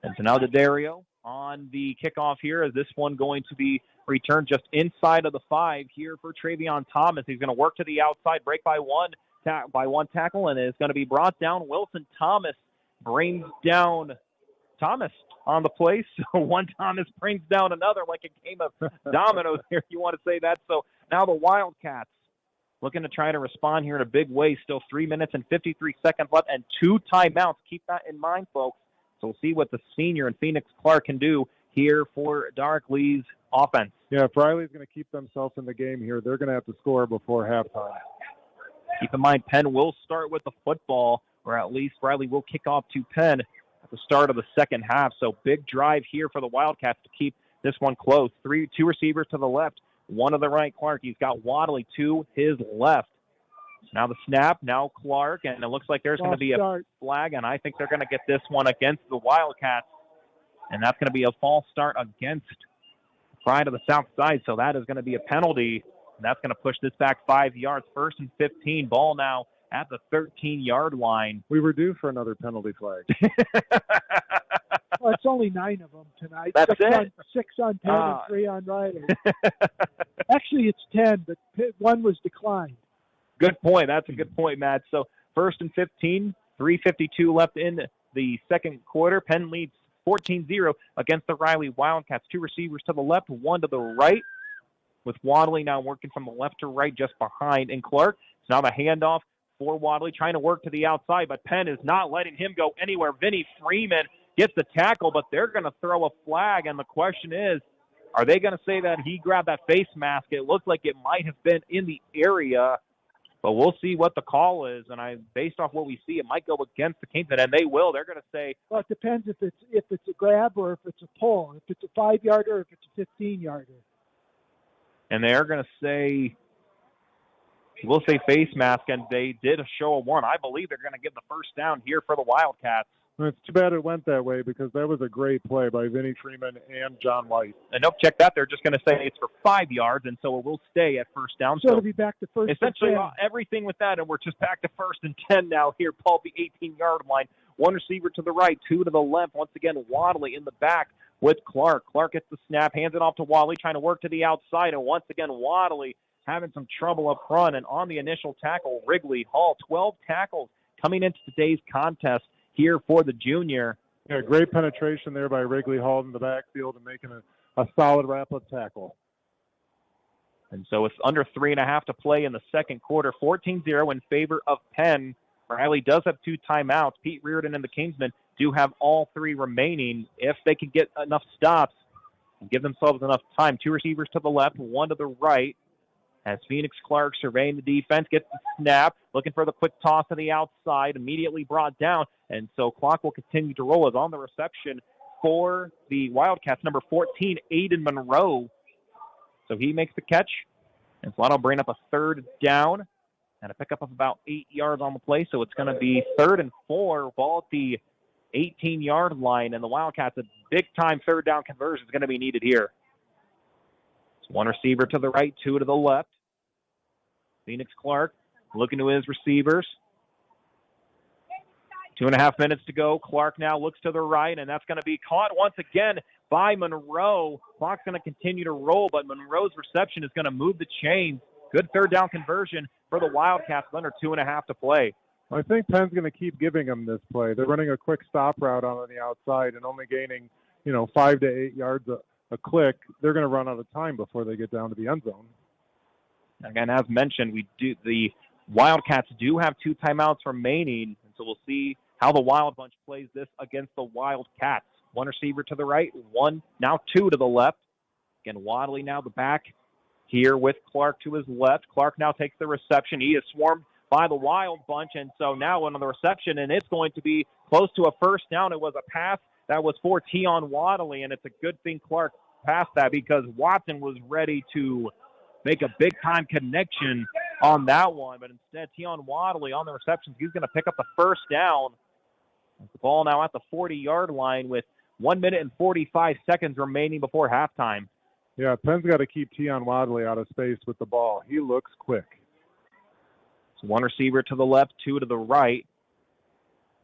And so now Daddario on the kickoff here. Is this one going to be returned just inside of the 5 here for Travion Thomas? He's going to work to the outside, break by one tackle, and it's going to be brought down. Wilson Thomas brings down Thomas on the play. So one Thomas brings down another like a game of dominoes here, you want to say that. So now the Wildcats looking to try to respond here in a big way. Still 3 minutes and 53 seconds left and 2 timeouts. Keep that in mind, folks. So we'll see what the senior and Phoenix Clark can do here for Dark Lee's offense. Yeah, if Riley's going to keep themselves in the game here, they're going to have to score before halftime. Keep in mind, Penn will start with the football, or at least Riley will kick off to Penn at the start of the second half. So big drive here for the Wildcats to keep this one close. 2 receivers to the left, 1 to the right. Clark, he's got Wadley to his left. Now the snap, now Clark, and it looks like there's going to be a flag, and I think they're going to get this one against the Wildcats, and that's going to be a false start against Pride of the South Side, so that is going to be a penalty, and that's going to push this back 5 yards. 1st and 15, ball now at the 13-yard line. We were due for another penalty flag. Well, it's only 9 of them tonight. That's 6 on 10 and 3 on Riley. Actually, it's 10, but 1 was declined. Good point. That's a good point, Matt. So 1st and 15, 3:52 left in the second quarter. Penn leads 14-0 against the Riley Wildcats. 2 receivers to the left, 1 to the right, with Wadley now working from the left to right just behind. And Clark, so now the handoff for Wadley, trying to work to the outside, but Penn is not letting him go anywhere. Vinny Freeman gets the tackle, but they're going to throw a flag, and the question is, are they going to say that he grabbed that face mask? It looks like it might have been in the area, but we'll see what the call is, and based off what we see, it might go against the Kingsmen, and they will. They're going to say, well, it depends if it's a grab or if it's a pull, if it's a 5-yarder or if it's a 15-yarder. And they're going to say, we'll say face mask, and they did show a 1. I believe they're going to give the first down here for the Wildcats. It's too bad it went that way because that was a great play by Vinny Freeman and John White. And nope, check that. They're just going to say it's for 5 yards, and so it will stay at first down. So it'll be back to first essentially and 10. Everything with that, and we're just back to 1st and 10 now here, Paul, the 18-yard line. One receiver to the right, two to the left. Once again, Wadley in the back with Clark. Clark gets the snap, hands it off to Wadley, trying to work to the outside. And once again, Wadley having some trouble up front. And on the initial tackle, Wrigley Hall, 12 tackles coming into today's contest here for the junior. Yeah, great penetration there by Wrigley Hall in the backfield and making a solid wrap-up tackle. And so it's under 3.5 to play in the second quarter, 14-0 in favor of Penn. Riley does have 2 timeouts. Pete Reardon and the Kingsmen do have all 3 remaining. If they can get enough stops and give themselves enough time. 2 receivers to the left, 1 to the right. As Phoenix Clark surveying the defense, gets the snap, looking for the quick toss to the outside, immediately brought down. And so clock will continue to roll as on the reception for the Wildcats, number 14, Aiden Monroe. So he makes the catch, and so that'll bring up a third down and a pickup of about 8 yards on the play. So it's going to be 3rd and 4, ball at the 18-yard line, and the Wildcats, a big-time third down conversion is going to be needed here. It's 1 receiver to the right, 2 to the left. Phoenix Clark looking to his receivers. 2.5 minutes to go. Clark now looks to the right, and that's going to be caught once again by Monroe. Clock's going to continue to roll, but Monroe's reception is going to move the chains. Good third down conversion for the Wildcats with under 2.5 to play. I think Penn's going to keep giving them this play. They're running a quick stop route on the outside and only gaining, 5 to 8 yards a click. They're going to run out of time before they get down to the end zone. Again, as mentioned, the Wildcats do have 2 timeouts remaining, and so we'll see how the Wild Bunch plays this against the Wildcats. 1 receiver to the right, 2 to the left. Again, Wadley now the back here with Clark to his left. Clark now takes the reception. He is swarmed by the Wild Bunch, and so now on the reception, and it's going to be close to a first down. It was a pass that was for Tion Wadley, and it's a good thing Clark passed that because Watson was ready to make a big-time connection on that one, but instead Tion Wadley on the receptions, he's going to pick up the first down. The ball now at the 40-yard line with 1 minute and 45 seconds remaining before halftime. Yeah, Penn's got to keep Tion Wadley out of space with the ball. He looks quick. So 1 receiver to the left, 2 to the right.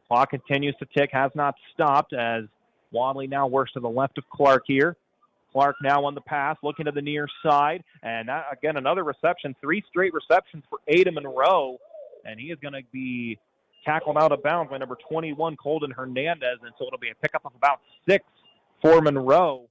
Clock continues to tick, has not stopped as Wadley now works to the left of Clark here. Clark now on the pass, looking to the near side. And that, again, another reception, 3 straight receptions for Aiden Monroe. And he is going to be tackled out of bounds by number 21, Colton Hernandez. And so it'll be a pickup of about 6 for Monroe.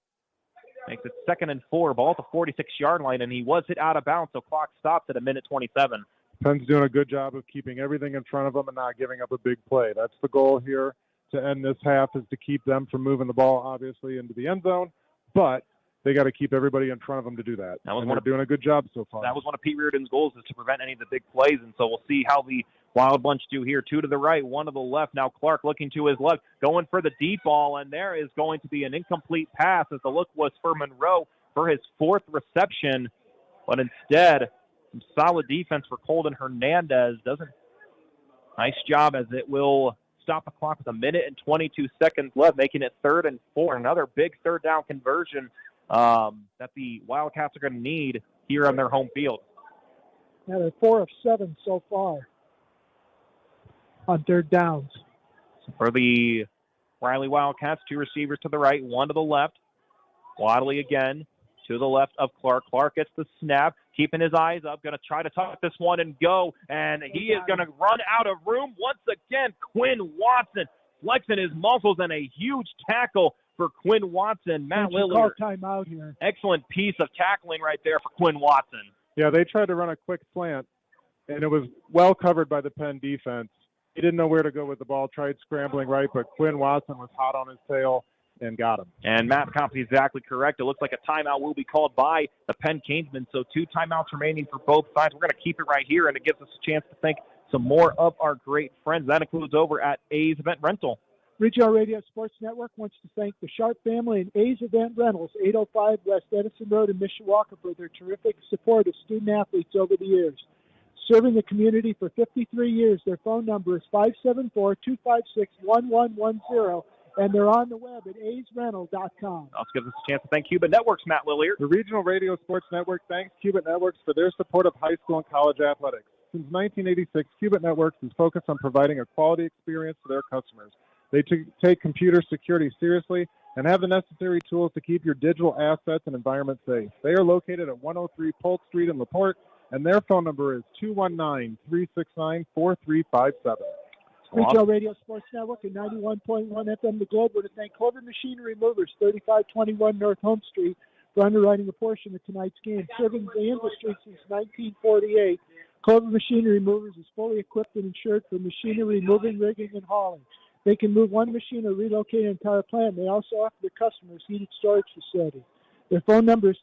Makes it 2nd and 4, ball at the 46-yard line. And he was hit out of bounds, so clock stops at 1:27. Penn's doing a good job of keeping everything in front of them and not giving up a big play. That's the goal here to end this half, is to keep them from moving the ball, obviously, into the end zone. But they got to keep everybody in front of them to do that. They're doing a good job so far. That was one of Pete Reardon's goals, is to prevent any of the big plays. And so we'll see how the Wild Bunch do here. 2 to the right, 1 to the left. Now Clark looking to his left, going for the deep ball, and there is going to be an incomplete pass as the look was for Monroe for his 4th reception. But instead, some solid defense for Colton Hernandez. Nice job as it will stop the clock with 1 minute and 22 seconds left, making it 3rd and 4. Another big third down conversion that the Wildcats are going to need here on their home field. Yeah, they're 4 of 7 so far on third downs. For the Riley Wildcats, 2 receivers to the right, 1 to the left. Wadley again to the left of Clark. Clark gets the snap, keeping his eyes up, going to try to tuck this one and go, and he is going to run out of room. Once again, Quinn Watson flexing his muscles, and a huge tackle for Quinn Watson. Matt Lillard. Timeout here. Excellent piece of tackling right there for Quinn Watson. Yeah, they tried to run a quick slant, and it was well covered by the Penn defense. He didn't know where to go with the ball, tried scrambling right, but Quinn Watson was hot on his tail and got him. And Matt Compton is exactly correct. It looks like a timeout will be called by the Penn Kingsmen, so 2 timeouts remaining for both sides. We're going to keep it right here, and it gives us a chance to thank some more of our great friends. That includes over at A's Event Rental. Regional Radio Sports Network wants to thank the Sharp family and A's Event Rentals, 805 West Edison Road in Mishawaka, for their terrific support of student-athletes over the years. Serving the community for 53 years, their phone number is 574-256-1110, and they're on the web at aisrental.com. Also gives us a chance to thank Cuban Networks, Matt Lillier. The Regional Radio Sports Network thanks Cuban Networks for their support of high school and college athletics. Since 1986, Cuban Networks is focused on providing a quality experience to their customers. They take computer security seriously and have the necessary tools to keep your digital assets and environment safe. They are located at 103 Polk Street in LaPorte, and their phone number is 219-369-4357. Retail Radio Sports Network at 91.1 FM The Globe. Want to thank Clover Machinery Movers, 3521 North Home Street, for underwriting a portion of tonight's game. Serving the industry since 1948, Clover Machinery Movers is fully equipped and insured for machinery moving, rigging, and hauling. They can move one machine or relocate an entire plant. They also offer their customers heated storage facilities. Their phone number is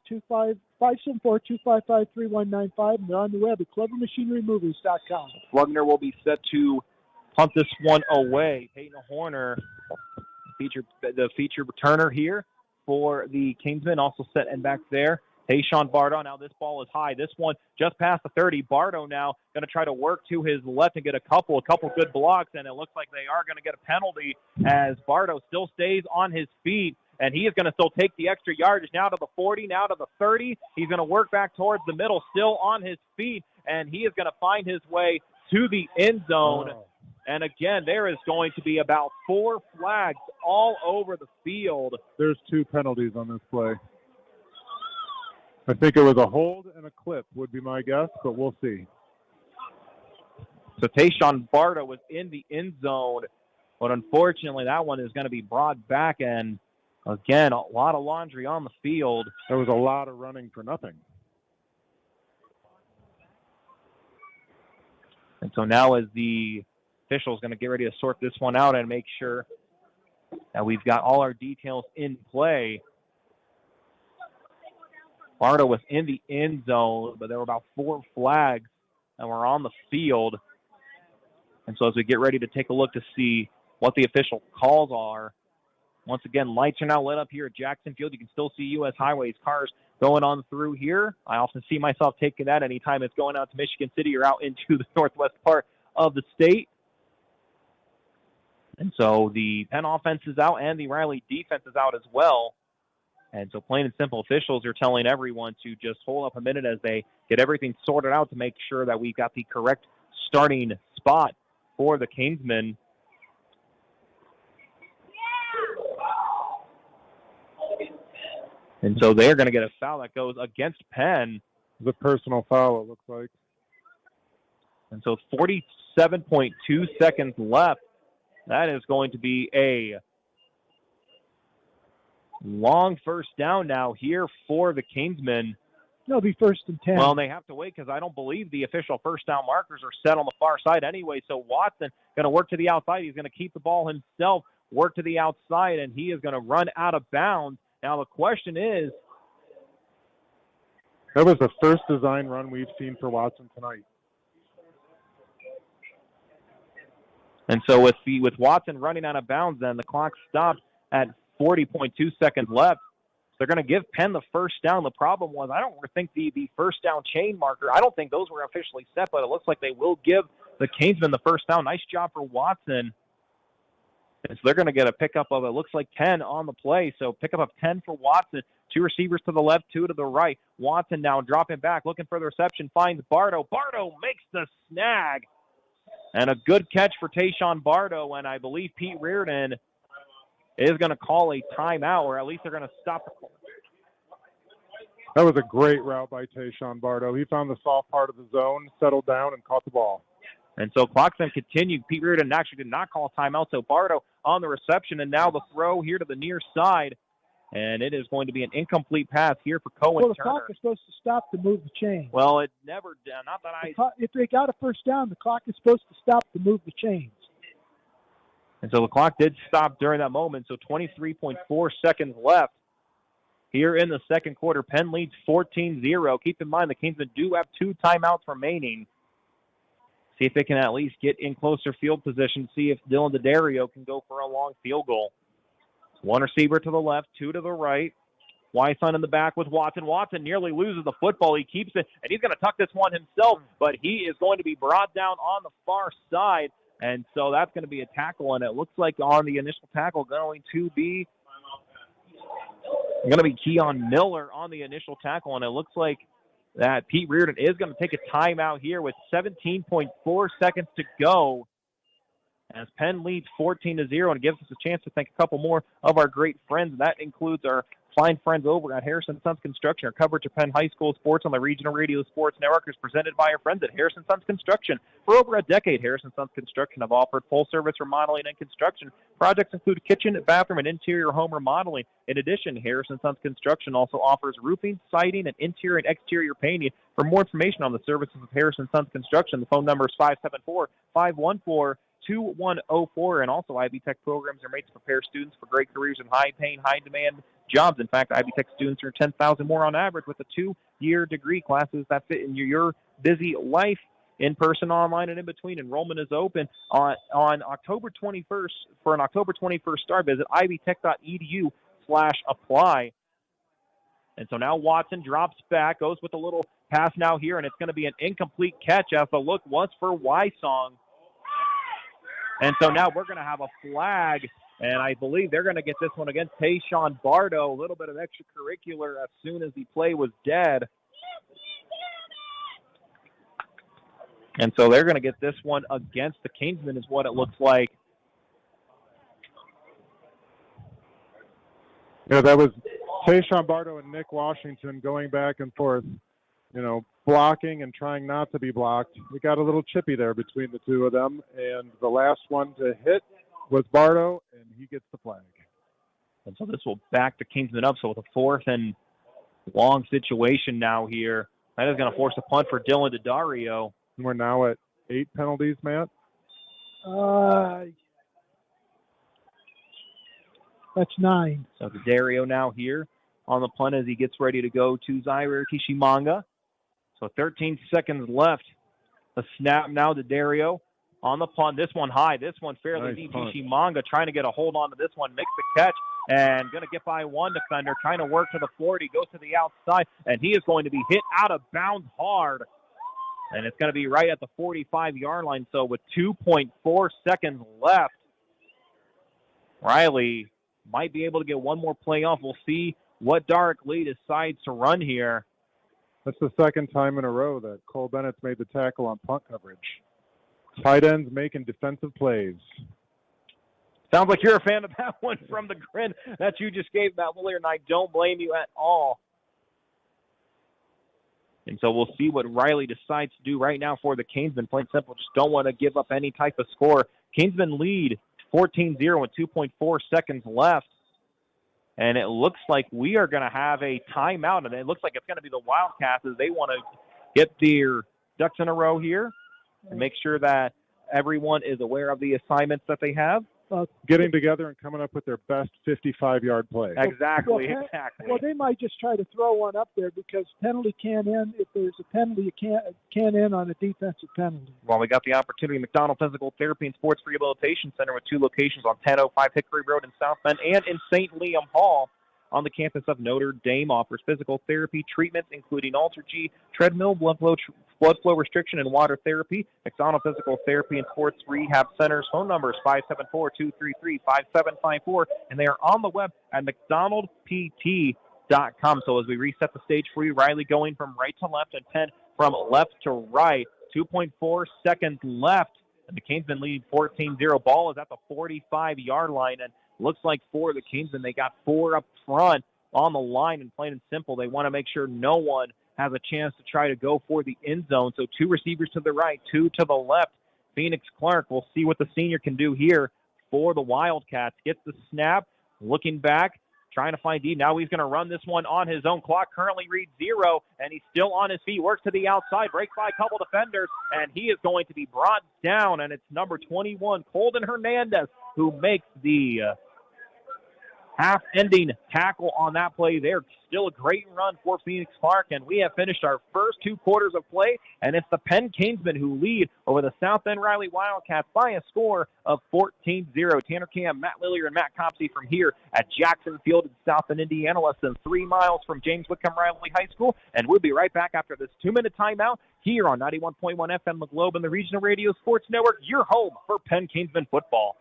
574-255-3195, and they're on the web at clovermachinerymovers.com. Flugner will be set to punt this one away. Peyton Horner, the feature returner here for the Kingsmen, also set and back there. Tayshawn Bardo, now this ball is high. This one just past the 30. Bardo now going to try to work to his left and get a couple good blocks, and it looks like they are going to get a penalty as Bardo still stays on his feet, and he is going to still take the extra yardage now to the 40, now to the 30. He's going to work back towards the middle, still on his feet, and he is going to find his way to the end zone. Oh. And again, there is going to be about 4 flags all over the field. There's 2 penalties on this play. I think it was a hold and a clip would be my guess, but we'll see. So Tayshawn Bardo was in the end zone, but unfortunately that one is going to be brought back, and again, a lot of laundry on the field. There was a lot of running for nothing. And so now as the official is going to get ready to sort this one out and make sure that we've got all our details in play. Bardo was in the end zone, but there were about 4 flags that were on the field. And so as we get ready to take a look to see what the official calls are, once again, lights are now lit up here at Jackson Field. You can still see U.S. Highways cars going on through here. I often see myself taking that anytime it's going out to Michigan City or out into the northwest part of the state. And so the Penn offense is out and the Riley defense is out as well. And so plain and simple, officials are telling everyone to just hold up a minute as they get everything sorted out to make sure that we've got the correct starting spot for the Kingsmen. And so they're going to get a foul that goes against Penn. It's a personal foul, it looks like. And so 47.2 seconds left. That is going to be a long first down now here for the Kingsmen. It'll be 1st and 10. Well, they have to wait because I don't believe the official first down markers are set on the far side anyway. So Watson going to work to the outside. He's going to keep the ball himself, work to the outside, and he is going to run out of bounds. Now the question is, that was the first design run we've seen for Watson tonight. And so with Watson running out of bounds, then the clock stopped at 40.2 seconds left. They're going to give Penn the first down. The problem was I don't think the first down chain marker, I don't think those were officially set, but it looks like they will give the Kingsmen the first down. Nice job for Watson. And so they're going to get a pickup of, it looks like 10 on the play. So pickup of 10 for Watson. 2 receivers to the left, 2 to the right. Watson now dropping back, looking for the reception, finds Bardo. Bardo makes the snag. And a good catch for Tayshawn Bardo, and I believe Pete Reardon is going to call a timeout, or at least they're going to stop the clock. That was a great route by Tayshawn Bardo. He found the soft part of the zone, settled down, and caught the ball. And so clock then continued. Pete Reardon actually did not call a timeout, so Bardo on the reception, and now the throw here to the near side. And it is going to be an incomplete pass here for Cohen Well, the Turner. clock is supposed to stop to move the chain. Well, it never did. Not that If they got a first down, the clock is supposed to stop to move the chains. And so the clock did stop during that moment, so 23.4 seconds left here in the second quarter. Penn leads 14-0. Keep in mind the Kingsmen do have 2 timeouts remaining. See if they can at least get in closer field position, see if Dylan Daddario can go for a long field goal. 1 receiver to the left, 2 to the right. Wyson in the back with Watson. Watson nearly loses the football. He keeps it, and he's going to tuck this one himself, but he is going to be brought down on the far side, and so that's going to be a tackle, and it looks like on the initial tackle going to be Keon Miller on the initial tackle, and it looks like that Pete Reardon is going to take a timeout here with 17.4 seconds to go. as Penn leads 14-0, and it gives us a chance to thank a couple more of our great friends. That includes our fine friends over at Harrison Sons Construction. Our coverage of Penn High School sports on the Regional Radio Sports Network is presented by our friends at Harrison Sons Construction. For over a decade, Harrison Sons Construction have offered full-service remodeling and construction. Projects include kitchen, bathroom, and interior home remodeling. In addition, Harrison Sons Construction also offers roofing, siding, and interior and exterior painting. For more information on the services of Harrison Sons Construction, the phone number is 574-514-2104, and also Ivy Tech programs are made to prepare students for great careers in high-paying, high-demand jobs. In fact, Ivy Tech students earn $10,000 more on average with the 2-year degree classes that fit in your busy life, in person, online, and in between. Enrollment is open on October 21st. For an October 21st start, visit ivytech.edu/apply. And so now Watson drops back, goes with a little pass now here, and it's going to be an incomplete catch as the look was for Wysong. And so now we're going to have a flag, and I believe they're going to get this one against Tayshawn Bardo. A little bit of extracurricular as soon as the play was dead. And so they're going to get this one against the Kingsmen is what it looks like. Yeah, that was Tayshawn Bardo and Nick Washington going back and forth, blocking and trying not to be blocked. It got a little chippy there between the two of them, and the last one to hit was Bardo, and he gets the flag. And so this will back the Kingsmen up. So with a 4th and long situation now here, that is going to force a punt for Dylan Daddario. And we're now at 8 penalties, Matt. That's 9. So Daddario now here on the punt as he gets ready to go to Zaire Kishimanga. So 13 seconds left. A snap now to Daddario on the punt. This one high. This one fairly deep. Kishimanga trying to get a hold on to this one. Makes the catch and going to get by one defender. Trying to work to the 40. Goes to the outside. And he is going to be hit out of bounds hard. And it's going to be right at the 45-yard line. So with 2.4 seconds left, Riley might be able to get one more play off. We'll see what Dark Lee decides to run here. That's the second time in a row that Cole Bennett's made the tackle on punt coverage. Tight ends making defensive plays. Sounds like you're a fan of that one from the grin that you just gave, Matt Willier, and I don't blame you at all. And so we'll see what Riley decides to do right now for the Kingsmen. Plain simple, just don't want to give up any type of score. Kingsmen lead 14-0 with 2.4 seconds left. And it looks like we are going to have a timeout. And it looks like it's going to be the Wildcats as they want to get their ducks in a row here and make sure that everyone is aware of the assignments that they have. Getting together and coming up with their best 55-yard play. Exactly. Well, they might just try to throw one up there because penalty can't end. If there's a penalty, you can't end on a defensive penalty. Well, we got the opportunity. McDonald Physical Therapy and Sports Rehabilitation Center with 2 locations on 1005 Hickory Road in South Bend and in St. Liam Hall. On the campus of Notre Dame, offers physical therapy treatments, including Alter-G, treadmill, blood flow restriction, and water therapy. McDonald Physical Therapy and Sports Rehab Center's phone number is 574-233-5754, and they are on the web at mcdonaldpt.com. So as we reset the stage for you, Riley going from right to left and Penn from left to right. 2.4 seconds left, and the Kingsmen lead 14-0. Ball is at the 45-yard line, and looks like for the Kingsmen, they got 4 up front on the line, and plain and simple, they want to make sure no one has a chance to try to go for the end zone. So 2 receivers to the right, 2 to the left. Phoenix Clark, we'll see what the senior can do here for the Wildcats. Gets the snap, looking back, trying to find D. Now he's going to run this one on his own. Clock currently reads 0, and he's still on his feet. Works to the outside, breaks by a couple defenders, and he is going to be brought down, and it's number 21, Colden Hernandez, who makes the half-ending tackle on that play there. Still a great run for Phoenix Clark, and we have finished our first 2 quarters of play, and it's the Penn Kingsmen who lead over the South Bend Riley Wildcats by a score of 14-0. Tanner Camp, Matt Lillier, and Matt Copsey from here at Jackson Field in South Bend, Indiana, less than 3 miles from James Whitcomb Riley High School, and we'll be right back after this 2-minute timeout here on 91.1 FM The Globe and the Regional Radio Sports Network, your home for Penn Kingsmen football.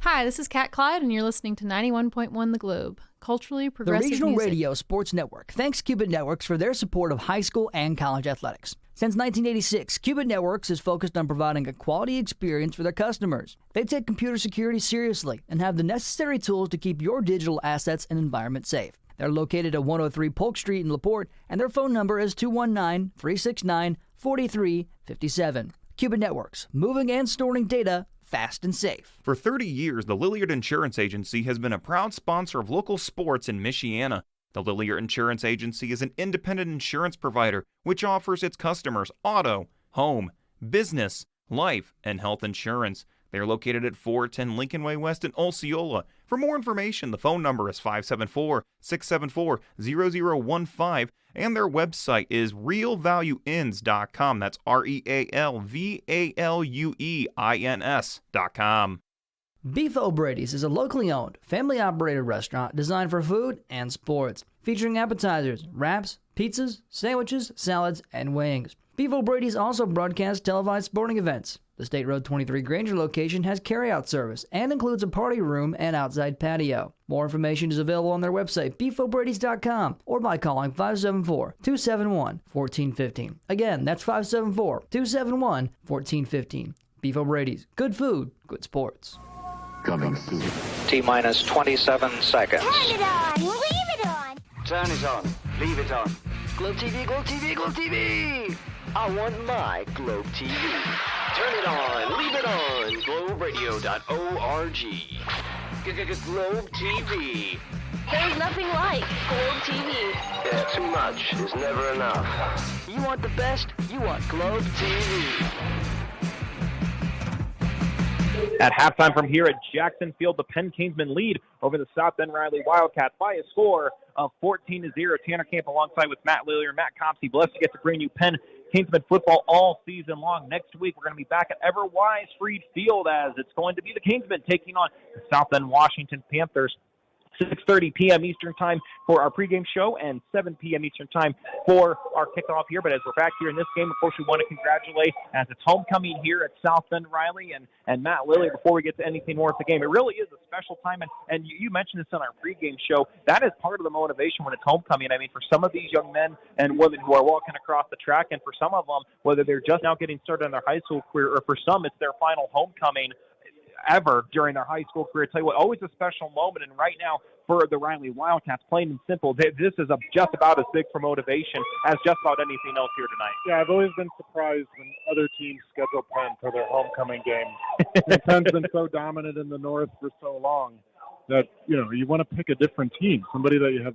Hi, this is Kat Clyde, and you're listening to 91.1 The Globe, culturally progressive The Regional music. Radio Sports Network thanks Cubit Networks for their support of high school and college athletics. Since 1986, Cubit Networks is focused on providing a quality experience for their customers. They take computer security seriously and have the necessary tools to keep your digital assets and environment safe. They're located at 103 Polk Street in LaPorte, and their phone number is 219-369-4357. Cubit Networks, moving and storing data fast and safe. For 30 years, the Lilliard Insurance Agency has been a proud sponsor of local sports in Michiana. The Lilliard Insurance Agency is an independent insurance provider which offers its customers auto, home, business, life, and health insurance. They are located at 410 Lincoln Way West in Osceola. For more information, the phone number is 574-674-0015, and their website is realvalueins.com. That's REALVALUEINS.com. Beef O'Brady's is a locally owned, family-operated restaurant designed for food and sports, featuring appetizers, wraps, pizzas, sandwiches, salads, and wings. Beef O'Brady's also broadcasts televised sporting events. The State Road 23 Granger location has carry-out service and includes a party room and outside patio. More information is available on their website, beefobradys.com, or by calling 574-271-1415. Again, that's 574-271-1415. Beef O'Brady's. Good food, good sports. Coming soon. T-minus 27 seconds. Turn it on. Leave it on. Turn it on. Leave it on. Globe TV, Globe TV, Globe TV. I want my Globe TV. Turn it on. Leave it on. GlobeRadio.org. Globe TV. There's nothing like Globe TV. Yeah, too much is never enough. You want the best? You want Globe TV. At halftime from here at Jackson Field, the Penn Kingsmen lead over the South Bend Riley Wildcats by a score of 14-0. Tanner Camp alongside with Matt Lillier and Matt Compsey. Blessed to get to bring you Penn Kingsmen football all season long. Next week, we're going to be back at Everwise Freed Field as it's going to be the Kingsmen taking on the South Bend Washington Panthers. 6:30 p.m. Eastern Time for our pregame show and 7 p.m. Eastern Time for our kickoff here. But as we're back here in this game, of course, we want to congratulate as it's homecoming here at South Bend Riley and Matt Lilly. Before we get to anything more at the game, it really is a special time. And you mentioned this on our pregame show. That is part of the motivation when it's homecoming. I mean, for some of these young men and women who are walking across the track, and for some of them, whether they're just now getting started in their high school career or for some, it's their final homecoming ever during their high school career. I tell you what, always a special moment. And right now for the Riley Wildcats, plain and simple, this is just about as big for motivation as just about anything else here tonight. Yeah, I've always been surprised when other teams schedule Penn for their homecoming game. And Penn's been so dominant in the North for so long that, you want to pick a different team, somebody that you have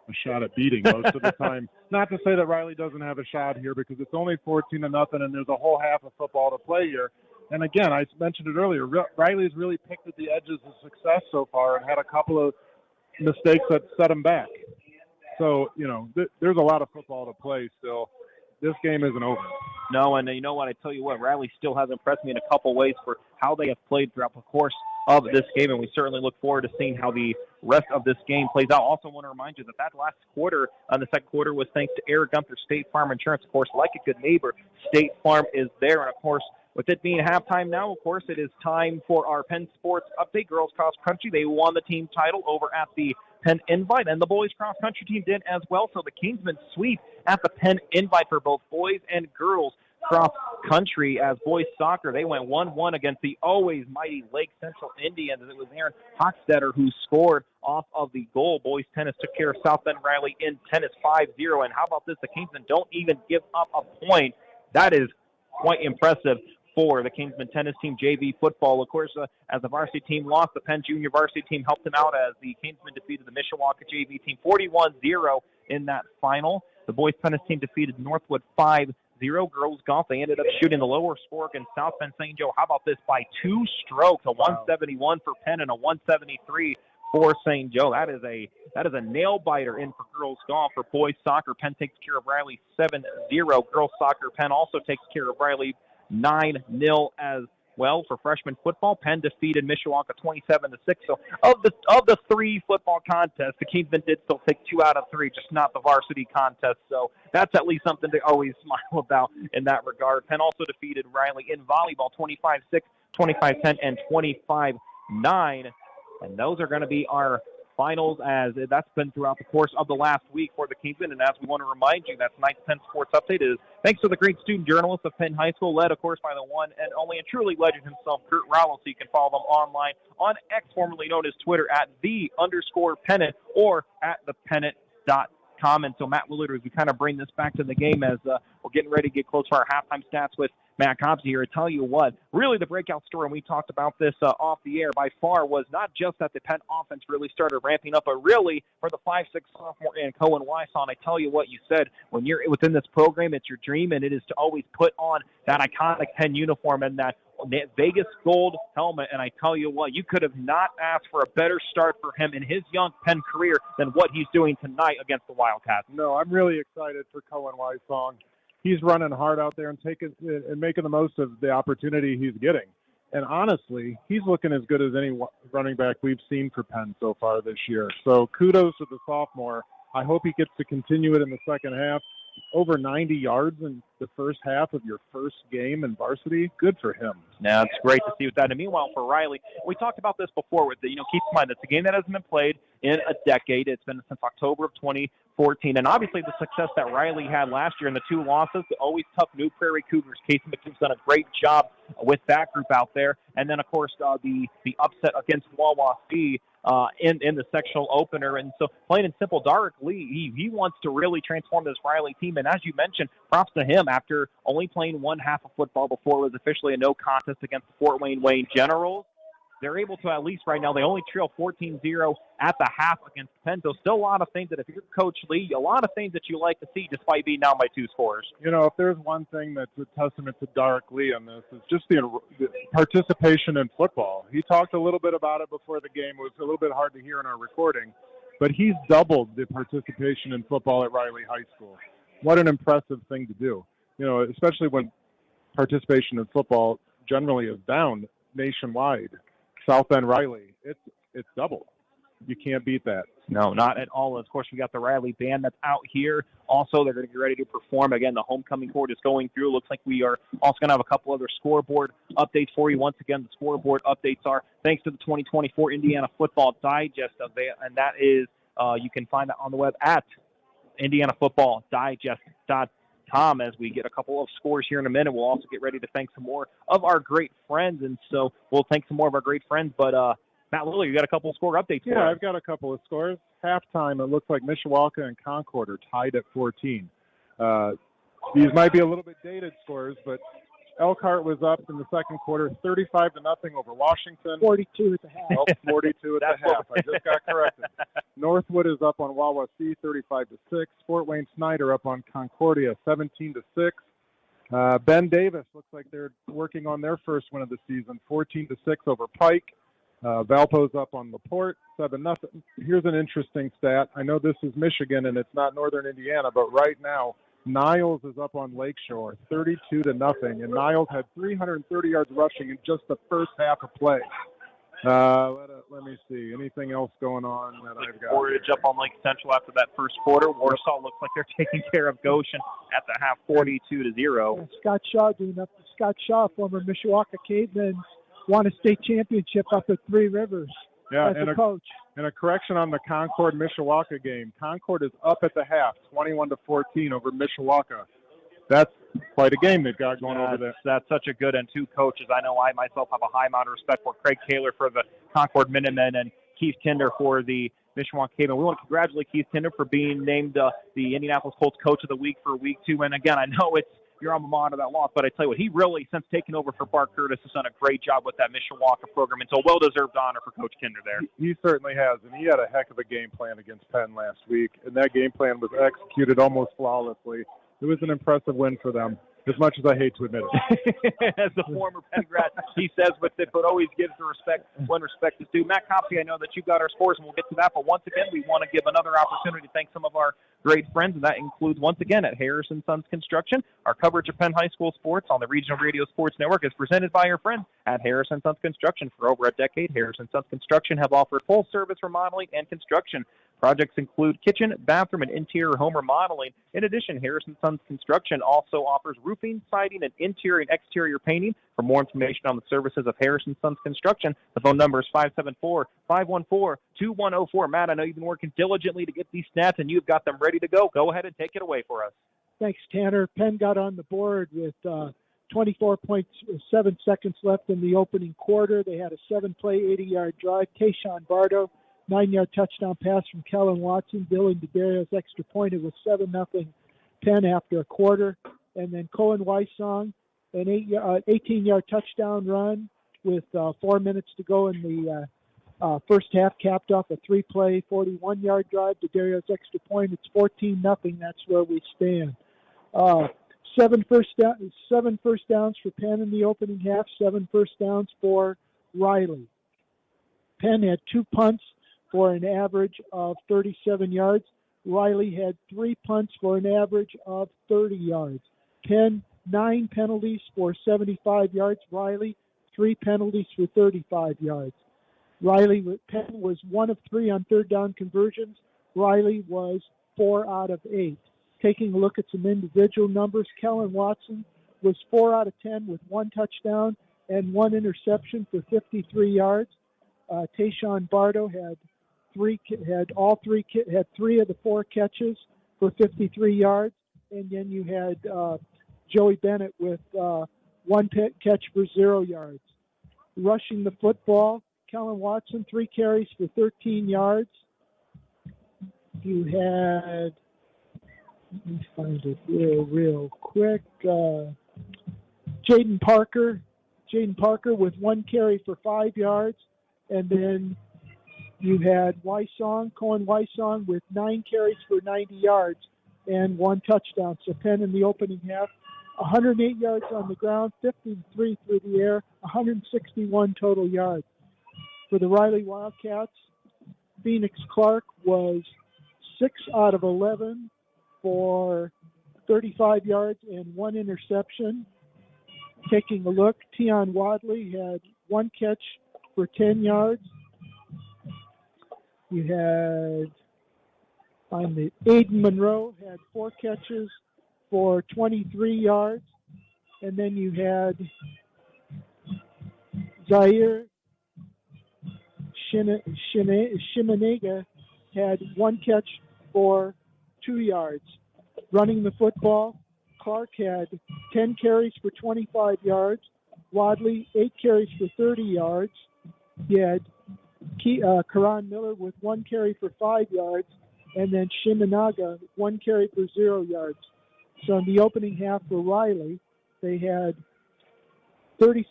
a shot at beating most of the time. Not to say that Riley doesn't have a shot here because it's only 14-0 and there's a whole half of football to play here. And again, I mentioned it earlier, Riley's really picked at the edges of success so far and had a couple of mistakes that set him back. So, there's a lot of football to play still. This game isn't over. No, and you know what? I tell you what, Riley still has impressed me in a couple ways for how they have played throughout the course of this game, and we certainly look forward to seeing how the rest of this game plays out. Also want to remind you that last quarter, the second quarter, was thanks to Eric Gunther, State Farm Insurance. Of course, like a good neighbor, State Farm is there, and of course, with it being halftime now, of course, it is time for our Penn Sports Update. Girls Cross Country, they won the team title over at the Penn Invite, and the boys cross country team did as well. So the Kingsmen sweep at the Penn Invite for both boys and girls cross country. As boys soccer, they went 1-1 against the always mighty Lake Central Indians. It was Aaron Hochstetter who scored off of the goal. Boys tennis took care of South Bend Riley in tennis 5-0. And how about this? The Kingsmen don't even give up a point. That is quite impressive for the Kingsmen tennis team. JV football, of course, as the varsity team lost, the Penn Junior varsity team helped them out as the Kingsmen defeated the Mishawaka JV team 41-0 in that final. The boys tennis team defeated Northwood 5-0. Girls golf, they ended up shooting the lower score against South Bend St. Joe. How about this? By 2 strokes, a 171 for Penn and a 173 for St. Joe. That is a nail biter in for girls golf. For boys soccer, Penn takes care of Riley 7-0. Girls soccer, Penn also takes care of Riley 9-0 as well. For freshman football, Penn defeated Mishawaka 27-6. So of the 3 football contests, the Kingsmen did still take 2 out of 3, just not the varsity contest. So that's at least something to always smile about in that regard. Penn also defeated Riley in volleyball 25-6, 25-10, and 25-7. 9. And those are going to be our finals, as that's been throughout the course of the last week for the Kingsmen. And as we want to remind you, that tonight's Penn Sports Update is thanks to the great student journalists of Penn High School, led, of course, by the one and only and truly legend himself, Kurt Rowell. So you can follow them online on X, formerly known as Twitter, at @the_pennant or at thepennant.com. And so, Matt Willard, as we kind of bring this back to the game, as we're getting ready to get close to our halftime stats with Matt Cobbs here, I tell you what, really the breakout story, and we talked about this off the air by far, was not just that the Penn offense really started ramping up, but really for the 5'6" sophomore and Cohen Wyson. I tell you what, you said when you're within this program, it's your dream, and it is to always put on that iconic Penn uniform and that Vegas gold helmet. And I tell you what, you could have not asked for a better start for him in his young Penn career than what he's doing tonight against the Wildcats. No, I'm really excited for Cohen Wyson. He's running hard out there and making the most of the opportunity he's getting. And honestly, he's looking as good as any running back we've seen for Penn so far this year. So kudos to the sophomore. I hope he gets to continue it in the second half. Over 90 yards in the first half of your first game in varsity. Good for him. Now, it's great to see with that. And meanwhile, for Riley, we talked about this before. With keep in mind, it's a game that hasn't been played in a decade. It's been since October of 2014. And obviously the success that Riley had last year in the 2 losses, the always tough New Prairie Cougars. Casey McKee's done a great job with that group out there. And then, of course, the upset against Wawasee in the sectional opener. And so, plain and simple, Darrick Lee, he wants to really transform this Riley team. And as you mentioned, props to him after only playing one half of football before it was officially a no contest against the Fort Wayne Generals. They're able to, at least right now, they only trail 14-0 at the half against Penn. So still a lot of things that if you're Coach Lee, a lot of things that you like to see despite being down by 2 scores. If there's one thing that's a testament to Darrick Lee on this, it's just the participation in football. He talked a little bit about it before the game. It was a little bit hard to hear in our recording, but he's doubled the participation in football at Riley High School. What an impressive thing to do, especially when participation in football generally is down nationwide. South Bend Riley, it's double. You can't beat that. No, not at all. Of course, we got the Riley band that's out here. Also, they're going to get ready to perform. Again, the homecoming court is going through. Looks like we are also going to have a couple other scoreboard updates for you. Once again, the scoreboard updates are thanks to the 2024 Indiana Football Digest, and that is you can find that on the web at indianafootballdigest.com. As we get a couple of scores here in a minute, we'll also get ready to thank some more of our great friends, and so we'll thank some more of our great friends. But Matt Lilley, you got a couple of score updates for us. Yeah, I've got a couple of scores. Halftime, it looks like Mishawaka and Concord are tied at 14. These might be a little bit dated scores, but Elkhart was up in the second quarter, 35-0 over Washington. 42 at the half. Oh, 42 at the half. I just got corrected. Northwood is up on Wawasee, 35-6. Fort Wayne Snyder up on Concordia, 17-6. Ben Davis looks like they're working on their first win of the season, 14-6 over Pike. Valpo's up on LaPorte, 7-0. Here's an interesting stat. I know this is Michigan and it's not Northern Indiana, but right now Niles is up on Lakeshore, 32-0, and Niles had 330 yards rushing in just the first half of play. Let me see. Anything else going on that I've got? Portage up on Lake Central after that first quarter. Warsaw looks like they're taking care of Goshen at the half, 42-0. Scott Shaw doing up. Scott Shaw, former Mishawaka Cavemen, won a state championship up at Three Rivers as a coach. And a correction on the Concord-Mishawaka game. Concord is up at the half, 21-14 over Mishawaka. That's quite a game they've got going over there. That's such a good and two coaches. I know I myself have a high amount of respect for Craig Taylor for the Concord Minutemen and Keith Tinder for the Mishawaka Cavemen. We want to congratulate Keith Tinder for being named the Indianapolis Colts Coach of the Week for Week 2. And again, I know it's your alma mater that lost, but I tell you what, he really, since taking over for Bart Curtis, has done a great job with that Mishawaka program. And so well-deserved honor for Coach Tinder there. He certainly has, and he had a heck of a game plan against Penn last week, and that game plan was executed almost flawlessly. It was an impressive win for them, as much as I hate to admit it. As the former Penn grad, he says with it, but always gives the respect when respect is due. Matt Copsey, I know that you got our scores, and we'll get to that, but once again, we want to give another opportunity to thank some of our great friends, and that includes, once again, at Harrison Sons Construction. Our coverage of Penn High School sports on the Regional Radio Sports Network is presented by your friends at Harrison Sons Construction. For over a decade, Harrison Sons Construction have offered full-service remodeling and construction Projects include kitchen, bathroom, and interior home remodeling. In addition, Harrison Sons Construction also offers roofing, siding, and interior and exterior painting. For more information on the services of Harrison Sons Construction, the phone number is 574-514-2104. Matt, I know you've been working diligently to get these stats, and you've got them ready to go. Go ahead and take it away for us. Thanks, Tanner. Penn got on the board with 24.7 seconds left in the opening quarter. They had a 7-play, 80-yard drive. Tayshawn Bardo, 9-yard touchdown pass from Kellen Watson. Billy DeDario's extra point. It was 7-0 Penn after a quarter. And then Cohen Weissong, an 18-yard touchdown run with 4 minutes to go in the first half, capped off a 3-play, 41-yard drive. DeDario's extra point. It's 14-0. That's where we stand. 7 first downs for Penn in the opening half, 7 first downs for Riley. Penn had 2 punts for an average of 37 yards. Riley had 3 punts for an average of 30 yards. Penn, 9 penalties for 75 yards. Riley, 3 penalties for 35 yards. Penn was 1 of 3 on third down conversions. Riley was 4 out of 8. Taking a look at some individual numbers, Kellen Watson was 4 out of 10 with 1 touchdown and 1 interception for 53 yards. Tayshawn Bardo had 3 of the 4 catches for 53 yards, and then you had Joey Bennett with 1 catch for 0 yards. Rushing the football, Kellen Watson 3 carries for 13 yards. You had, let me find it real quick. Jaden Parker with 1 carry for 5 yards. And then you had Cohen Weissong with 9 carries for 90 yards and 1 touchdown. So Penn in the opening half, 108 yards on the ground, 53 through the air, 161 total yards. For the Riley Wildcats, Phoenix Clark was 6 out of 11 for 35 yards and 1 interception. Taking a look, Tion Wadley had 1 catch for 10 yards. You had Aiden Monroe had 4 catches for 23 yards. And then you had Zaire Shimenega had 1 catch for 2 yards. Running the football, Clark had 10 carries for 25 yards. Wadley, 8 carries for 30 yards. You had Karan Miller with 1 carry for 5 yards. And then Shimenaga, 1 carry for 0 yards. So in the opening half for Riley, they had 60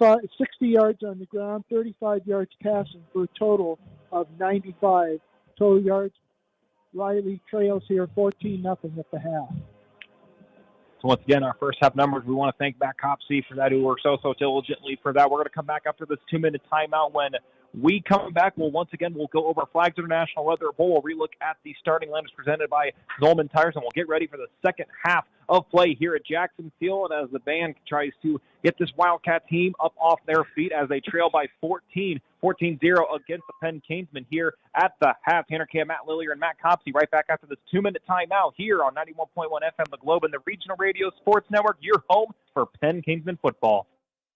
yards on the ground, 35 yards passing for a total of 95 total yards. Riley trails here 14-0 at the half. So once again, our first half numbers, we want to thank Matt Copsey for that, who worked so diligently for that. We're going to come back after this 2-minute timeout. When we come back, we'll go over Flags International Leather Bowl. We'll relook at the starting lineups presented by Zolman Tires, and we'll get ready for the second half of play here at Jackson Field as the band tries to get this Wildcat team up off their feet as they trail by 14-0 against the Penn Canesmen here at the half. Tanner K, Matt Lillier, and Matt Copsey right back after this 2-minute timeout here on 91.1 FM The Globe and the Regional Radio Sports Network, your home for Penn Canesmen football.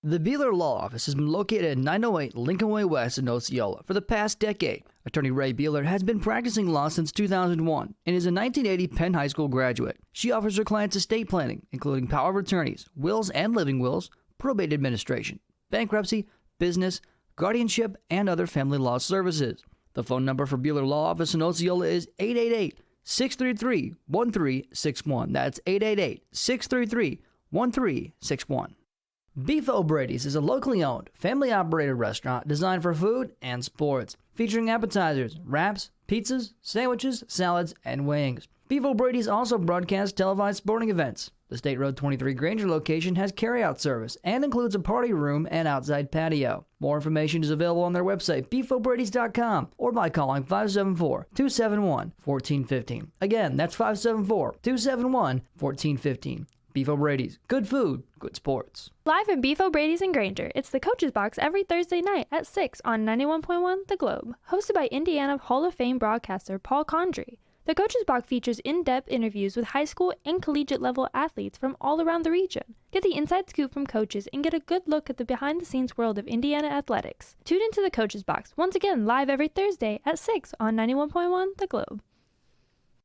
The Beeler Law Office has been located at 908 Lincoln Way West in Osceola for the past decade. Attorney Ray Beeler has been practicing law since 2001 and is a 1980 Penn High School graduate. She offers her clients estate planning, including power of attorneys, wills and living wills, probate administration, bankruptcy, business, guardianship, and other family law services. The phone number for Beeler Law Office in Osceola is 888-633-1361. That's 888-633-1361. Beef O'Brady's is a locally owned, family-operated restaurant designed for food and sports, featuring appetizers, wraps, pizzas, sandwiches, salads, and wings. Beef O'Brady's also broadcasts televised sporting events. The State Road 23 Granger location has carry-out service and includes a party room and outside patio. More information is available on their website, beefobradys.com, or by calling 574-271-1415. Again, that's 574-271-1415. Beef O'Brady's. Good food, good sports. Live from Beef O'Brady's in Granger, it's the Coach's Box every Thursday night at 6 on 91.1 The Globe. Hosted by Indiana Hall of Fame broadcaster Paul Condry. The Coach's Box features in-depth interviews with high school and collegiate level athletes from all around the region. Get the inside scoop from coaches and get a good look at the behind-the-scenes world of Indiana athletics. Tune into the Coach's Box, once again live every Thursday at 6 on 91.1 The Globe.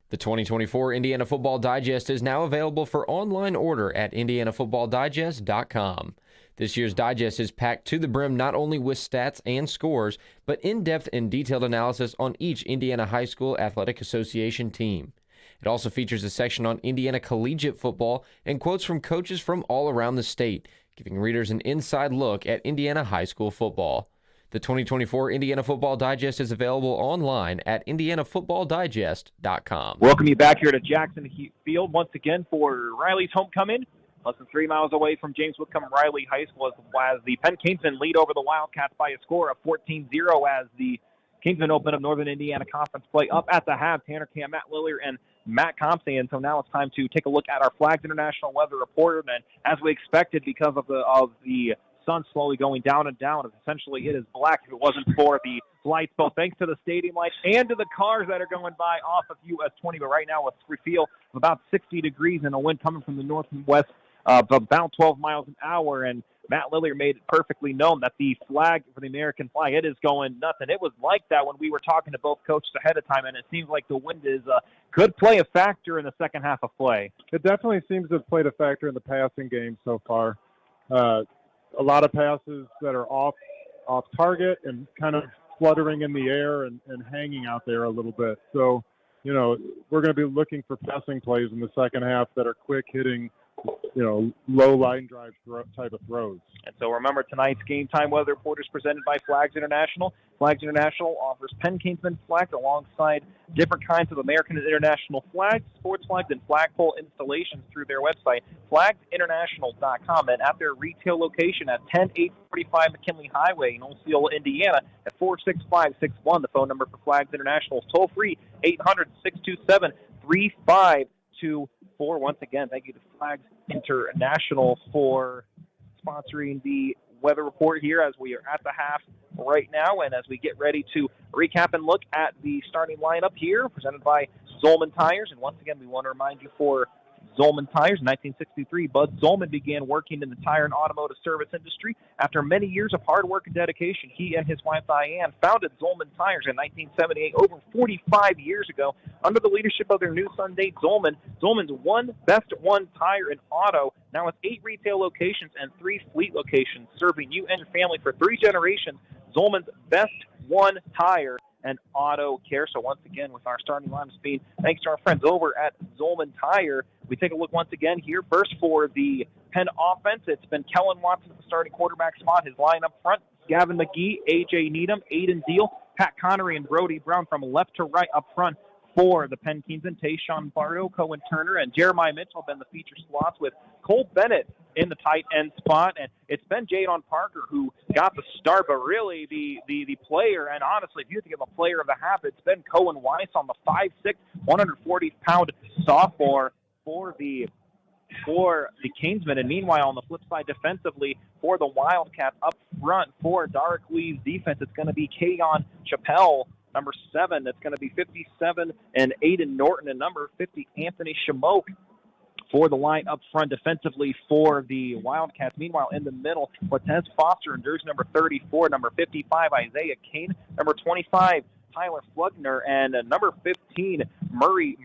The 2024 Indiana Football Digest is now available for online order at indianafootballdigest.com. This year's digest is packed to the brim not only with stats and scores, but in-depth and detailed analysis on each Indiana High School Athletic Association team. It also features a section on Indiana collegiate football and quotes from coaches from all around the state, giving readers an inside look at Indiana high school football. The 2024 Indiana Football Digest is available online at indianafootballdigest.com. Welcome you back here to Jackson Field once again for Riley's homecoming. Less than 3 miles away from James Whitcomb Riley High School as the Penn Kingsmen lead over the Wildcats by a score of 14-0 as the Kingsmen open up Northern Indiana Conference play up at the half. Tanner Cam, Matt Lillier, and Matt Compsey. And so now it's time to take a look at our Flags International weather report. And as we expected, because of the sun slowly going down and down, essentially it is black if it wasn't for the lights, both thanks to the stadium lights and to the cars that are going by off of US 20. But right now with a feel of about 60 degrees and a wind coming from the north and west of about 12 miles an hour. And Matt Lillier made it perfectly known that the flag for the American flag, it is going nuts. And it was like that when we were talking to both coaches ahead of time, and it seems like the wind could play a factor in the second half of play. It definitely seems to have played a factor in the passing game so far. A lot of passes that are off target and kind of fluttering in the air and hanging out there a little bit. So, we're going to be looking for passing plays in the second half that are quick hitting, low line drive type of throws. And so remember, tonight's Game Time Weather Report is presented by Flags International. Flags International offers Penn Kingsman flags alongside different kinds of American and international flags, sports flags, and flagpole installations through their website, flagsinternational.com, and at their retail location at 10845 McKinley Highway in Osceola, Indiana, at 46561. The phone number for Flags International is toll-free, 800-627-3524. Once again, thank you to Flags International for sponsoring the weather report here as we are at the half right now, and as we get ready to recap and look at the starting lineup here presented by Zolman Tires. And once again, we want to remind you for Zolman Tires. In 1963, Bud Zolman began working in the tire and automotive service industry. After many years of hard work and dedication, he and his wife Diane founded Zolman Tires in 1978, over 45 years ago, under the leadership of their new son, Dave Zolman. Zolman's best one tire and auto, now with 8 retail locations and 3 fleet locations, serving you and your family for 3 generations. Zolman's best one tire and auto care. So once again, with our starting line speed, thanks to our friends over at Zolman Tire, we take a look once again here. First for the Penn offense, it's been Kellen Watson at the starting quarterback spot. His line up front, Gavin McGee, A.J. Needham, Aiden Deal, Pat Connery, and Brody Brown from left to right up front. For the Penn Kingsmen, Tayshawn Bardo, Cohen Turner, and Jeremiah Mitchell have been the feature slots, with Cole Bennett in the tight end spot. And it's been Jadon Parker who got the start, but really the player, and honestly, if you have to give a player of the half, it's been Cohen Weiss on the 5'6", 140-pound sophomore for the Kingsmen. And meanwhile, on the flip side, defensively for the Wildcats up front for Dark Lee's defense, it's going to be Kayon Chappelle, number 7, that's going to be 57, and Aiden Norton, and number 50, Anthony Shamoke for the line up front defensively for the Wildcats. Meanwhile, in the middle, Cortez Foster and jersey number 34, number 55, Isaiah Kane, number 25, Tyler Flugner, and number 15, Murray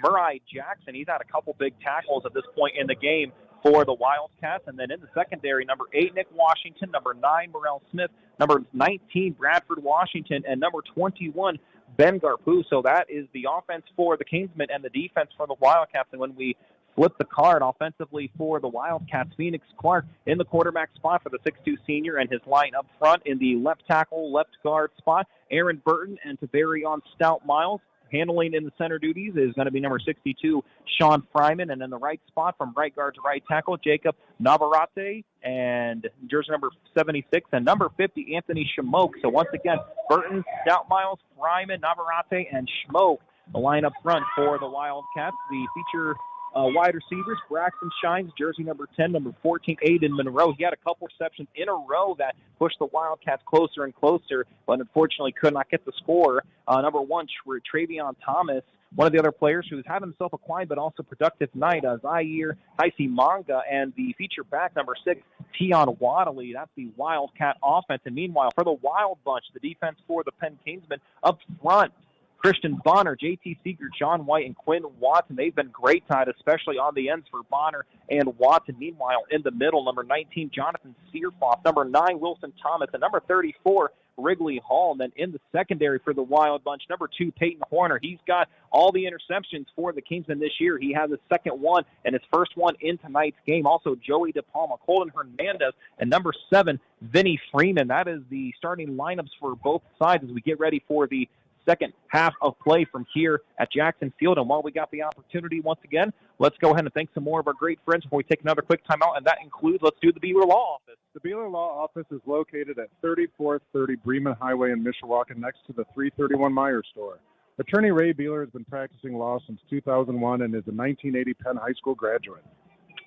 Jackson. He's had a couple big tackles at this point in the game for the Wildcats. And then in the secondary, number 8, Nick Washington, number 9, Morrell Smith, number 19, Bradford Washington, and number 21, Ben Garpu. So that is the offense for the Kingsmen and the defense for the Wildcats. And when we flip the card offensively for the Wildcats, Phoenix Clark in the quarterback spot for the 6'2 senior, and his line up front in the left tackle, left guard spot, Aaron Burton, and Tavarion Stout Miles. Handling in the center duties is going to be number 62, Sean Fryman. And in the right spot from right guard to right tackle, Jacob Navarrete, and jersey number 76, and number 50, Anthony Shamoke. So once again, Burton, Stout Miles, Fryman, Navarrete, and Shamoke, the line up front for the Wildcats. The feature wide receivers. Braxton Shines, jersey number 10, number 14, Aiden Monroe. He had a couple receptions in a row that pushed the Wildcats closer and closer, but unfortunately could not get the score. Number 1, Travion Thomas, one of the other players who's had himself a quiet but also productive night. Zaire Taisi Manga, and the feature back, number 6, Tion Wadley. That's the Wildcat offense. And meanwhile, for the Wild Bunch, the defense for the Penn Kingsmen up front, Christian Bonner, J.T. Seeger, John White, and Quinn Watson. They've been great tonight, especially on the ends for Bonner and Watson. Meanwhile, in the middle, number 19, Jonathan Searfoss, number 9, Wilson Thomas, and number 34, Wrigley Hall. And then in the secondary for the Wild Bunch, number 2, Peyton Horner. He's got all the interceptions for the Kingsmen this year. He has his second one and his first one in tonight's game. Also, Joey DePalma, Colton Hernandez, and number 7, Vinny Freeman. That is the starting lineups for both sides as we get ready for the second half of play from here at Jackson Field. And while we got the opportunity once again, let's go ahead and thank some more of our great friends before we take another quick timeout, and that includes, let's do the Beeler Law Office. The Beeler Law Office is located at 3430 Bremen Highway in Mishawaka, next to the 331 Meyer store. Attorney Ray Beeler has been practicing law since 2001 and is a 1980 Penn High School graduate.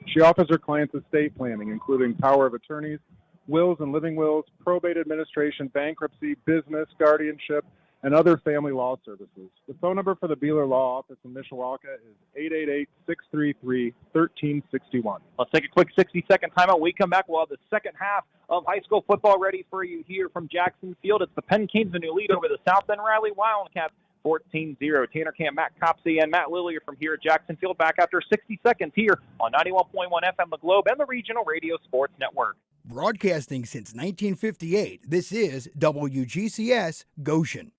She offers her clients estate planning, including power of attorneys, wills and living wills, probate administration, bankruptcy, business, guardianship, and other family law services. The phone number for the Beeler Law Office in Mishawaka is 888-633-1361. Let's take a quick 60-second timeout. When we come back, we'll have the second half of high school football ready for you here from Jackson Field. It's the Penn Kingsmen who lead over the South Bend Riley Wildcats 14-0. Tanner Camp, Matt Copsey, and Matt Lillier from here at Jackson Field back after 60 seconds here on 91.1 FM The Globe and the Regional Radio Sports Network. Broadcasting since 1958, this is WGCS Goshen.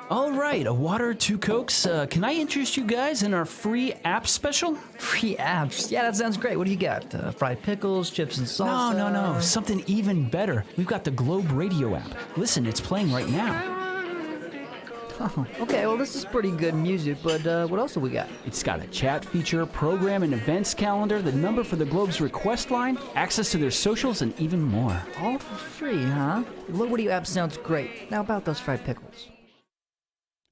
All right, a water, 2 Cokes. Can I interest you guys in our free app special? Free apps? Yeah, that sounds great. What do you got? Fried pickles, chips and salsa? No. Something even better. We've got the Globe Radio app. Listen, it's playing right now. Oh, okay, well, this is pretty good music, but what else do we got? It's got a chat feature, program and events calendar, the number for the Globe's request line, access to their socials, and even more. All for free, huh? The Globe Radio app sounds great. Now about those fried pickles.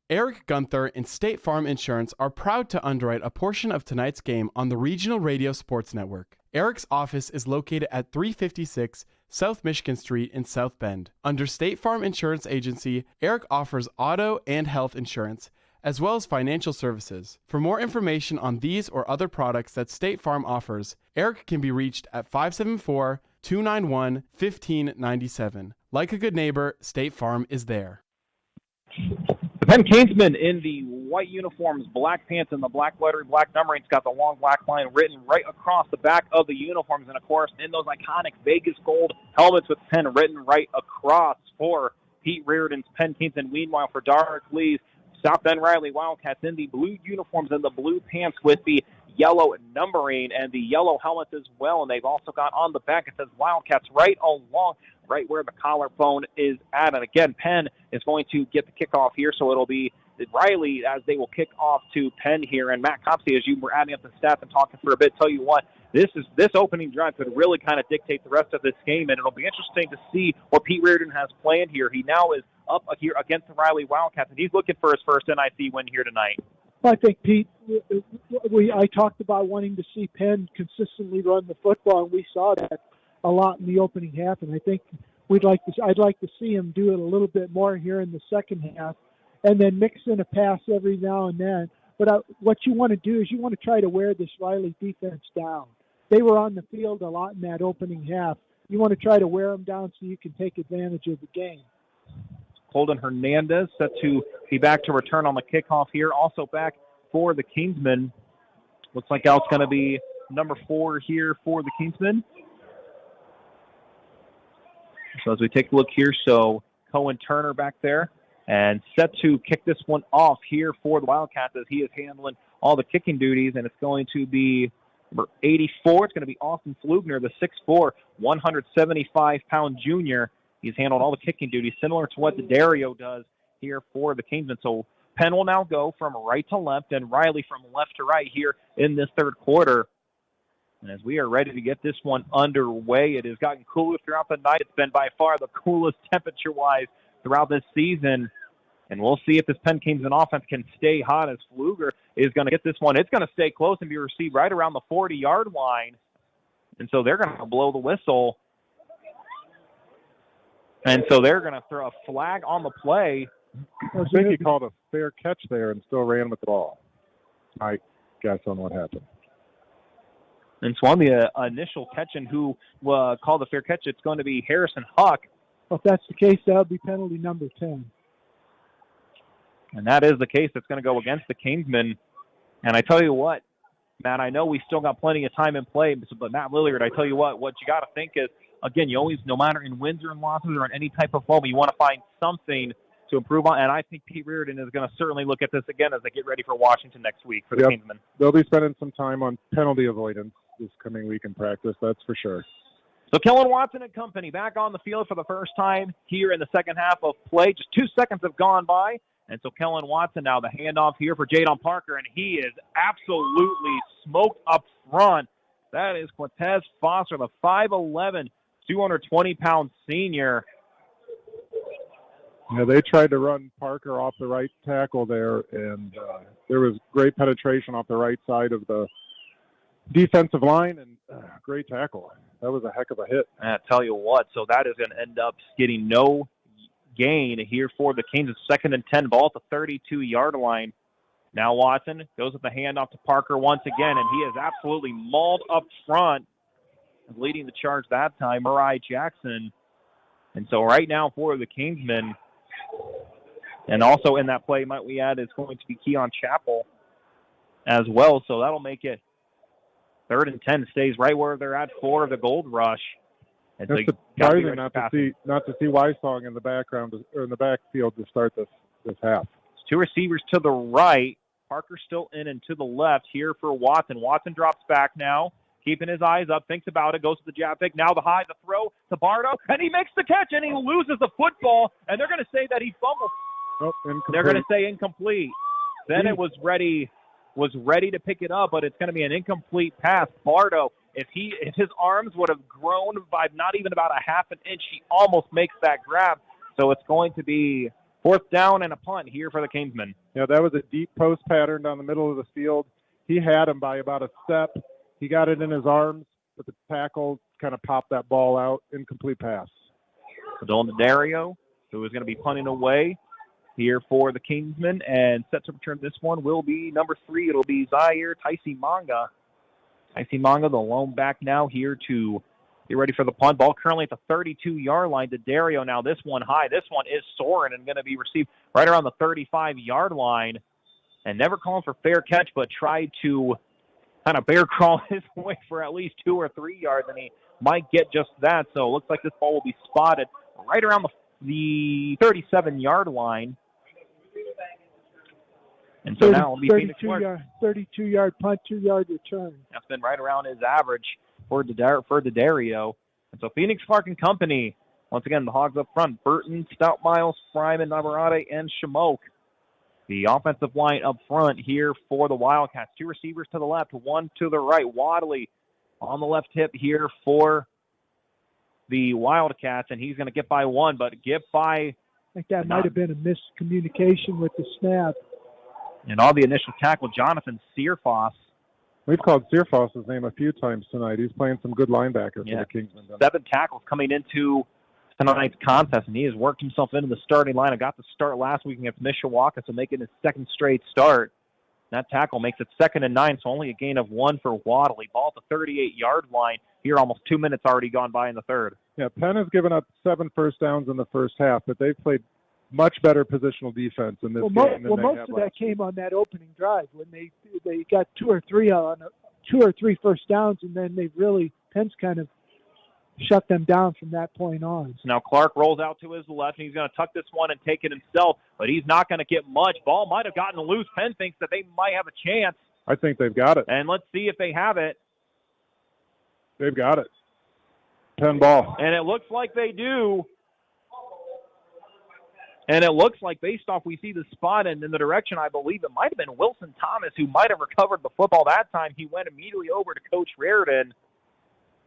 Eric Gunther and State Farm Insurance are proud to underwrite a portion of tonight's game on the Regional Radio Sports Network. Eric's office is located at 356 South Michigan Street in South Bend. Under State Farm Insurance Agency, Eric offers auto and health insurance, as well as financial services. For more information on these or other products that State Farm offers, Eric can be reached at 574-291-1597. Like a good neighbor, State Farm is there. The Penn Kingsmen in the white uniforms, black pants, and the black lettering, black numbering. It's got the long black line written right across the back of the uniforms. And, of course, in those iconic Vegas gold helmets with Penn written right across for Pete Reardon's Penn Kingsmen. Meanwhile, for Derek Lee's South Bend Riley Wildcats in the blue uniforms and the blue pants with the yellow numbering and the yellow helmets as well. And they've also got on the back, it says Wildcats right along, right where the collarbone is at. And again, Penn is going to get the kickoff here, so it'll be Riley as they will kick off to Penn here. And Matt Copsey, as you were adding up the stats and talking for a bit, tell you what, this opening drive could really kind of dictate the rest of this game, and it'll be interesting to see what Pete Reardon has planned here. He now is up here against the Riley Wildcats, and he's looking for his first NIC win here tonight. I think, Pete, I talked about wanting to see Penn consistently run the football, and we saw that a lot in the opening half, and I think I'd like to see him do it a little bit more here in the second half, and then mix in a pass every now and then. But what you want to do is you want to try to wear this Riley defense down. They were on the field a lot in that opening half. You want to try to wear them down so you can take advantage of the game. Colton Hernandez set to be back to return on the kickoff here. Also back for the Kingsmen. Looks like that's going to be number 4 here for the Kingsmen. So as we take a look here, so Cohen Turner back there and set to kick this one off here for the Wildcats as he is handling all the kicking duties, and it's going to be number 84. It's going to be Austin Flugner, the 6'4", 175-pound junior. He's handled all the kicking duties, similar to what Dario does here for the Kingsmen. So Penn will now go from right to left and Riley from left to right here in this third quarter. And as we are ready to get this one underway, it has gotten cooler throughout the night. It's been by far the coolest temperature-wise throughout this season. And we'll see if this Penn Kingsmen offense can stay hot as Fluger is going to get this one. It's going to stay close and be received right around the 40-yard line. And so they're going to blow the whistle. And so they're going to throw a flag on the play. I think he called a fair catch there and still ran with the ball. I guess on what happened. And so on the initial catch and who called the fair catch, it's going to be Harrison Huck. Well, if that's the case, that'll be penalty number 10. And that is the case. That's going to go against the Kingsmen. And I tell you what, Matt, I know we still got plenty of time in play, but Matt Lilliard, I tell you what you got to think is, again, you always, no matter in wins or in losses or in any type of moment, you want to find something to improve on. And I think Pete Reardon is going to certainly look at this again as they get ready for Washington next week for the Kingsmen. They'll be spending some time on penalty avoidance this coming week in practice, that's for sure. So Kellen Watson and company back on the field for the first time here in the second half of play. Just 2 seconds have gone by. And so Kellen Watson now the handoff here for Jadon Parker, and he is absolutely smoked up front. That is Cortez Foster, the 5'11", 220-pound senior. Yeah, they tried to run Parker off the right tackle there, and there was great penetration off the right side of the defensive line, and great tackle. That was a heck of a hit. I tell you what, so that is going to end up getting no gain here for the Kings. 2nd and 10, ball at the 32-yard line. Now Watson goes with the handoff to Parker once again, and he is absolutely mauled up front. Leading the charge that time, Murray Jackson. And so right now for the Kingsmen, and also in that play, might we add, is going to be Keon Chappell as well. So that'll make it 3rd and 10, stays right where they're at for the Gold Rush. And it's surprising not to see Wysong in the background or in the backfield to start this half. It's 2 receivers to the right. Parker still in and to the left here for Watson. Watson drops back now, keeping his eyes up, thinks about it, goes to the jab pick. Now the throw to Bardo, and he makes the catch, and he loses the football, and they're going to say that he fumbled. They're going to say incomplete. Then it was ready to pick it up, but it's going to be an incomplete pass. Bardo, if his arms would have grown by not even about a half an inch, he almost makes that grab. So it's going to be 4th down and a punt here for the Kingsmen. Yeah, that was a deep post pattern down the middle of the field. He had him by about a step. He got it in his arms, but the tackle kind of popped that ball out. Incomplete pass. So Dylan Dario, who is going to be punting away here for the Kingsmen, and set to return this one will be number 3. It'll be Zaire Tyson Manga. Tyson Manga, the lone back now here to get ready for the punt. Ball currently at the 32-yard line to Dario. Now this one high. This one is soaring and going to be received right around the 35-yard line. And never calling for fair catch, but tried to kind of bear crawl his way for at least 2 or 3 yards, and he might get just that. So it looks like this ball will be spotted right around the 37-yard line. And so now it'll be Phoenix Clark. 32-yard punt, 2-yard return. That's been right around his average for Dario. And so Phoenix Clark and company, once again, the Hogs up front, Burton, Stoutmiles, Fryman, Navarrete, and Shamoke. The offensive line up front here for the Wildcats. 2 receivers to the left, 1 to the right. Wadley on the left hip here for the Wildcats, and he's going to get by 1, but get by... I think that might have been a miscommunication with the snap. And on the initial tackle, Jonathan Searfoss. We've called Searfoss' name a few times tonight. He's playing some good linebacker for the Kingsmen. 7 tackles coming into tonight's contest, and he has worked himself into the starting lineup. Got the start last week against Mishawaka, so making his 2nd straight start. That tackle makes it 2nd and 9, so only a gain of 1 for Wadley. Ball at the 38-yard line. Here, almost 2 minutes already gone by in the 3rd. Yeah, Penn has given up 7 first downs in the first half, but they've played much better positional defense in this game than they most have of last. that came on that opening drive when they got 2 or 3 first downs, and then Penn's kind of shut them down from that point on. So now Clark rolls out to his left, and he's going to tuck this one and take it himself, but he's not going to get much. Ball might have gotten loose. Penn thinks that they might have a chance. I think they've got it. And let's see if they have it. They've got it. Penn ball. And it looks like they do. And it looks like, based off we see the spot and in the direction, I believe it might have been Wilson Thomas who might have recovered the football that time. He went immediately over to Coach Reardon.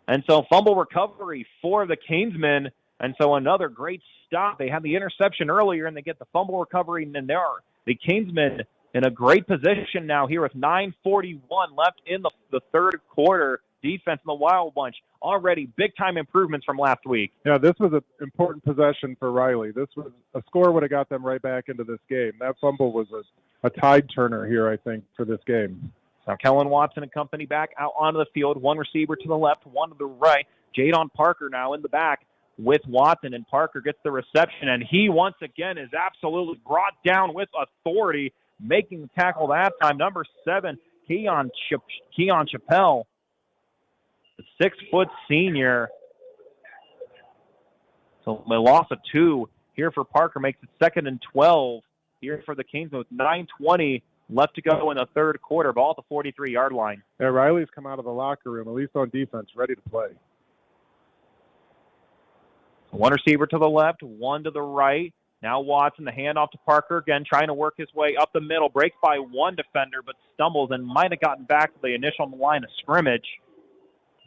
And so fumble recovery for the Kingsmen. And so another great stop. They had the interception earlier, and they get the fumble recovery. And then the Kingsmen in a great position now here with 9:41 left in the third quarter. Defense in the Wild Bunch already big-time improvements from last week. Yeah, this was an important possession for Riley. This was a score would have got them right back into this game. That fumble was a tide turner here, I think, for this game. Now Kellen Watson and company back out onto the field. One receiver to the left, one to the right. Jadon Parker now in the back with Watson, and Parker gets the reception, and he once again is absolutely brought down with authority, making the tackle that time. Number 7, Keon Chappelle, the 6-foot senior. So a loss of 2 here for Parker makes it 2nd and 12 here for the Kings with 9:20 left to go in the third quarter. Ball at the 43-yard line. Yeah, Riley's come out of the locker room, at least on defense, ready to play. One receiver to the left, one to the right. Now Watson, the handoff to Parker, again trying to work his way up the middle. Breaks by one defender, but stumbles and might have gotten back to the initial line of scrimmage.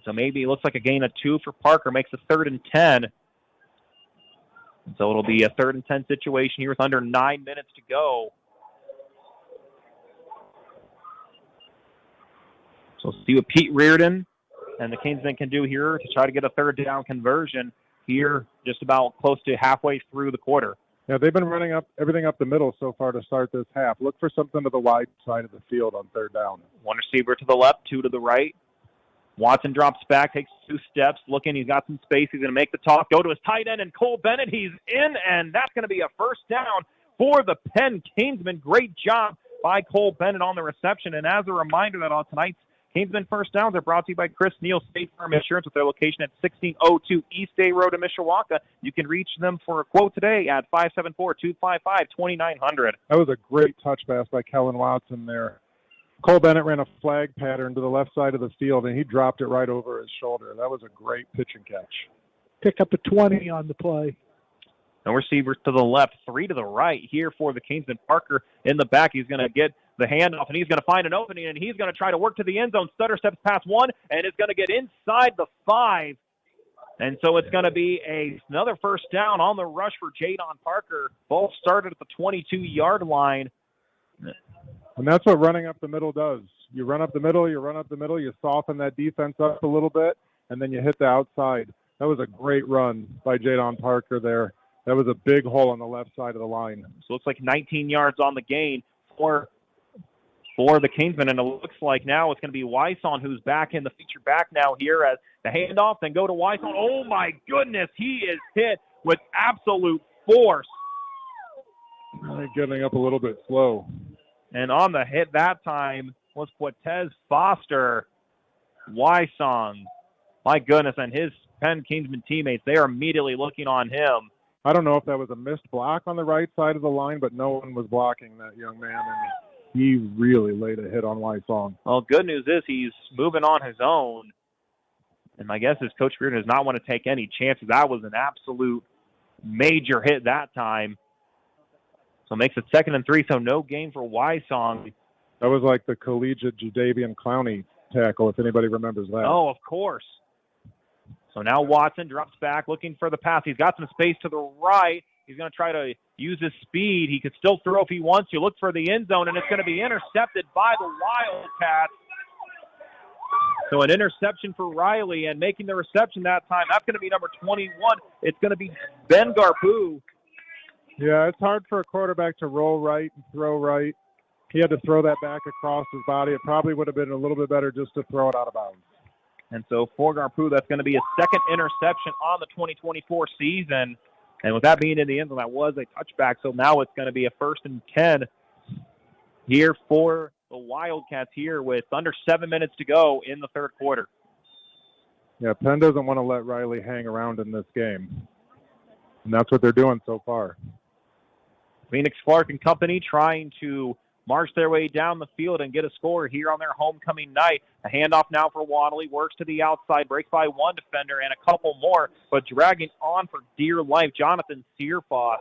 So maybe it looks like a gain of 2 for Parker. Makes it 3rd and 10. And so it'll be a 3rd and 10 situation here with under 9 minutes to go. So see what Pete Reardon and the Kingsmen can do here to try to get a 3rd down conversion here just about close to halfway through the quarter. Yeah, they've been running everything up the middle so far to start this half. Look for something to the wide side of the field on 3rd down. One receiver to the left, 2 to the right. Watson drops back, takes 2 steps, looking. He's got some space. He's going to make the toss, go to his tight end, and Cole Bennett. He's in, and that's going to be a 1st down for the Penn Kingsmen. Great job by Cole Bennett on the reception. And as a reminder that on tonight's Kingsmen First Downs are brought to you by Chris Neal State Farm Insurance with their location at 1602 East Day Road in Mishawaka. You can reach them for a quote today at 574-255-2900. That was a great touch pass by Kellen Watson there. Cole Bennett ran a flag pattern to the left side of the field, and he dropped it right over his shoulder. That was a great pitch and catch. Pick up a 20 on the play. No receivers to the left, 3 to the right here for the Kingsmen. Parker in the back. He's going to get the handoff, and he's going to find an opening, and he's going to try to work to the end zone. Stutter steps past 1, and is going to get inside the 5. And so it's going to be another 1st down on the rush for Jadon Parker. Both started at the 22-yard line. And that's what running up the middle does. You run up the middle, you soften that defense up a little bit, and then you hit the outside. That was a great run by Jadon Parker there. That was a big hole on the left side of the line. So it looks like 19 yards on the gain for the Kingsmen, and it looks like now it's going to be Wyson who's back in the feature back now here as the handoff, then go to Wyson. Oh, my goodness, he is hit with absolute force. Getting up a little bit slow. And on the hit that time was Cortez Foster. Wysong. My goodness, and his Penn Kingsman teammates, they are immediately looking on him. I don't know if that was a missed block on the right side of the line, but no one was blocking that young man, and he really laid a hit on Wysong. Well, good news is he's moving on his own. And my guess is Coach Reardon does not want to take any chances. That was an absolute major hit that time. So it makes it 2nd and 3, so no gain for Wysong. That was like the collegiate Jadavian Clowney tackle, if anybody remembers that. Oh, of course. So now Watson drops back looking for the pass. He's got some space to the right. He's going to try to use his speed. He could still throw if he wants to. Look for the end zone, and it's going to be intercepted by the Wildcats. So an interception for Riley, and making the reception that time, that's going to be number 21. It's going to be Ben Garpou. Yeah, it's hard for a quarterback to roll right and throw right. He had to throw that back across his body. It probably would have been a little bit better just to throw it out of bounds. And so for Garpou, that's going to be his 2nd interception on the 2024 season. And with that being in the end zone, that was a touchback. So now it's going to be a 1st and 10 here for the Wildcats here with under 7 minutes to go in the third quarter. Yeah, Penn doesn't want to let Riley hang around in this game. And that's what they're doing so far. Phoenix Clark and company trying to march their way down the field and get a score here on their homecoming night. A handoff now for Wadley, works to the outside, breaks by one defender and a couple more, but dragging on for dear life, Jonathan Searfoss.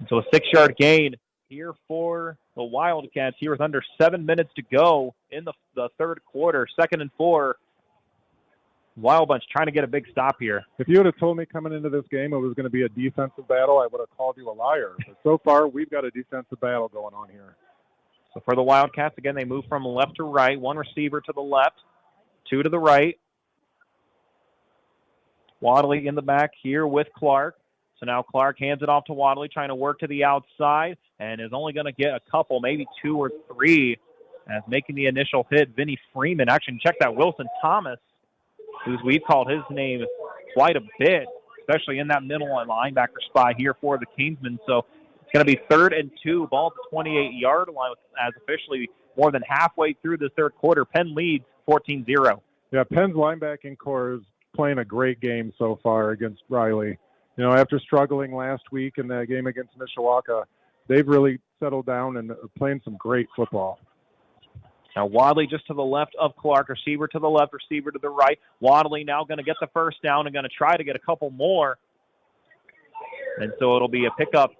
So a 6-yard gain here for the Wildcats here with under 7 minutes to go in the third quarter. 2nd and 4 Wild Bunch trying to get a big stop here. If you would have told me coming into this game it was going to be a defensive battle, I would have called you a liar. But so far, we've got a defensive battle going on here. So for the Wildcats, again, they move from left to right. One receiver to the left, two to the right. Wadley in the back here with Clark. So now Clark hands it off to Wadley, trying to work to the outside, and is only going to get a couple, maybe two or three, as making the initial hit. Vinny Freeman. Actually, check that. Wilson Thomas, who's we've called his name quite a bit, especially in that middle linebacker spot here for the Kingsmen. So it's going to be 3rd and 2, ball at the 28-yard line, as officially more than halfway through the third quarter. Penn leads 14-0. Yeah, Penn's linebacking core is playing a great game so far against Riley. You know, after struggling last week in that game against Mishawaka, they've really settled down and are playing some great football. Now Wadley just to the left of Clark, receiver to the left, receiver to the right. Wadley now going to get the first down and going to try to get a couple more. And so it'll be a pickup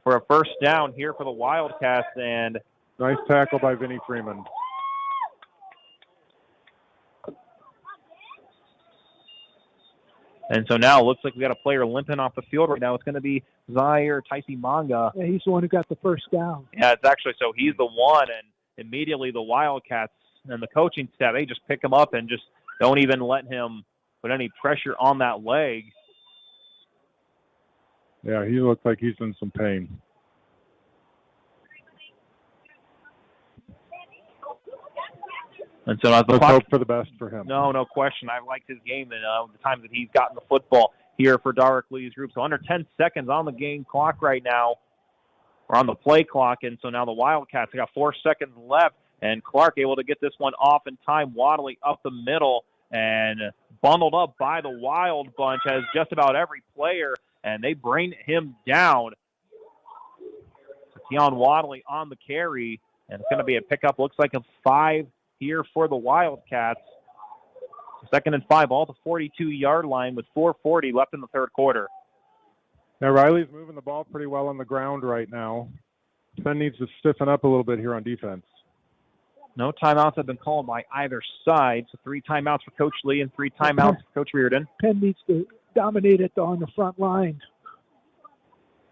for a first down here for the Wildcats. And nice tackle by Vinny Freeman. And so now it looks like we got a player limping off the field right now. It's going to be Zaire Taisi Manga. Yeah, he's the one who got the first down. Yeah, it's actually, so he's the one, and immediately the Wildcats and the coaching staff, they just pick him up and just don't even let him put any pressure on that leg. Yeah, he looks like he's in some pain. And so let's hope for the best for him. No question. I've liked his game and the times that he's gotten the football here for Darwick Lee's group. So under 10 seconds on the game clock right now, or on the play clock. And so now the Wildcats have got 4 seconds left, and Clark able to get this one off in time. Wadley up the middle and bundled up by the Wild Bunch as just about every player, and they bring him down. So Keon Wadley on the carry, and it's going to be a pickup. Looks like a 5 here for the Wildcats. 2nd and 5, all at the 42-yard line with 4:40 left in the third quarter. Now, Riley's moving the ball pretty well on the ground right now. Penn needs to stiffen up a little bit here on defense. No timeouts have been called by either side. So 3 timeouts for Coach Lee and 3 timeouts for Coach Reardon. Penn needs to dominate it on the front line.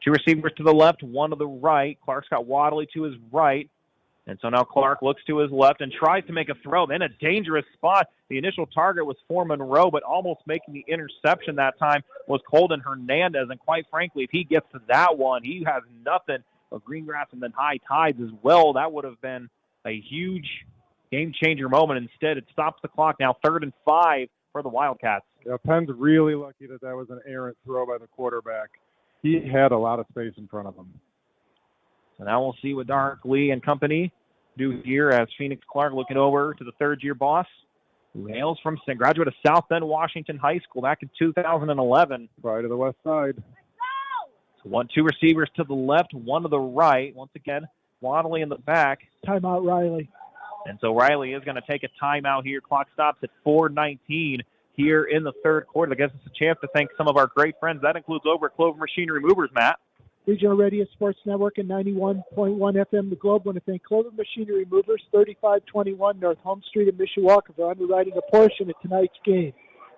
2 receivers to the left, 1 to the right. Clark's got Wadley to his right. And so now Clark looks to his left and tries to make a throw. Then a dangerous spot. The initial target was Foreman Rowe, but almost making the interception that time was Colton Hernandez. And quite frankly, if he gets to that one, he has nothing but green grass and then high tides as well. That would have been a huge game-changer moment. Instead, it stops the clock now, 3rd and 5 for the Wildcats. Yeah, Penn's really lucky that was an errant throw by the quarterback. He had a lot of space in front of him. So now we'll see what Dark Lee and company do here as Phoenix Clark looking over to the third-year boss, who hails from graduate of South Bend Washington High School back in 2011. Right to the west side. So 2 receivers to the left, 1 to the right. Once again, Wadley in the back. Timeout, Riley. And so Riley is going to take a timeout here. Clock stops at 4:19 here in the third quarter. I guess it's a chance to thank some of our great friends. That includes over at Clover Machinery Movers, Matt. Regional Radio Sports Network and 91.1 FM The Globe. Want to thank Clover Machinery Movers, 3521 North Home Street in Mishawaka, for underwriting a portion of tonight's game.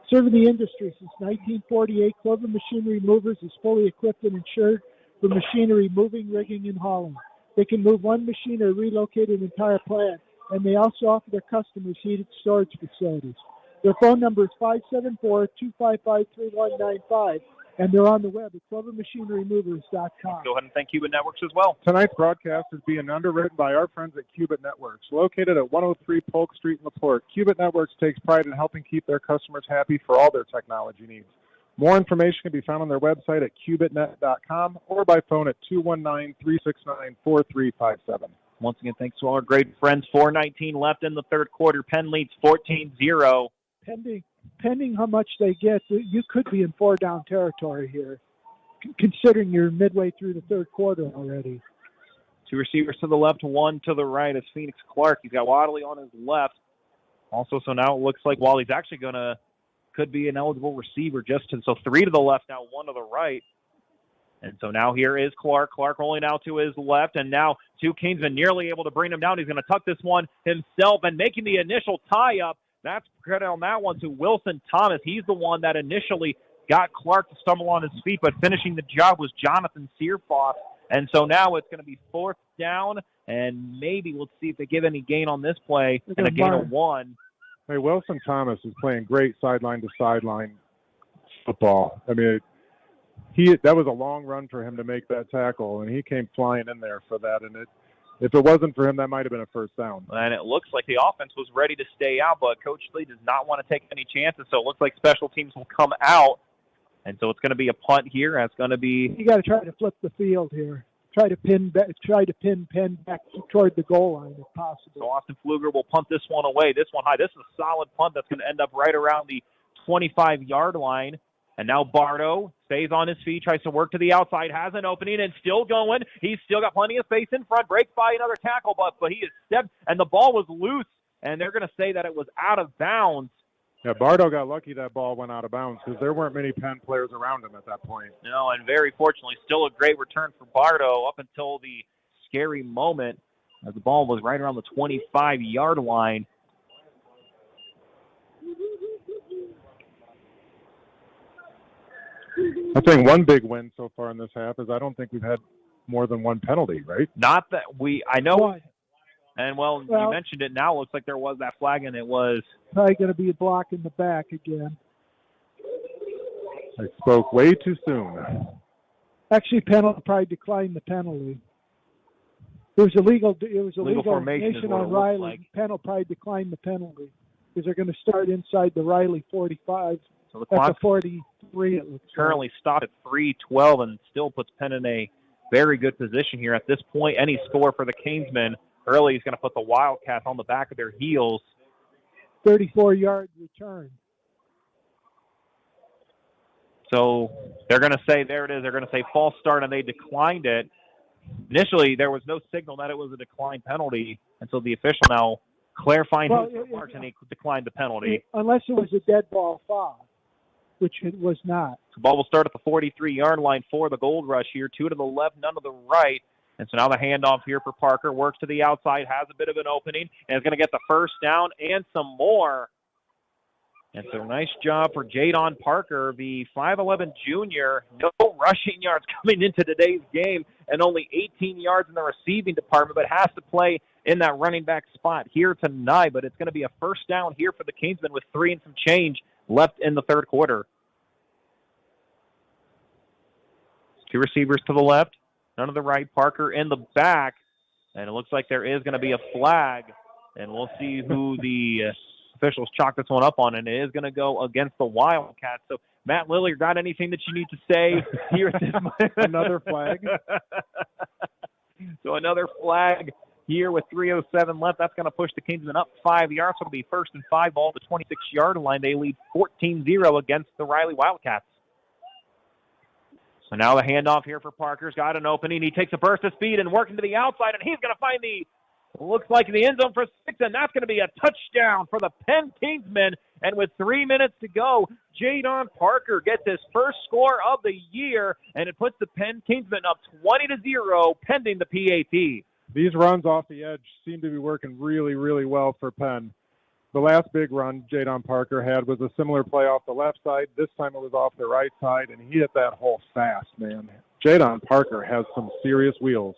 Serving the industry since 1948, Clover Machinery Movers is fully equipped and insured for machinery moving, rigging, and hauling. They can move one machine or relocate an entire plant, and they also offer their customers heated storage facilities. Their phone number is 574-255-3195. And they're on the web at clovermachinerymovers.com. Go ahead and thank Cuban Networks as well. Tonight's broadcast is being underwritten by our friends at Cuban Networks, located at 103 Polk Street in LaPorte. Cuban Networks takes pride in helping keep their customers happy for all their technology needs. More information can be found on their website at cubitnet.com or by phone at 219-369-4357. Once again, thanks to all our great friends. 4:19 left in the third quarter. Penn leads 14-0. Pending how much they get, you could be in 4-down territory here, considering you're midway through the third quarter already. 2 receivers to the left, 1 to the right is Phoenix Clark. He's got Wadley on his left. Also, so now it looks like Wadley's actually could be an eligible receiver. So 3 to the left now, 1 to the right. And so now here is Clark. Clark rolling out to his left, and now 2 Kingsmen nearly able to bring him down. He's going to tuck this one himself and making the initial tie-up. That's credit on that one to Wilson Thomas. He's the one that initially got Clark to stumble on his feet, but finishing the job was Jonathan Searfoss. And so now it's going to be 4th down, and maybe we'll see if they give any gain on this play and a gain of 1. Hey, Wilson Thomas is playing great sideline-to-sideline football. I mean, that was a long run for him to make that tackle, and he came flying in there for that. And if it wasn't for him, that might have been a first down. And it looks like the offense was ready to stay out, but Coach Lee does not want to take any chances, so it looks like special teams will come out. And so it's going to be a punt here. It's going to be. You got to try to flip the field here. Try to pin Penn back toward the goal line if possible. So Austin Pfluger will punt this one away. This one high. This is a solid punt that's going to end up right around the 25-yard line. And now Bardo stays on his feet, tries to work to the outside, has an opening, and still going. He's still got plenty of space in front. Breaks by another tackle, but he is stepped, and the ball was loose. And they're going to say that it was out of bounds. Yeah, Bardo got lucky that ball went out of bounds because there weren't many Penn players around him at that point. No, and very fortunately, still a great return for Bardo up until the scary moment as the ball was right around the 25-yard line. I think one big win so far in this half is I don't think we've had more than one penalty, right? Not that I know. And, well, you mentioned it now. It looks like there was that flag, and it was. Probably going to be a block in the back again. I spoke way too soon. Actually, Penn will probably decline the penalty. It was a legal formation on Riley. Like. Penn will probably decline the penalty because they're going to start inside the Riley 45. So the clock 43. It looks currently stopped at 3:12 and still puts Penn in a very good position here. At this point, any score for the Canesmen early is going to put the Wildcats on the back of their heels. 34-yard return. So they're going to say, there it is, they're going to say false start, and they declined it. Initially, there was no signal that it was a decline penalty until the official now clarifying his remarks, and he declined the penalty. Unless it was a dead ball foul, which it was not. The ball will start at the 43-yard line for the Gold Rush here. 2 to the left, none to the right. And so now the handoff here for Parker. Works to the outside, has a bit of an opening, and is going to get the first down and some more. And so nice job for Jadon Parker, the 5'11 junior. No rushing yards coming into today's game, and only 18 yards in the receiving department, but has to play in that running back spot here tonight. But it's going to be a first down here for the Canesmen with 3 and some change left in the third quarter. 2 receivers to the left, none to the right. Parker in the back, and it looks like there is going to be a flag, and we'll see who the officials chalk this one up on, and it is going to go against the Wildcats. So, Matt Lillard, got anything that you need to say here at this moment? Another flag. So another flag here with 3:07 left. That's going to push the Canesmen up 5 yards. So it'll be 1st and 5 ball at the 26-yard line. They lead 14-0 against the Riley Wildcats. So now the handoff here for Parker's got an opening. He takes a burst of speed and working to the outside, and he's going to find looks like the end zone for 6, and that's going to be a touchdown for the Penn Canesmen. And with 3 minutes to go, Jadon Parker gets his first score of the year, and it puts the Penn Canesmen up 20-0 pending the PAT. These runs off the edge seem to be working really, really well for Penn. The last big run Jadon Parker had was a similar play off the left side. This time it was off the right side, and he hit that hole fast, man. Jadon Parker has some serious wheels.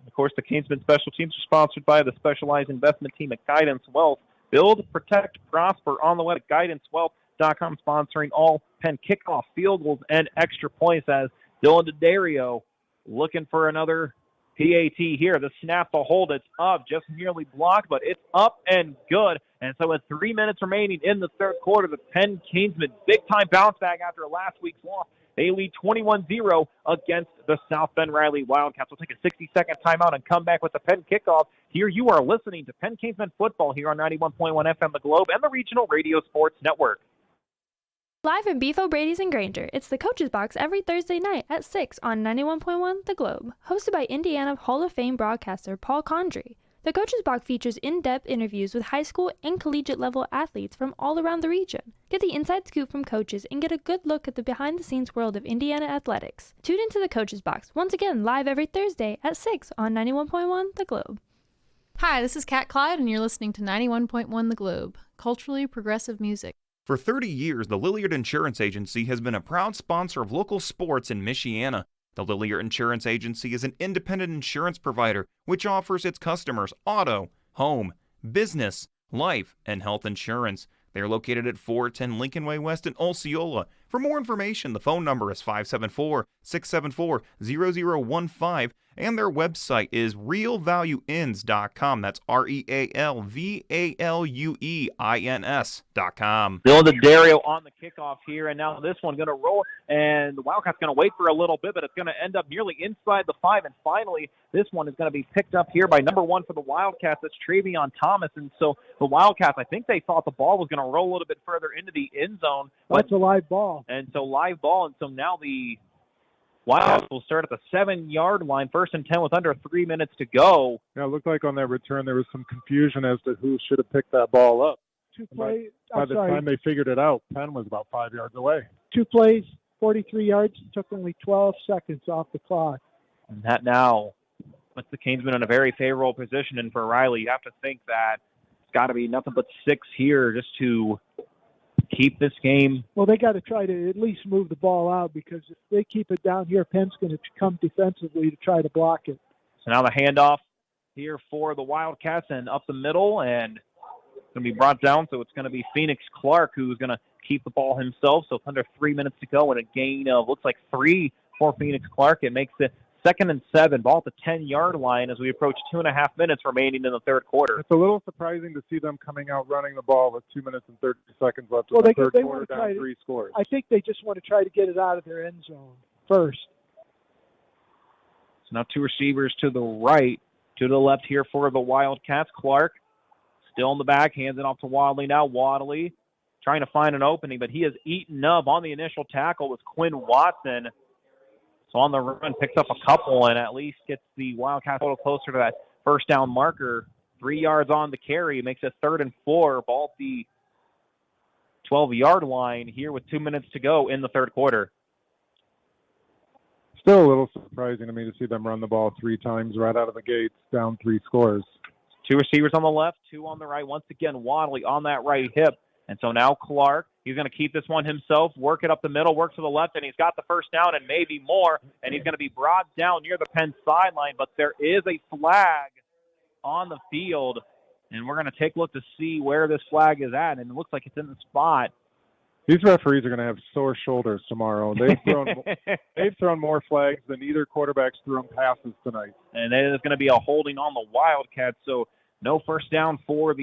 Of course, the Canesmen special teams are sponsored by the specialized investment team at Guidance Wealth. Build, protect, prosper on the web at guidancewealth.com, sponsoring all Penn kickoff, field goals, and extra points as Dylan D'Addario looking for another PAT here. The snap, the hold, it's up, just nearly blocked, but it's up and good. And so with 3 minutes remaining in the third quarter, the Penn Canesmen big-time bounce back after last week's loss. They lead 21-0 against the South Bend Riley Wildcats. We'll take a 60-second timeout and come back with the Penn kickoff. Here you are listening to Penn Canesmen football here on 91.1 FM The Globe and the Regional Radio Sports Network. Live in Beef O'Brady's and Granger, it's the Coach's Box every Thursday night at 6 on 91.1 The Globe, hosted by Indiana Hall of Fame broadcaster Paul Condry. The Coach's Box features in-depth interviews with high school and collegiate level athletes from all around the region. Get the inside scoop from coaches and get a good look at the behind-the-scenes world of Indiana athletics. Tune into the Coach's Box once again live every Thursday at 6 on 91.1 The Globe. Hi, this is Kat Clyde, and you're listening to 91.1 The Globe, culturally progressive music. For 30 years, the Lilliard Insurance Agency has been a proud sponsor of local sports in Michiana. The Lilliard Insurance Agency is an independent insurance provider which offers its customers auto, home, business, life, and health insurance. They are located at 410 Lincoln Way West in Osceola. For more information, the phone number is 574-674-0015, and their website is realvalueins.com. That's RealValueins.com. Still the Dario on the kickoff here, and now this one going to roll, and the Wildcats going to wait for a little bit, but it's going to end up nearly inside the 5, and finally this one is going to be picked up here by number 1 for the Wildcats. That's Travion Thomas, and so the Wildcats, I think they thought the ball was going to roll a little bit further into the end zone. That's a live ball. And so live ball, and so now the Wildcats will start at the 7-yard line, 1st and 10 with under 3 minutes to go. Yeah, it looked like on that return there was some confusion as to who should have picked that ball up. By the time they figured it out, Penn was about 5 yards away. 2 plays, 43 yards, took only 12 seconds off the clock. And that now puts the Canesmen in a very favorable position. And for Riley, you have to think that it's got to be nothing but 6 here just to keep this game. Well, they got to try to at least move the ball out, because if they keep it down here, Penn's going to come defensively to try to block it. So now the handoff here for the Wildcats and up the middle, and it's going to be brought down. So it's going to be Phoenix Clark who's going to keep the ball himself. So it's under 3 minutes to go and a gain of looks like 3 for Phoenix Clark. It makes it 2nd and 7, ball at the 10-yard line as we approach 2.5 minutes remaining in the third quarter. It's a little surprising to see them coming out running the ball with 2 minutes and 30 seconds left in Well, the they third quarter, down 3 scores. I think they just want to try to get it out of their end zone first. So now 2 receivers to the right, 2 to the left here for the Wildcats. Clark still in the back, hands it off to Wadley now. Wadley trying to find an opening, but he is eaten up on the initial tackle with Quinn Watson. So on the run, picks up a couple and at least gets the Wildcats a little closer to that first down marker. 3 yards on the carry, makes it 3rd and 4, ball at the 12-yard line here with 2 minutes to go in the third quarter. Still a little surprising to me to see them run the ball 3 times right out of the gates, down 3 scores. 2 receivers on the left, 2 on the right. Once again, Wadley on that right hip. And so now Clark, he's going to keep this one himself, work it up the middle, work to the left, and he's got the first down and maybe more. And he's going to be brought down near the Penn sideline. But there is a flag on the field, and we're going to take a look to see where this flag is at. And it looks like it's in the spot. These referees are going to have sore shoulders tomorrow. They've thrown more flags than either quarterback's thrown passes tonight. And there's going to be a holding on the Wildcats. So no first down for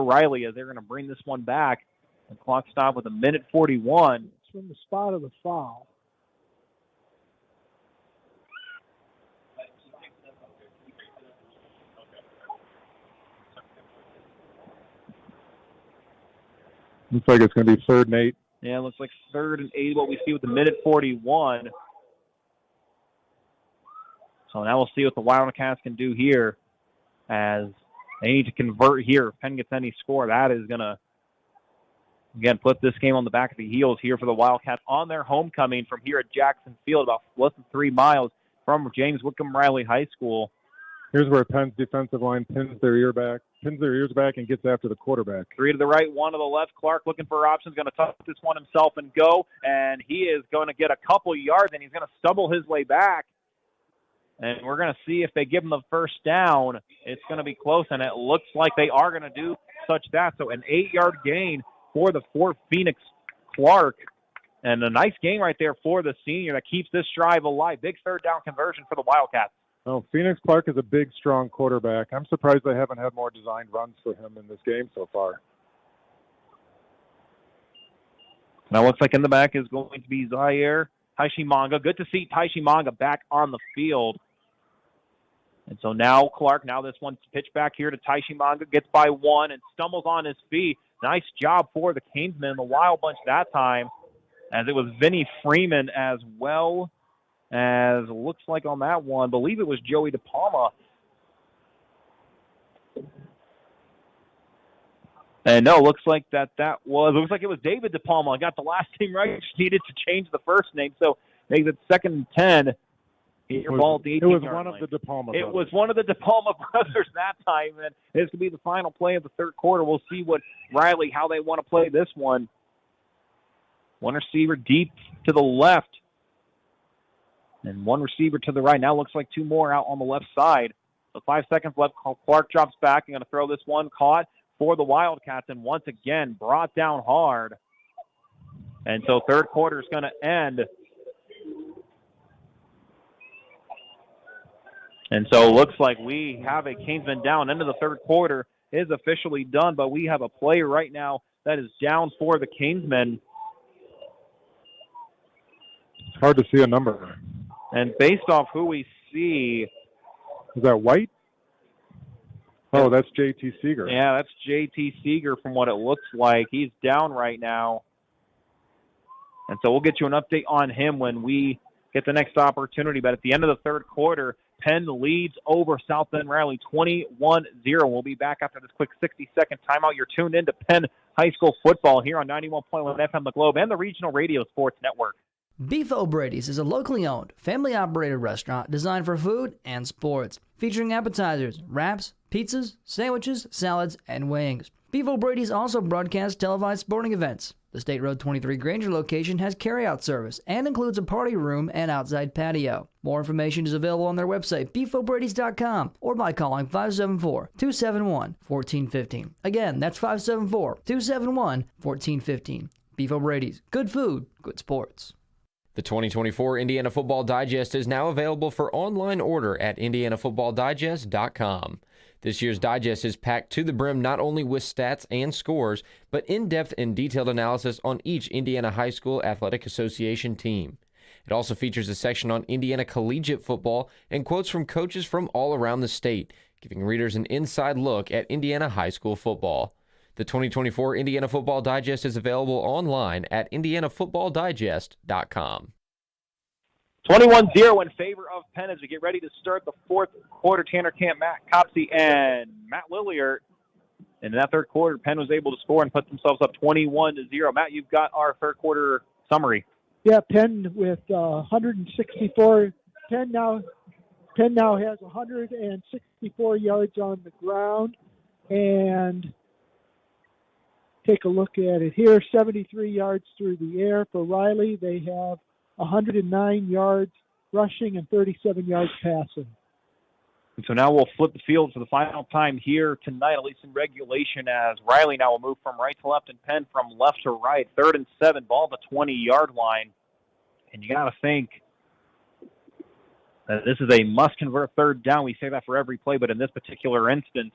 Riley as they're going to bring this one back. The clock stopped with 1:41. It's from the spot of the foul. Looks like it's going to be 3rd and 8. Yeah, it looks like 3rd and 8, what we see with 1:41. So now we'll see what the Wildcats can do here as they need to convert here. If Penn gets any score, that is going to, again, put this game on the back of the heels here for the Wildcats on their homecoming from here at Jackson Field, about less than 3 miles from James Whitcomb Riley High School. Here's where Penn's defensive line pins their ears back, and gets after the quarterback. 3 to the right, 1 to the left. Clark looking for options, going to tuck this one himself and go, and he is going to get a couple yards, and he's going to stumble his way back. And we're going to see if they give him the first down. It's going to be close, and it looks like they are going to do such that. So an 8-yard gain for the Fort Phoenix Clark. And a nice game right there for the senior that keeps this drive alive. Big 3rd down conversion for the Wildcats. Oh, Phoenix Clark is a big, strong quarterback. I'm surprised they haven't had more designed runs for him in this game so far. Now looks like in the back is going to be Zaire Taishimanga. Good to see Taishimanga back on the field. And so now Clark, now this one's pitched back here to Taishimanga, gets by 1 and stumbles on his feet. Nice job for the Canesmen in the Wild Bunch that time, as it was Vinny Freeman as well as looks like on that one. I believe it was Joey DePalma. And no, looks like it was David DePalma. I got the last name right. Just needed to change the first name. So makes it 2nd and 10 Your ball at the 18-yard line. It was line. one of the De Palma It brothers. was one of the De Palma brothers that time, and this could be the final play of the third quarter. We'll see what Riley, how they want to play this one. One receiver deep to the left, and one receiver to the right. Now looks like two more out on the left side. So 5 seconds left. Clark drops back. I'm going to throw this one. Caught for the Wildcats, and once again brought down hard. And so third quarter is going to end. And so it looks like we have a Kingsman down. End of the third quarter is officially done, but we have a play right now that is down for the Kingsmen. It's hard to see a number. And based off who we see... Is that White? Oh, that's J.T. Seeger. Yeah, that's J.T. Seeger from what it looks like. He's down right now. And so we'll get you an update on him when we get the next opportunity. But at the end of the third quarter, Penn leads over South Bend Riley 21-0. We'll be back after this quick 60-second timeout. You're tuned in to Penn High School football here on 91.1 FM The Globe and the Regional Radio Sports Network. Beef O'Brady's is a locally owned, family-operated restaurant designed for food and sports, featuring appetizers, wraps, pizzas, sandwiches, salads, and wings. Beef O'Brady's also broadcasts televised sporting events. The State Road 23 Granger location has carryout service and includes a party room and outside patio. More information is available on their website, beefobradys.com, or by calling 574-271-1415. Again, that's 574-271-1415. Beef O'Brady's. Good food, good sports. The 2024 Indiana Football Digest is now available for online order at indianafootballdigest.com. This year's digest is packed to the brim not only with stats and scores, but in-depth and detailed analysis on each Indiana High School Athletic Association team. It also features a section on Indiana collegiate football and quotes from coaches from all around the state, giving readers an inside look at Indiana high school football. The 2024 Indiana Football Digest is available online at indianafootballdigest.com. 21-0 in favor of Penn as we get ready to start the fourth quarter. Tanner Camp, Matt Copsey, and Matt Lillier. And in that third quarter, Penn was able to score and put themselves up 21-0. Matt, you've got our third quarter summary. Yeah, Penn with 164. Penn now has 164 yards on the ground, and take a look at it here. 73 yards through the air for Riley. They have 109 yards rushing and 37 yards passing. And so now we'll flip the field for the final time here tonight, at least in regulation, as Riley now will move from right to left and Penn from left to right. 3rd and 7, ball at the 20-yard line. And you got to think that this is a must-convert third down. We say that for every play, but in this particular instance,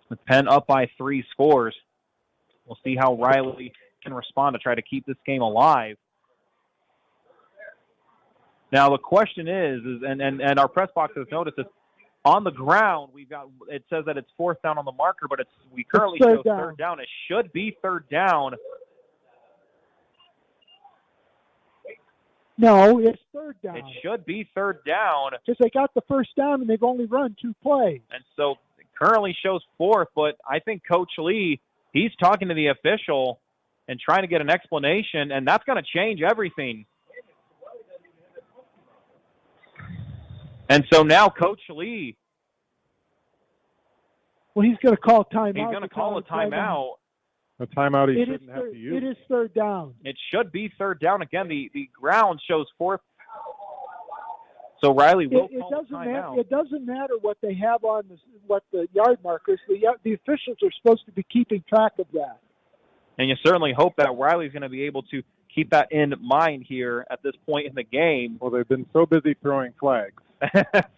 with Penn up by 3 scores, we'll see how Riley can respond to try to keep this game alive. Now the question is and our press box has noticed this, on the ground it says that it's 4th down on the marker, but we currently show third down. It should be third down. No, it's third down. It should be third down. Because they got the first down and they've only run 2 plays. And so it currently shows 4th, but I think Coach Lee, he's talking to the official and trying to get an explanation, and that's going to change everything. And so now Coach Lee. Well, he's going to call timeout. He's going to call a timeout. A timeout he shouldn't have to use. It is third down. It should be third down. Again, the ground shows 4th. So Riley will call a timeout. It doesn't matter what they have on what the yard markers. The officials are supposed to be keeping track of that. And you certainly hope that Riley's going to be able to keep that in mind here at this point in the game. Well, they've been so busy throwing flags.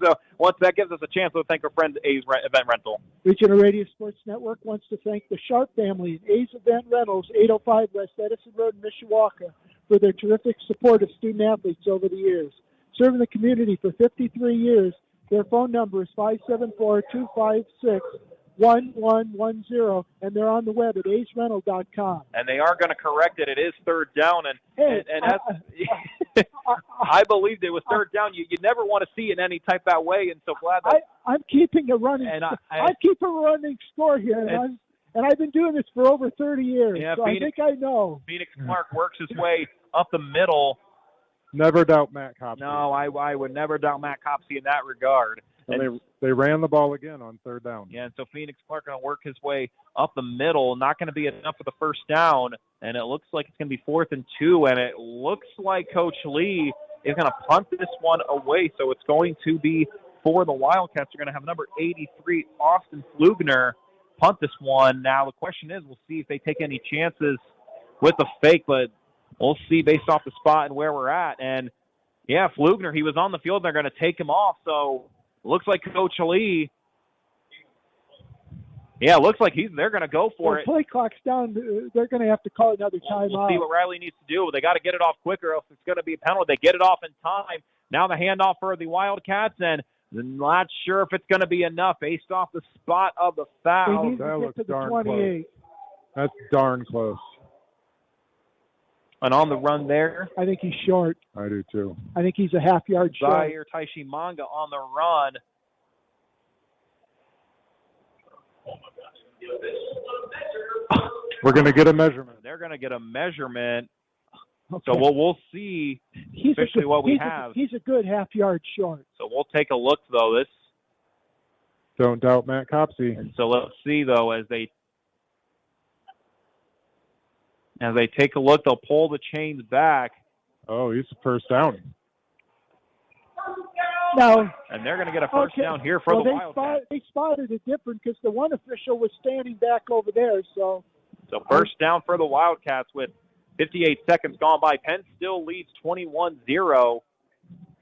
So once that gives us a chance, we'll thank our friend A's Event Rental. Regional Radio Sports Network wants to thank the Sharp family at A's Event Rentals, 805 West Edison Road in Mishawaka, for their terrific support of student-athletes over the years. Serving the community for 53 years, their phone number is 574-256-1110, and they're on the web at acerental.com. And they are going to correct it. It is third down, I believed it was third down. You never want to see it in any type that way, and so glad that I'm keeping a running. I keep a running score here, and I've been doing this for over 30 years. Yeah, so I think I know. Phoenix Clark works his way up the middle, Never doubt Matt Copsey. No, I would never doubt Matt Copsey in that regard. And they ran the ball again on third down. Yeah, and so Phoenix Clark going to work his way up the middle. Not going to be enough for the first down, and it looks like it's going to be 4th and 2, and it looks like Coach Lee is going to punt this one away, so it's going to be for the Wildcats. They're going to have number 83, Austin Flugner, punt this one. Now the question is, we'll see if they take any chances with the fake, but we'll see based off the spot and where we're at. And, yeah, Flugner, he was on the field. They're going to take him off, so looks like Coach Lee, looks like they're going to go for it. Play clock's down. They're going to have to call another timeout. We'll see what Riley needs to do. They got to get it off quicker, or else it's going to be a penalty. They get it off in time. Now the handoff for the Wildcats, and not sure if it's going to be enough based off the spot of the foul. That looks darn close. That's darn close. And on the run there, I think he's short. I do too. I think he's a half yard short. Zaire Taishimanga on the run. We're going to get a measurement. They're going to get a measurement. Okay. So we'll see officially what we have. He's a good half yard short. So we'll take a look, though. Don't doubt Matt Copsey. And so let's see, though, as they take a look, they'll pull the chains back. Oh, he's a first down. No. And they're going to get a first down here for the Wildcats. They spotted it different because the one official was standing back over there. So first down for the Wildcats with 58 seconds gone by. Penn still leads 21-0.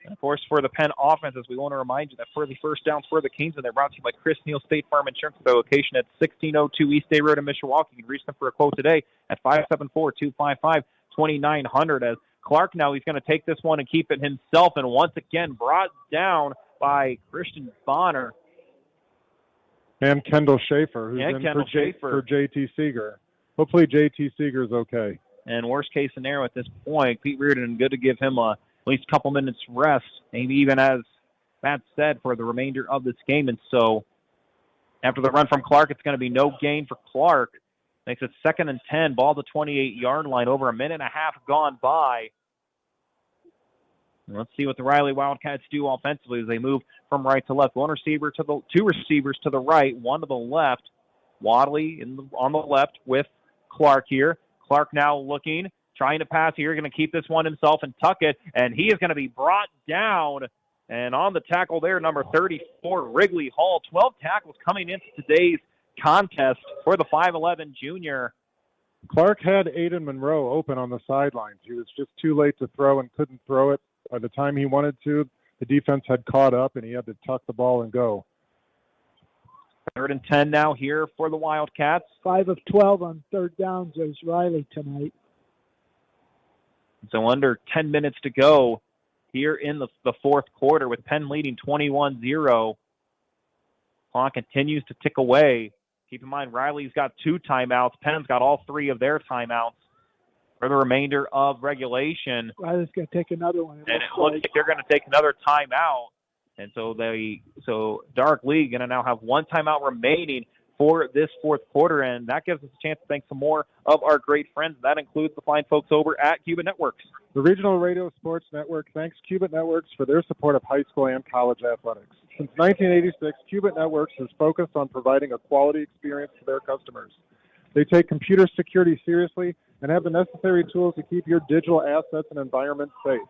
And, of course, for the Penn offense, as we want to remind you that for the first downs for the Kingsmen, they're brought to you by Chris Neal State Farm Insurance, their location at 1602 East Day Road in Mishawaka. You can reach them for a quote today at 574-255-2900. As Clark now, he's going to take this one and keep it himself, and once again brought down by Christian Bonner. And Kendall Schaefer, who's in for J.T. Seeger. Hopefully J.T. Seeger's okay. And worst case scenario at this point, Pete Reardon, good to give him at least a couple minutes rest, maybe even as Matt said, for the remainder of this game. And so after the run from Clark, it's going to be no gain for Clark. Makes it 2nd and 10, ball to 28-yard line, over a minute and a half gone by. And let's see what the Riley Wildcats do offensively as they move from right to left. Two receivers to the right, one to the left. Wadley on the left with Clark here. Clark now looking, trying to pass here, going to keep this one himself and tuck it, and he is going to be brought down. And on the tackle there, number 34, Wrigley Hall. 12 tackles coming into today's contest for the 5'11 junior. Clark had Aiden Monroe open on the sidelines. He was just too late to throw and couldn't throw it by the time he wanted to. The defense had caught up, and he had to tuck the ball and go. 3rd and 10 now here for the Wildcats. 5 of 12 on third downs as Riley tonight. So under 10 minutes to go here in the fourth quarter with Penn leading 21-0. Clock continues to tick away. Keep in mind, Riley's got 2 timeouts. Penn's got all 3 of their timeouts for the remainder of regulation. Riley's going to take another one. And it looks like they're going to take another timeout. And so Dark League going to now have 1 timeout remaining for this fourth quarter, and that gives us a chance to thank some more of our great friends. That includes the fine folks over at Cuban Networks. The Regional Radio Sports Network thanks Cuban Networks for their support of high school and college athletics. Since 1986, Cuban Networks has focused on providing a quality experience to their customers. They take computer security seriously and have the necessary tools to keep your digital assets and environment safe.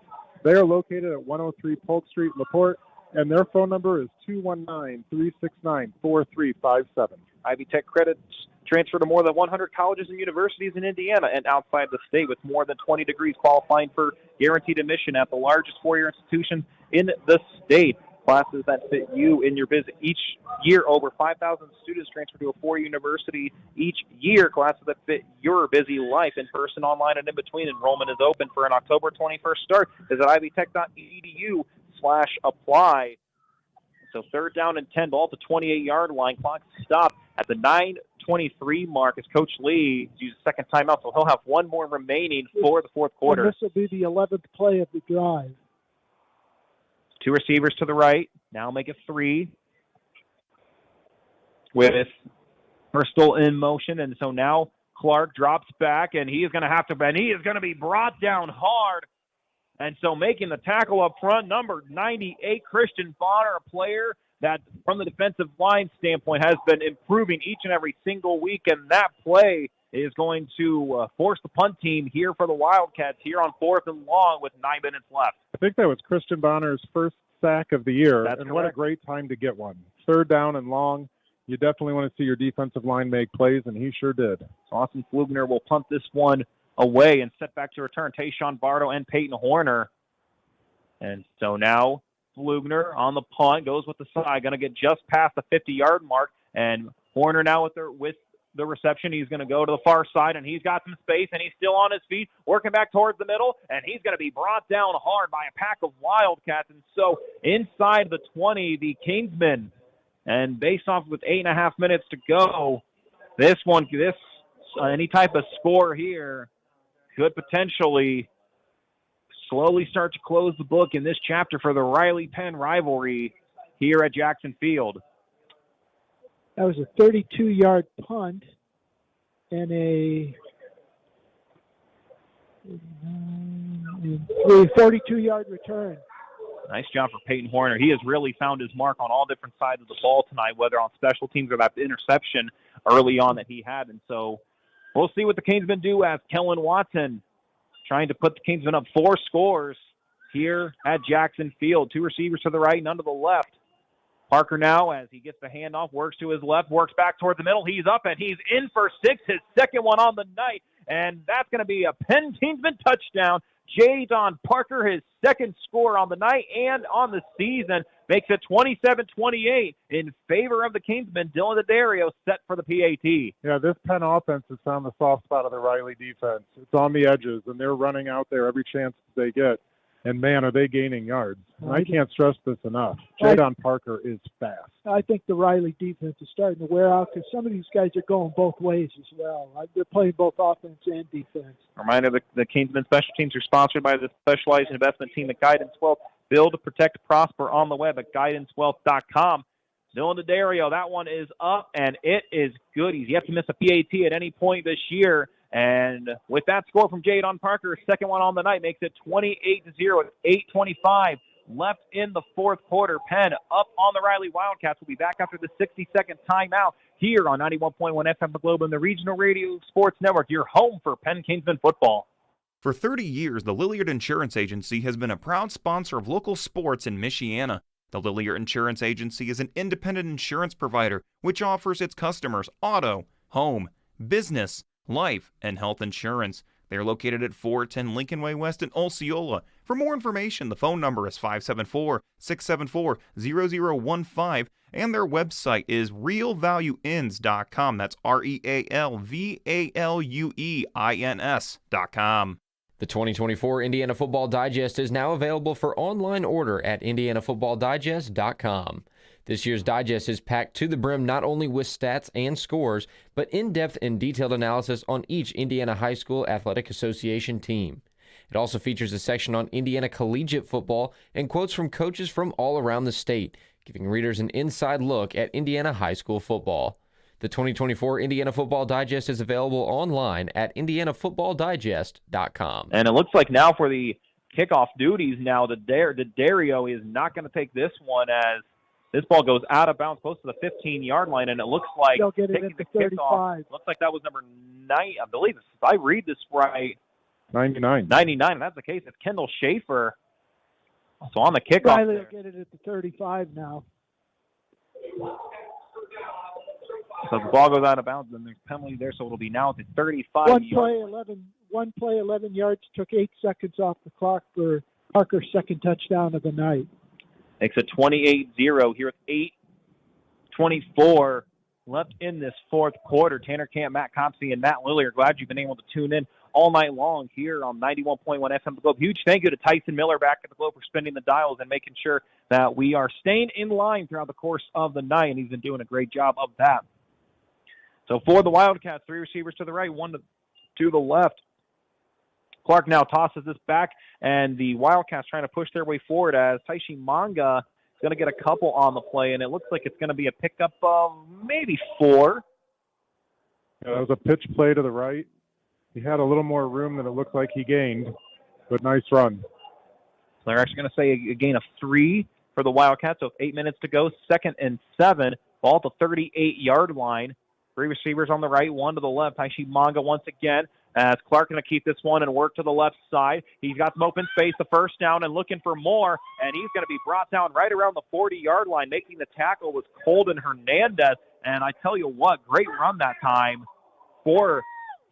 They are located at 103 Polk Street, LaPorte, and their phone number is 219-369-4357. Ivy Tech credits transfer to more than 100 colleges and universities in Indiana and outside the state, with more than 20 degrees qualifying for guaranteed admission at the largest four-year institution in the state. Classes that fit you in your business. Each year, over 5,000 students transfer to a four-year university each year. Classes that fit your busy life, in person, online, and in between. Enrollment is open for an October 21st start. Visit ivytech.edu/apply. So 3rd down and 10, ball at the 28-yard line. Clock stopped at the 9:23 mark as Coach Lee uses second timeout, so he'll have 1 more remaining for the fourth quarter. And this will be the 11th play of the drive. 2 receivers to the right. Now make it 3 with Bristol in motion. And so now Clark drops back, and he is going to be brought down hard And so making the tackle up front, number 98, Christian Bonner, a player that from the defensive line standpoint has been improving each and every single week, and that play is going to force the punt team here for the Wildcats here on 4th and long with 9 minutes left. I think that was Christian Bonner's first sack of the year, That's and correct. what a great time to get one. 3rd down and long. You definitely want to see your defensive line make plays, and he sure did. Austin Flugner will punt this one away and set back to return Tayshawn Bardo and Peyton Horner. And so now Flugner on the punt, goes with the side, going to get just past the 50-yard mark, and Horner now with the reception. He's going to go to the far side, and he's got some space, and he's still on his feet, working back towards the middle, and he's going to be brought down hard by a pack of Wildcats. And so inside the 20, the Kingsmen, and based off with 8.5 minutes to go, any type of score here could potentially slowly start to close the book in this chapter for the Riley-Penn rivalry here at Jackson Field. That was a 32-yard punt and a 42-yard return. Nice job for Peyton Horner. He has really found his mark on all different sides of the ball tonight, whether on special teams or that interception early on that he had. And so we'll see what the Kingsmen do as Kellen Watson trying to put the Kingsmen up 4 scores here at Jackson Field. 2 receivers to the right, none to the left. Parker now, as he gets the handoff, works to his left, works back toward the middle. He's up, and he's in for 6, his second one on the night. And that's going to be a Penn Kingsman touchdown. Jadon Parker, his second score on the night and on the season, makes it 27-28 in favor of the Kingsmen. Dylan D'Addario set for the PAT. Yeah, this Penn offense has found the soft spot of the Riley defense. It's on the edges, and they're running out there every chance they get. And, man, are they gaining yards. And I can't stress this enough. Jadon Parker is fast. I think the Riley defense is starting to wear out because some of these guys are going both ways as well. They're playing both offense and defense. Reminder, the Kingsmen special teams are sponsored by the specialized investment team at Guidance Wealth. Build, protect, prosper on the web at guidancewealth.com. Dylan D'Addario, that one is up, and it is good. He's yet to miss a PAT at any point this year. And with that score from Jadon Parker, second one on the night, makes it 28-0 with 8:25 left in the fourth quarter. Penn up on the Riley Wildcats. Will be back after the 60-second timeout here on 91.1 FM The Globe and the Regional Radio Sports Network, your home for Penn Kingsman football. For 30 years, the Lilliard Insurance Agency has been a proud sponsor of local sports in Michiana. The Lilliard Insurance Agency is an independent insurance provider which offers its customers auto, home, business, life, and health insurance. They are located at 410 Lincoln Way West in Osceola. For more information, the phone number is 574-674-0015, and their website is realvalueins.com. That's REALVALUEINS.com. The 2024 Indiana Football Digest is now available for online order at indianafootballdigest.com. This year's digest is packed to the brim not only with stats and scores, but in-depth and detailed analysis on each Indiana High School Athletic Association team. It also features a section on Indiana collegiate football and quotes from coaches from all around the state, giving readers an inside look at Indiana high school football. The 2024 Indiana Football Digest is available online at indianafootballdigest.com. And it looks like now for the kickoff duties now, D'Addario is not going to take this one as this ball goes out of bounds close to the 15-yard line, and it looks like they'll get it taking at the the kickoff. 35. Looks like that was number 9, I believe. If I read this right, 99. 99, and that's the case. It's Kendall Schaefer. So on the kickoff Riley there. will get it at the 35 now. So the ball goes out of bounds, and there's a penalty there, so it'll be now at the 35. One play, 11 yards, took 8 seconds off the clock for Parker's second touchdown of the night. Makes it 28-0 here with 8:24 left in this fourth quarter. Tanner Camp, Matt Compsey, and Matt Lilly are glad you've been able to tune in all night long here on 91.1 FM The Globe. Huge thank you to Tyson Miller back at the Globe for spinning the dials and making sure that we are staying in line throughout the course of the night, and he's been doing a great job of that. So for the Wildcats, 3 receivers to the right, 1 to the left. Clark now tosses this back, and the Wildcats trying to push their way forward as Taishi Manga is going to get a couple on the play, and it looks like it's going to be a pickup of maybe 4. Yeah, that was a pitch play to the right. He had a little more room than it looked like he gained, but nice run. So they're actually going to say a gain of 3 for the Wildcats. So 8 minutes to go, 2nd and 7. Ball at the 38-yard line. 3 receivers on the right, 1 to the left. Taishi Manga once again. As Clark going to keep this one and work to the left side. He's got some open space, the first down, and looking for more. And he's going to be brought down right around the 40-yard line. Making the tackle was Colton Hernandez. And I tell you what, great run that time for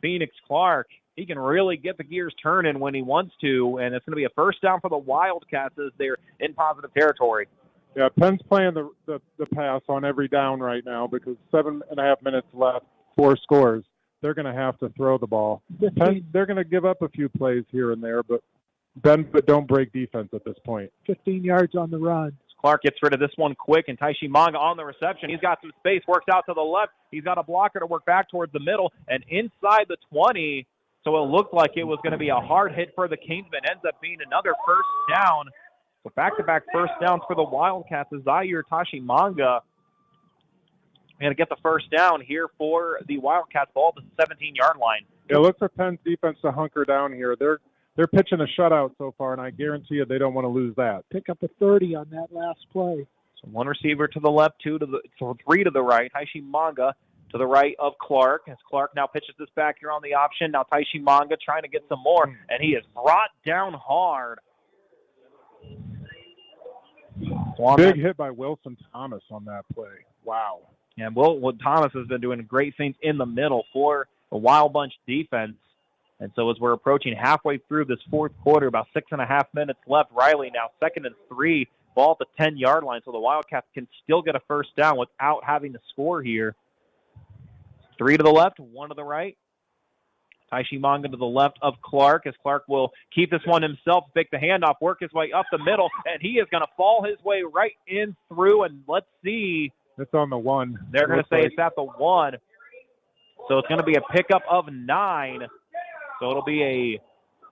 Phoenix Clark. He can really get the gears turning when he wants to. And it's going to be a first down for the Wildcats as they're in positive territory. Yeah, Penn's playing the pass on every down right now because 7.5 minutes left, 4 scores. They're going to have to throw the ball. Penn, they're going to give up a few plays here and there, but don't break defense at this point. 15 yards on the run. Clark gets rid of this one quick, and Taishi Manga on the reception. He's got some space, works out to the left. He's got a blocker to work back towards the middle, and inside the 20. So it looked like it was going to be a hard hit for the Kingsmen. Ends up being another first down. So back-to-back first downs for the Wildcats as Zaire Taishi Manga going to get the first down here for the Wildcats. Ball at the 17-yard line. Yeah, look for Penn's defense to hunker down here. They're pitching a shutout so far, and I guarantee you they don't want to lose that. Pick up a 30 on that last play. So 1 receiver to the left, 3 to the right. Taishi Manga to the right of Clark. As Clark now pitches this back here on the option. Now Taishi Manga trying to get some more, and he is brought down hard. Big hit by Wilson Thomas on that play. Wow. And Will Thomas has been doing great things in the middle for the Wild Bunch defense. And so as we're approaching halfway through this fourth quarter, about 6.5 minutes left, Riley now 2nd and 3, ball at the 10-yard line. So the Wildcats can still get a first down without having to score here. 3 to the left, 1 to the right. Taishi Manga to the left of Clark, as Clark will keep this one himself, pick the handoff, work his way up the middle, and he is going to fall his way right in through, and let's see. It's on the 1. They're going to say it's at the 1. So it's going to be a pickup of 9. So it'll be a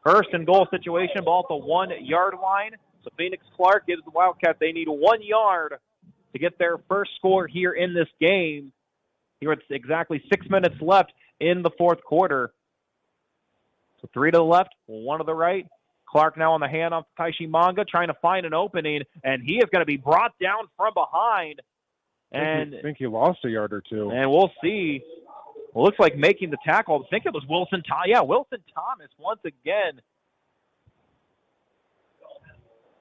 first and goal situation, ball at the 1-yard line. So Phoenix Clark gives the Wildcats, they need 1 yard to get their first score here in this game. Here it's exactly 6 minutes left in the fourth quarter. So 3 to the left, 1 to the right. Clark now on the handoff to Taishi Manga, trying to find an opening, and he is going to be brought down from behind. And I think he lost a yard or two. And we'll see. Well, looks like making the tackle. I think it was Wilson Thomas. Yeah, Wilson Thomas once again.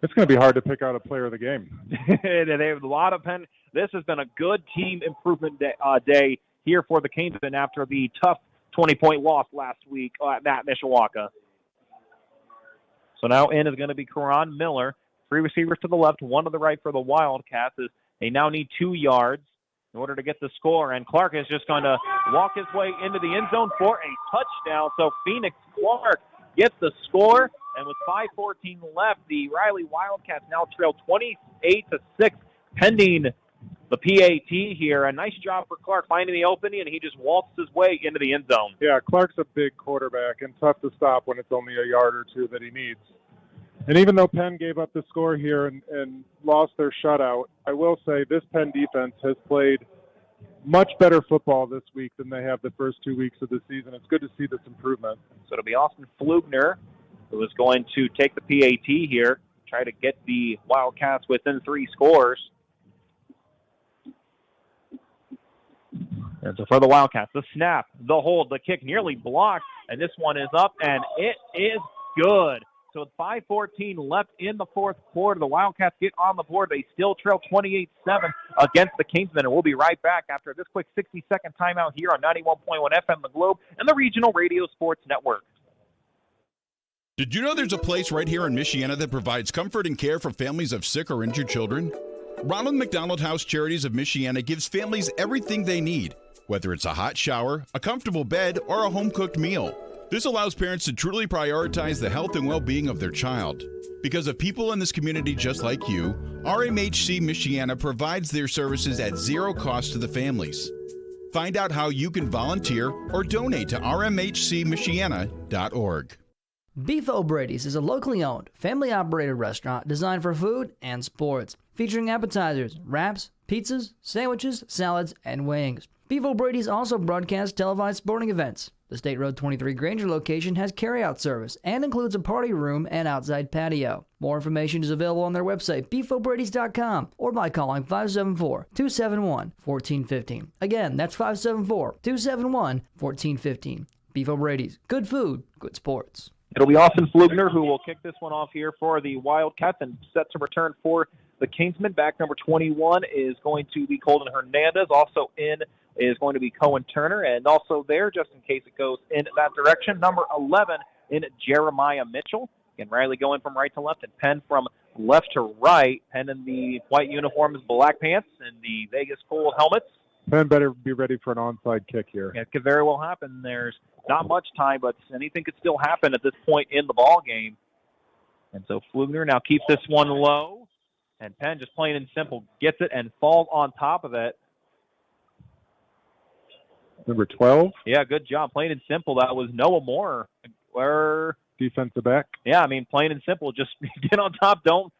It's going to be hard to pick out a player of the game. They have a lot of Penn. This has been a good team improvement day here for the Kingsmen after the tough 20-point loss last week at Mishawaka. So now in is going to be Karan Miller. 3 receivers to the left, 1 to the right for the Wildcats. They now need 2 yards in order to get the score. And Clark is just going to walk his way into the end zone for a touchdown. So Phoenix Clark gets the score. And with 5:14 left, the Riley Wildcats now trail 28-6, pending the PAT here. A nice job for Clark finding the opening, and he just waltzed his way into the end zone. Yeah, Clark's a big quarterback and tough to stop when it's only a yard or two that he needs. And even though Penn gave up the score here and lost their shutout, I will say this Penn defense has played much better football this week than they have the first 2 weeks of the season. It's good to see this improvement. So it'll be Austin Flugner who is going to take the PAT here, try to get the Wildcats within 3 scores. And so for the Wildcats, the snap, the hold, the kick nearly blocked, and this one is up, and it is good. So with 5:14 left in the fourth quarter, the Wildcats get on the board. They still trail 28-7 against the Kingsmen, and we'll be right back after this quick 60-second timeout here on 91.1 FM The Globe and the Regional Radio Sports Network. Did you know there's a place right here in Michiana that provides comfort and care for families of sick or injured children? Ronald McDonald House Charities of Michiana gives families everything they need, whether it's a hot shower, a comfortable bed, or a home-cooked meal. This allows parents to truly prioritize the health and well-being of their child. Because of people in this community just like you, RMHC Michiana provides their services at zero cost to the families. Find out how you can volunteer or donate to rmhcmichiana.org. Beef O'Brady's is a locally owned, family-operated restaurant designed for food and sports, featuring appetizers, wraps, pizzas, sandwiches, salads, and wings. Beef O'Brady's also broadcasts televised sporting events. The State Road 23 Granger location has carryout service and includes a party room and outside patio. More information is available on their website, beefobradys.com, or by calling 574-271-1415. Again, that's 574-271-1415. Beef O'Brady's. Good food, good sports. It'll be Austin Flugner who will kick this one off here for the Wildcats and set to return for the Kingsmen. Back number 21 is going to be Colton Hernandez. Also in is going to be Cohen Turner. And also there, just in case it goes in that direction, number 11 in Jeremiah Mitchell. Again, Riley going from right to left and Penn from left to right. Penn in the white uniforms, black pants, and the Vegas Gold helmets. Penn better be ready for an onside kick here. Yeah, it could very well happen. There's not much time, but anything could still happen at this point in the ball game. And so Flugner now keeps this one low. And Penn, just plain and simple, gets it and falls on top of it. Number 12? Yeah, good job. Plain and simple. That was Noah Moore. Defensive back? Yeah, I mean, plain and simple. Just get on top. Don't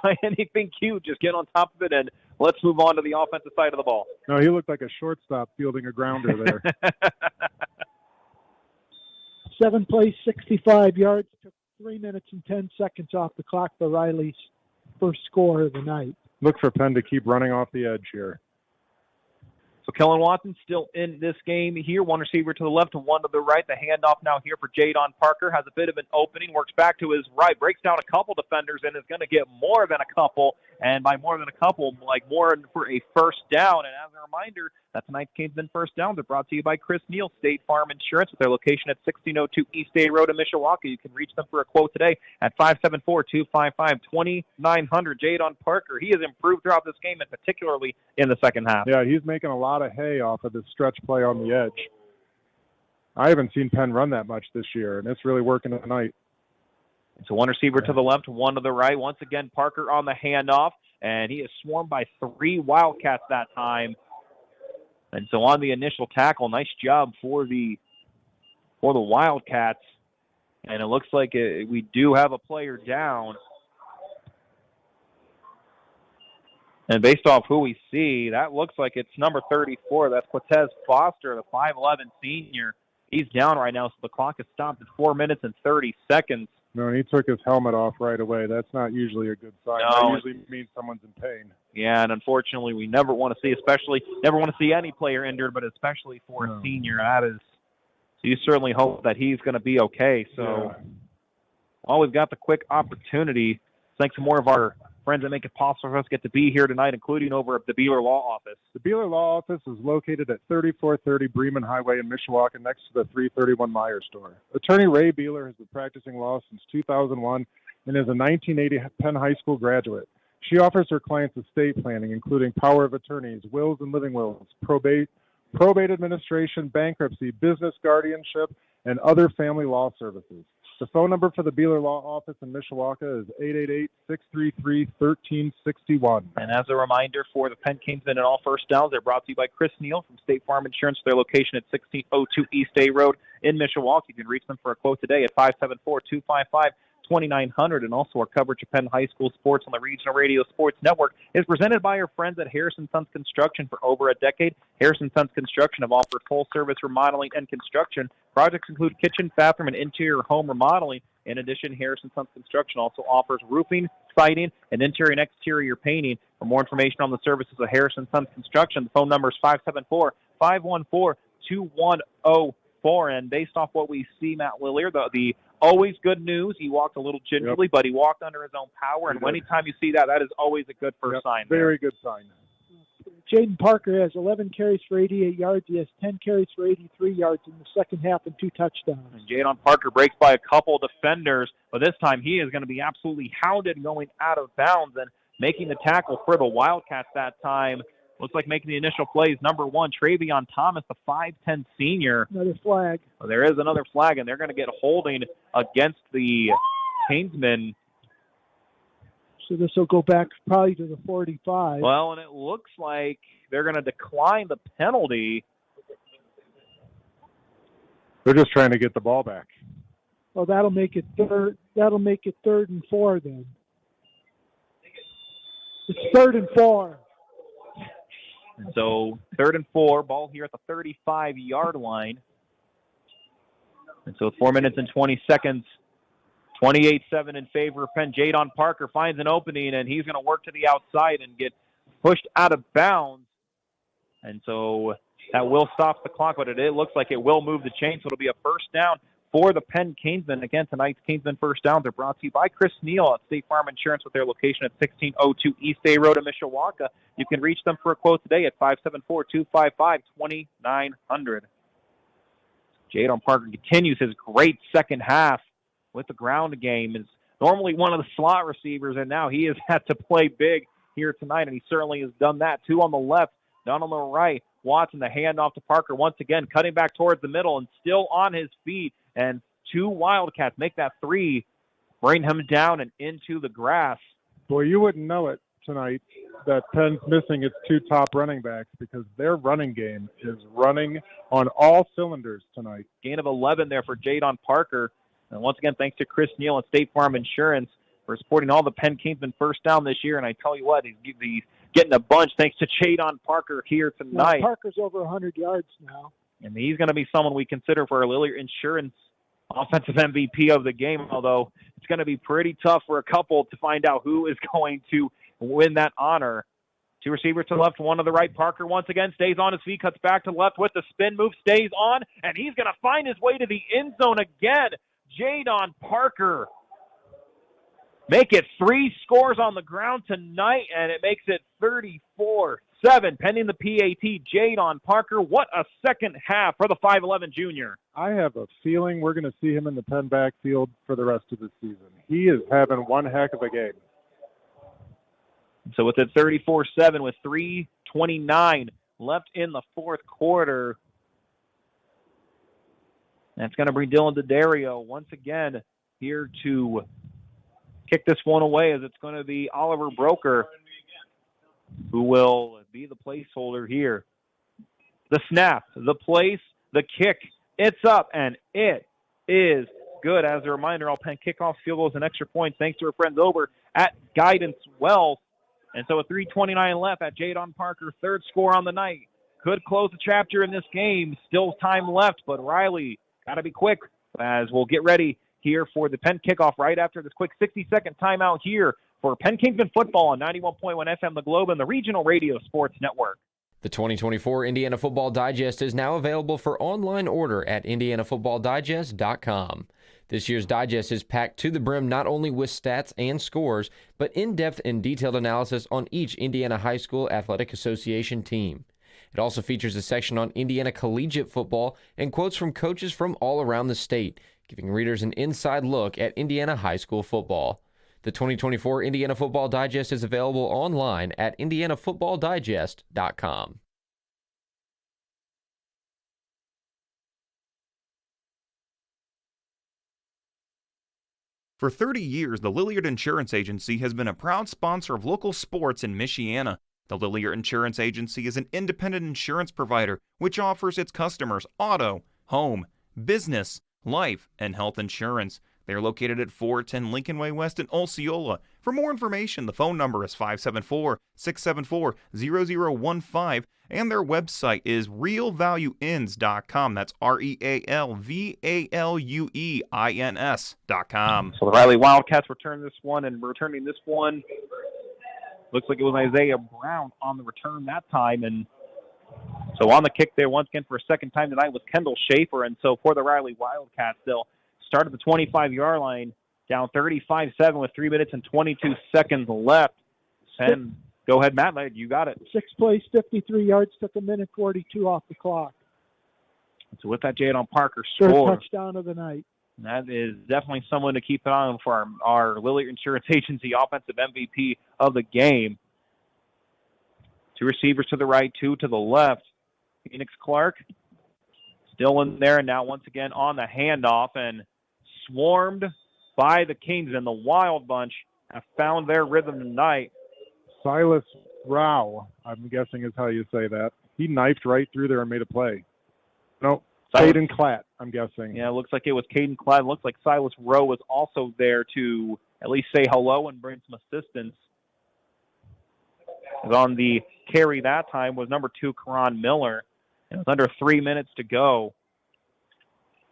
try anything cute. Just get on top of it, and let's move on to the offensive side of the ball. No, he looked like a shortstop fielding a grounder there. 7 plays, 65 yards. Took 3 minutes and 10 seconds off the clock for Riley's first score of the night. Look for Penn to keep running off the edge here. So Kellen Watson still in this game here. One receiver to the left and one to the right. The handoff now here for Jadon Parker. Has a bit of an opening. Works back to his right. Breaks down a couple defenders and is going to get more than a couple. And by more than a couple, like more for a first down. And as a reminder, that tonight's Kingsmen first downs are brought to you by Chris Neal, State Farm Insurance, with their location at 1602 East Day Road in Mishawaka. You can reach them for a quote today at 574-255-2900. Jadon Parker, he has improved throughout this game, and particularly in the second half. Yeah, he's making a lot of hay off of this stretch play on the edge. I haven't seen Penn run that much this year, and it's really working tonight. So one receiver to the left, one to the right. Once again, Parker on the handoff, and he is swarmed by 3 Wildcats that time. And so on the initial tackle, nice job for the Wildcats. And it looks like we do have a player down. And based off who we see, that looks like it's number 34. That's Cortez Foster, the 5'11 senior. He's down right now, so the clock is stopped at 4 minutes and 30 seconds. No, and he took his helmet off right away. That's not usually a good sign. No, that usually means someone's in pain. Yeah, and unfortunately, we never want to see any player injured, but especially for a senior. That is, so you certainly hope that he's going to be okay. So, while we've got the quick opportunity, thanks to more of our friends that make it possible for us to get to be here tonight, including over at the Beeler Law Office. The Beeler Law Office is located at 3430 Bremen Highway in Mishawaka, next to the 331 Meyer store. Attorney Ray Beeler has been practicing law since 2001 and is a 1980 Penn High School graduate. She offers her clients estate planning, including power of attorneys, wills and living wills, probate administration, bankruptcy, business guardianship, and other family law services. The phone number for the Beeler Law Office in Mishawaka is 888-633-1361. And as a reminder for the Penn Kingsmen and all first downs, they're brought to you by Chris Neal from State Farm Insurance. Their location at 1602 East Day Road in Mishawaka. You can reach them for a quote today at 574-255-2900. And also our coverage of Penn High School sports on the Regional Radio Sports Network is presented by our friends at Harrison Sons Construction. For over a decade, Harrison Sons Construction have offered full-service remodeling and construction. Projects include kitchen, bathroom, and interior home remodeling. In addition, Harrison Sons Construction also offers roofing, siding, and interior and exterior painting. For more information on the services of Harrison Sons Construction, the phone number is 574-514-2104. And based off what we see, Matt Lillier, the always good news. He walked a little gingerly, but he walked under his own power. And anytime you see that, that is always a good first sign. Very good sign. Jaden Parker has 11 carries for 88 yards. He has 10 carries for 83 yards in the second half and 2 touchdowns. And Jadon Parker breaks by a couple defenders, but this time he is going to be absolutely hounded going out of bounds and making the tackle for the Wildcats that time. Looks like making the initial plays. Number 1, Travion Thomas, the 5'10 senior. Another flag. Well, there is another flag, and they're going to get holding against the Kingsmen. So this will go back probably to the 45. Well, and it looks like they're going to decline the penalty. They're just trying to get the ball back. Well, that'll make it third. That'll make it 3rd and 4 then. It's 3rd and 4. So 3rd and 4, ball here at the 35-yard line. And so 4 minutes and 20 seconds, 28-7 in favor of Penn. Jadon Parker finds an opening, and he's going to work to the outside and get pushed out of bounds. And so that will stop the clock, but it looks like it will move the chain, so it'll be a first down for the Penn Canesmen. Again, tonight's Canesmen first downs are brought to you by Chris Neal at State Farm Insurance with their location at 1602 East Bay Road in Mishawaka. You can reach them for a quote today at 574-255-2900. Jadon Parker continues his great second half with the ground game. Is normally one of the slot receivers, and now he has had to play big here tonight, and he certainly has done that. Two on the left, none on the right. Watson, the handoff to Parker once again, cutting back towards the middle and still on his feet. And two Wildcats make that three, bring him down and into the grass. Boy, you wouldn't know it tonight that Penn's missing its two top running backs because their running game is running on all cylinders tonight. Gain of 11 there for Jadon Parker. And once again, thanks to Chris Neal and State Farm Insurance for supporting all the Penn Canesmen first down this year. And I tell you what, he's getting a bunch thanks to Jadon Parker here tonight. Now, Parker's over 100 yards now. And he's going to be someone we consider for our Lillard Insurance Offensive MVP of the game, although it's going to be pretty tough for a couple to find out who is going to win that honor. Two receivers to the left, one to the right. Parker once again stays on his feet, cuts back to the left with the spin move, stays on, and he's going to find his way to the end zone again. Jadon Parker make it three scores on the ground tonight, and it makes it 34-7, pending the PAT. Jadon Parker, what a second half for the 5'11 junior. I have a feeling we're going to see him in the Penn backfield for the rest of the season. He is having one heck of a game. So with it 34-7 with 3:29 left in the fourth quarter, that's going to bring Dylan D'Addario once again here to kick this one away, as it's going to be Oliver Broker who will be the placeholder here. The snap, the place, the kick, it's up, and it is good. As a reminder, all Penn kickoffs, field goals, and extra points thanks to our friends over at Guidance Wealth. And so with 3:29 left at Jadon Parker, third score on the night. Could close the chapter in this game. Still time left, but Riley got to be quick as we'll get ready here for the Penn kickoff right after this quick 60-second timeout here for Penn Canesmen football on 91.1 FM The Globe and the Regional Radio Sports Network. The 2024 Indiana Football Digest is now available for online order at indianafootballdigest.com. This year's digest is packed to the brim not only with stats and scores, but in-depth and detailed analysis on each Indiana High School Athletic Association team. It also features a section on Indiana collegiate football and quotes from coaches from all around the state, giving readers an inside look at Indiana high school football. The 2024 Indiana Football Digest is available online at indianafootballdigest.com. For 30 years, the Lillard Insurance Agency has been a proud sponsor of local sports in Michiana. The Lillard Insurance Agency is an independent insurance provider which offers its customers auto, home, business, life, and health insurance. They are located at 410 Lincoln Way West in Osceola. For more information, the phone number is 574-674-0015, and their website is realvalueins.com. That's REALVALUEINS.com. So the Riley Wildcats returning this one, looks like it was Isaiah Brown on the return that time. And so on the kick there once again for a second time tonight was Kendall Schaefer. And so for the Riley Wildcats, they'll start at the 25-yard line, down 35-7 with 3 minutes and 22 seconds left. And go ahead, Matt. You got it. 6 plays, 53 yards, took a minute 42 off the clock. So with that, Jadon Parker Third score. touchdown of the night. That is definitely someone to keep an eye on for our Lillard Insurance Agency offensive MVP of the game. Two receivers to the right, two to the left. Phoenix Clark still in there, and now once again on the handoff and swarmed by the Kings, and the Wild Bunch have found their rhythm tonight. Silas Rao, I'm guessing is how you say that. He knifed right through there and made a play. No, Caden Klatt, I'm guessing. Yeah, it looks like it was Caden Klatt. It looks like Silas Rowe was also there to at least say hello and bring some assistance. On the carry that time was number 2, Karan Miller. It was under 3 minutes to go.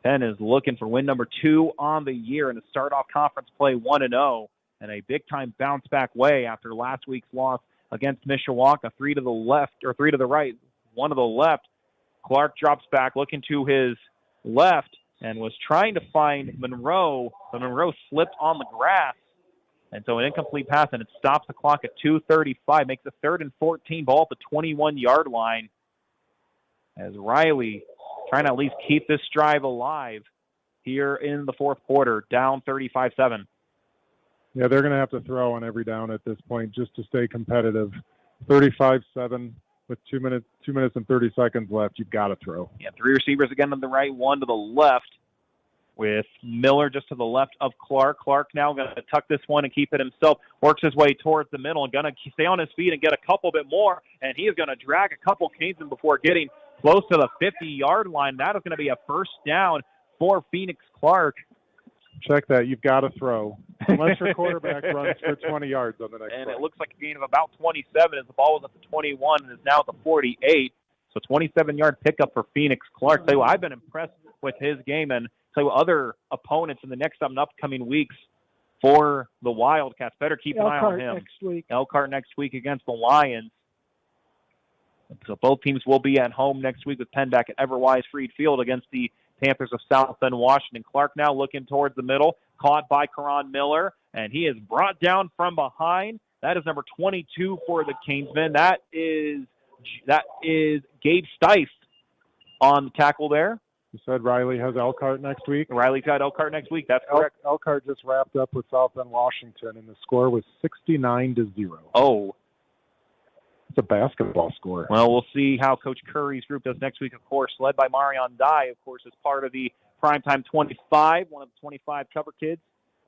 Penn is looking for win number 2 on the year and to start off conference play 1-0 and a big-time bounce-back way after last week's loss against Mishawaka. 3 to the left, or 3 to the right, 1 to the left. Clark drops back, looking to his left, and was trying to find Monroe, but Monroe slipped on the grass. And so an incomplete pass, and it stops the clock at 2:35, makes a 3rd and 14, ball at the 21-yard line. As Riley trying to at least keep this drive alive here in the fourth quarter, down 35-7. Yeah, they're going to have to throw on every down at this point just to stay competitive. 35-7 with 2 minutes and 30 seconds left. You've got to throw. Yeah, 3 receivers again on the right, 1 to the left, with Miller just to the left of Clark. Clark now going to tuck this one and keep it himself. Works his way towards the middle and going to stay on his feet and get a couple bit more. And he is going to drag a couple Canesmen before getting close to the 50-yard line. That is going to be a first down for Phoenix Clark. Check that. You've got to throw. Unless your quarterback runs for 20 yards on the next And play. it looks like a gain of about 27 as the ball was at the 21 and is now at the 48. So 27-yard pickup for Phoenix Clark. Tell you what, I've been impressed with his game, and tell you what, other opponents in the next upcoming weeks for the Wildcats better keep an eye on him. Elkhart next week against the Lions. So both teams will be at home next week with Penn back at Everwise Freed Field against the Panthers of South Bend, Washington. Clark now looking towards the middle, caught by Karan Miller, and he is brought down from behind. That is number 22 for the Canesmen. That is Gabe Stice on the tackle there. You said Riley has Elkhart next week? Riley's got Elkhart next week. That's correct. Elkhart just wrapped up with South Bend, Washington, and the score was 69-0. Oh. It's a basketball score. Well, we'll see how Coach Curry's group does next week, of course, led by Marion Dye, of course, as part of the Primetime 25, one of the 25 cover kids.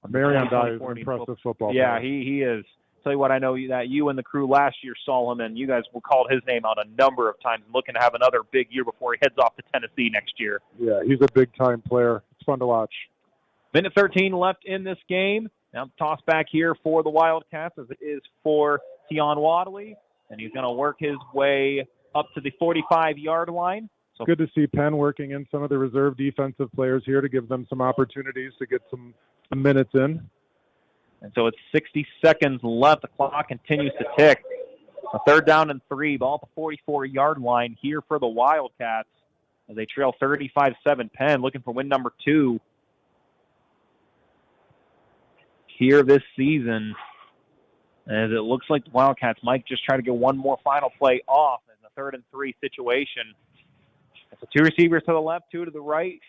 Marion Dye is an impressive football player. Yeah, he is. Tell you what, I know that you and the crew last year saw him, and you guys called his name out a number of times, looking to have another big year before he heads off to Tennessee next year. Yeah, he's a big-time player. It's fun to watch. Minute 13 left in this game. Now toss back here for the Wildcats, as it is for Tion Wadley, and he's going to work his way up to the 45-yard line. So good to see Penn working in some of the reserve defensive players here to give them some opportunities to get some minutes in. And so it's 60 seconds left. The clock continues to tick. A 3rd down and 3, ball at the 44-yard line here for the Wildcats as they trail 35-7. Penn looking for win number 2 here this season, as it looks like the Wildcats might just try to get one more final play off in the 3rd and 3 situation. So 2 receivers to the left, 2 to the right.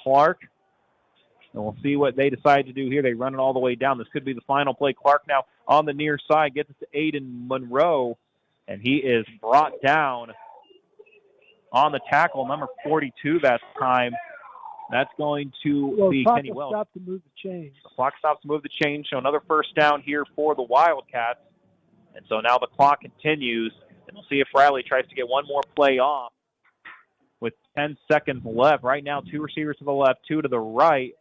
Clark. And we'll see what they decide to do here. They run it all the way down. This could be the final play. Clark now on the near side gets it to Aiden Monroe, and he is brought down on the tackle, number 42 that time. That's going to be Kenny Wells. Stop to move the chains. The clock stops to move the chains. So another first down here for the Wildcats. And so now the clock continues, and we'll see if Riley tries to get one more play off with 10 seconds left. Right now, 2 receivers to the left, 2 to the right.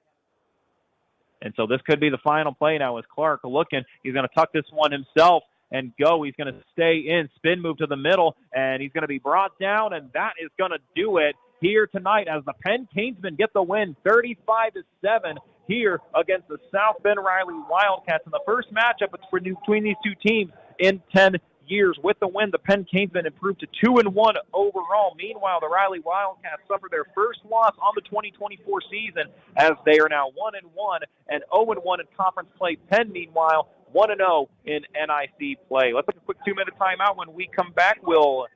And so this could be the final play now as Clark looking. He's going to tuck this one himself and go. He's going to stay in, spin move to the middle, and he's going to be brought down, and that is going to do it here tonight as the Penn Canesmen get the win 35-7 here against the South Bend Riley Wildcats in the first matchup between these two teams in 10 years. With the win, the Penn Canesmen improved to 2-1 overall. Meanwhile, the Riley Wildcats suffered their first loss on the 2024 season as they are now 1-1 and 0-1 in conference play. Penn, meanwhile, 1-0 in NIC play. Let's take a quick 2-minute timeout. When we come back, we'll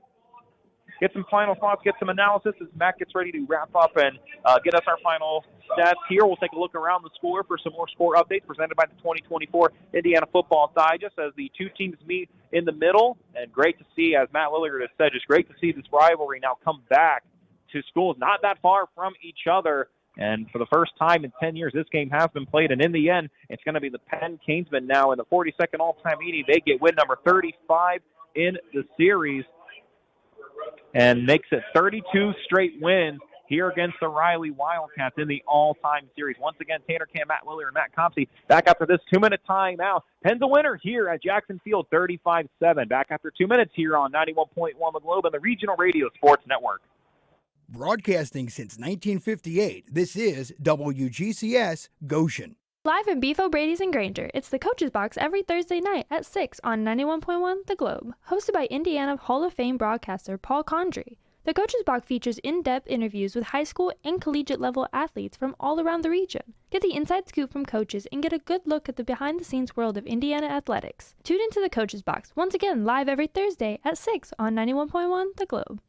get some final thoughts, get some analysis as Matt gets ready to wrap up and get us our final stats here. We'll take a look around the score for some more score updates presented by the 2024 Indiana Football Digest as the two teams meet in the middle. And great to see, as Matt Lilliard has said, just great to see this rivalry now come back to schools not that far from each other. And for the first time in 10 years, this game has been played. And in the end, it's going to be the Penn Canesmen now in the 42nd all-time meeting. They get win number 35 in the series and makes it 32 straight wins here against the Riley Wildcats in the all-time series. Once again, Tanner Cam, Matt Lillard, and Matt Compsey back after this 2-minute timeout. Penn's a winner here at Jackson Field, 35-7. Back after 2 minutes here on 91.1 The Globe and the Regional Radio Sports Network. Broadcasting since 1958, this is WGCS Goshen. Live in Beef O'Brady's and Granger, it's the Coach's Box every Thursday night at 6 on 91.1 The Globe, hosted by Indiana Hall of Fame broadcaster Paul Condry. The Coach's Box features in-depth interviews with high school and collegiate level athletes from all around the region. Get the inside scoop from coaches and get a good look at the behind-the-scenes world of Indiana athletics. Tune into the Coach's Box, once again live every Thursday at 6 on 91.1 The Globe.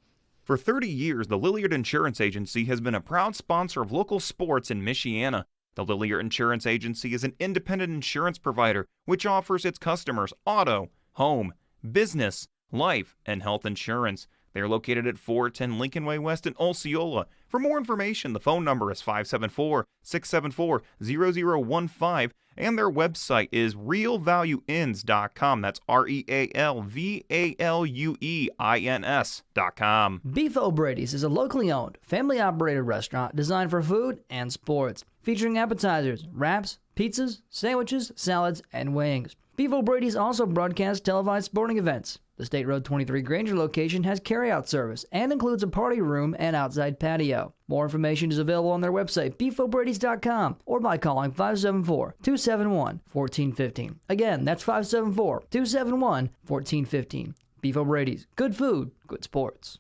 For 30 years, the Lilliard Insurance Agency has been a proud sponsor of local sports in Michiana. The Lilliard Insurance Agency is an independent insurance provider which offers its customers auto, home, business, life, and health insurance. They are located at 410 Lincoln Way West in Osceola. For more information, the phone number is 574-674-0015, and their website is realvalueins.com. That's REALVALUEINS.com. Beef O'Brady's is a locally owned, family-operated restaurant designed for food and sports, featuring appetizers, wraps, pizzas, sandwiches, salads, and wings. Beef O'Brady's also broadcasts televised sporting events. The State Road 23 Granger location has carryout service and includes a party room and outside patio. More information is available on their website, beefobradys.com, or by calling 574-271-1415. Again, that's 574-271-1415. Beef O'Brady's. Good food, good sports.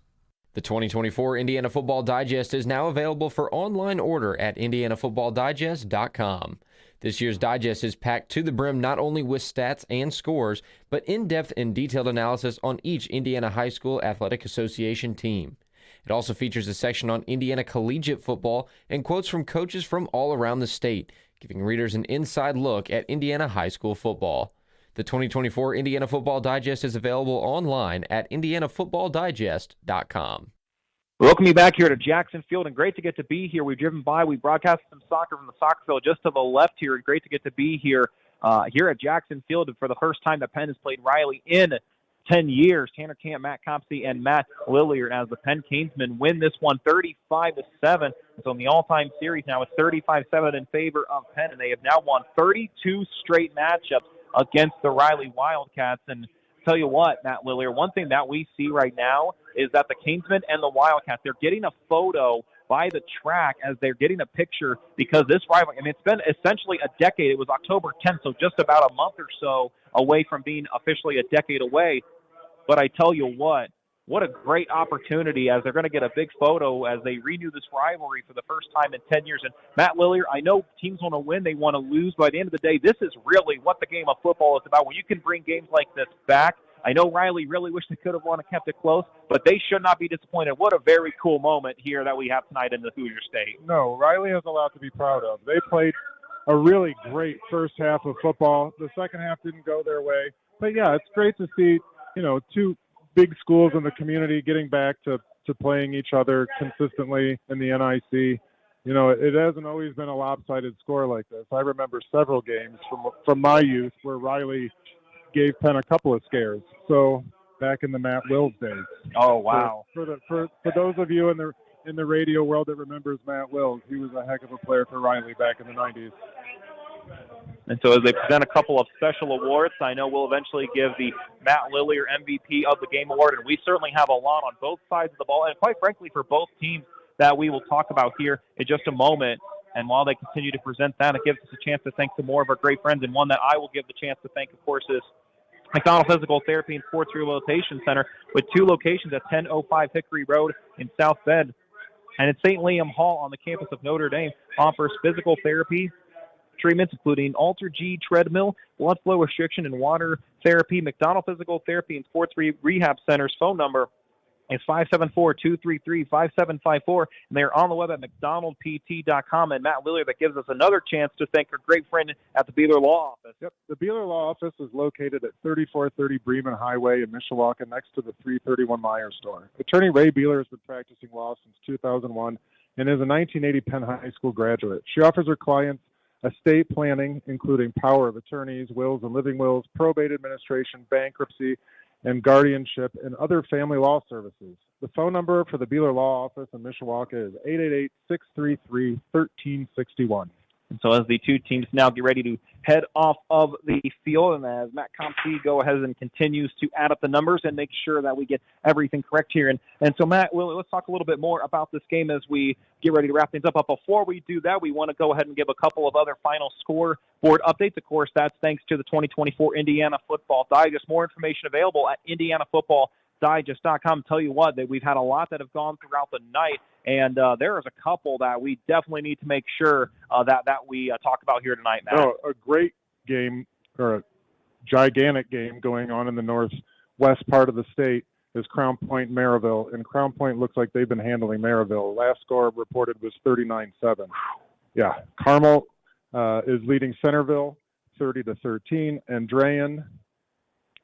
The 2024 Indiana Football Digest is now available for online order at indianafootballdigest.com. This year's digest is packed to the brim not only with stats and scores, but in-depth and detailed analysis on each Indiana High School Athletic Association team. It also features a section on Indiana collegiate football and quotes from coaches from all around the state, giving readers an inside look at Indiana high school football. The 2024 Indiana Football Digest is available online at indianafootballdigest.com. Welcome you back here to Jackson Field, and great to get to be here. We've driven by. We broadcast some soccer from the soccer field just to the left here, and great to get to be here at Jackson Field for the first time that Penn has played Riley in 10 years. Tanner Camp, Matt Compsey, and Matt Lilliard as the Penn Canesmen win this one 35-7. It's on the all-time series now. It's 35-7 in favor of Penn, and they have now won 32 straight matchups against the Riley Wildcats. And tell you what, Matt Lilliard, one thing that we see right now is that the Canesmen and the Wildcats, they're getting a photo by the track as they're getting a picture, because this rivalry, I mean, it's been essentially a decade. It was October 10th, so just about a month or so away from being officially a decade away. But I tell you what a great opportunity as they're going to get a big photo as they renew this rivalry for the first time in 10 years. And Matt Lilliard, I know teams want to win, they want to lose, but at the end of the day, this is really what the game of football is about. When you can bring games like this back, I know Riley really wished they could have won and kept it close, but they should not be disappointed. What a very cool moment here that we have tonight in the Hoosier State. No, Riley has a lot to be proud of. They played a really great first half of football. The second half didn't go their way. But, yeah, it's great to see, two big schools in the community getting back to playing each other consistently in the NIC. It hasn't always been a lopsided score like this. I remember several games from my youth where Riley gave Penn a couple of scares. So back in the Matt Wills days. Oh, wow. For those of you in the radio world that remembers Matt Wills, he was a heck of a player for Riley back in the 90s. And so as they present a couple of special awards, I know we'll eventually give the Matt Lilliard MVP of the Game award, and we certainly have a lot on both sides of the ball, and quite frankly for both teams that we will talk about here in just a moment. And while they continue to present that, it gives us a chance to thank some more of our great friends, and one that I will give the chance to thank, of course, is McDonald Physical Therapy and Sports Rehabilitation Center, with 2 locations at 1005 Hickory Road in South Bend, and at St. Liam Hall on the campus of Notre Dame, offers physical therapy treatments including Alter-G treadmill, blood flow restriction, and water therapy. McDonald Physical Therapy and Sports Rehab Center's phone number is 574-233-5754, and they're on the web at mcdonaldpt.com. And Matt Lilliard, that gives us another chance to thank our great friend at the Beeler Law Office. Yep, the Beeler Law Office is located at 3430 Bremen Highway in Mishawaka, next to the 331 Meyer store. Attorney Ray Beeler has been practicing law since 2001 and is a 1980 Penn High School graduate. She offers her clients estate planning, including power of attorneys, wills and living wills, probate administration, bankruptcy, and guardianship, and other family law services. The phone number for the Beeler Law Office in Mishawaka is 888-633-1361. And so as the two teams now get ready to head off of the field, and as Matt Compsey go ahead and continues to add up the numbers and make sure that we get everything correct here. And so, Matt, let's talk a little bit more about this game as we get ready to wrap things up. But before we do that, we want to go ahead and give a couple of other final scoreboard updates. Of course, that's thanks to the 2024 Indiana Football Digest. More information available at IndianaFootballDigest.com. Tell you what, that we've had a lot that have gone throughout the night, and there is a couple that we definitely need to make sure that we talk about here tonight, Matt. Oh, a great game, or a gigantic game going on in the northwest part of the state is Crown Point Maryville, and Crown Point looks like they've been handling Maryville. Last score reported was 39-7. Yeah, Carmel is leading Centerville 30-13, and Drayen.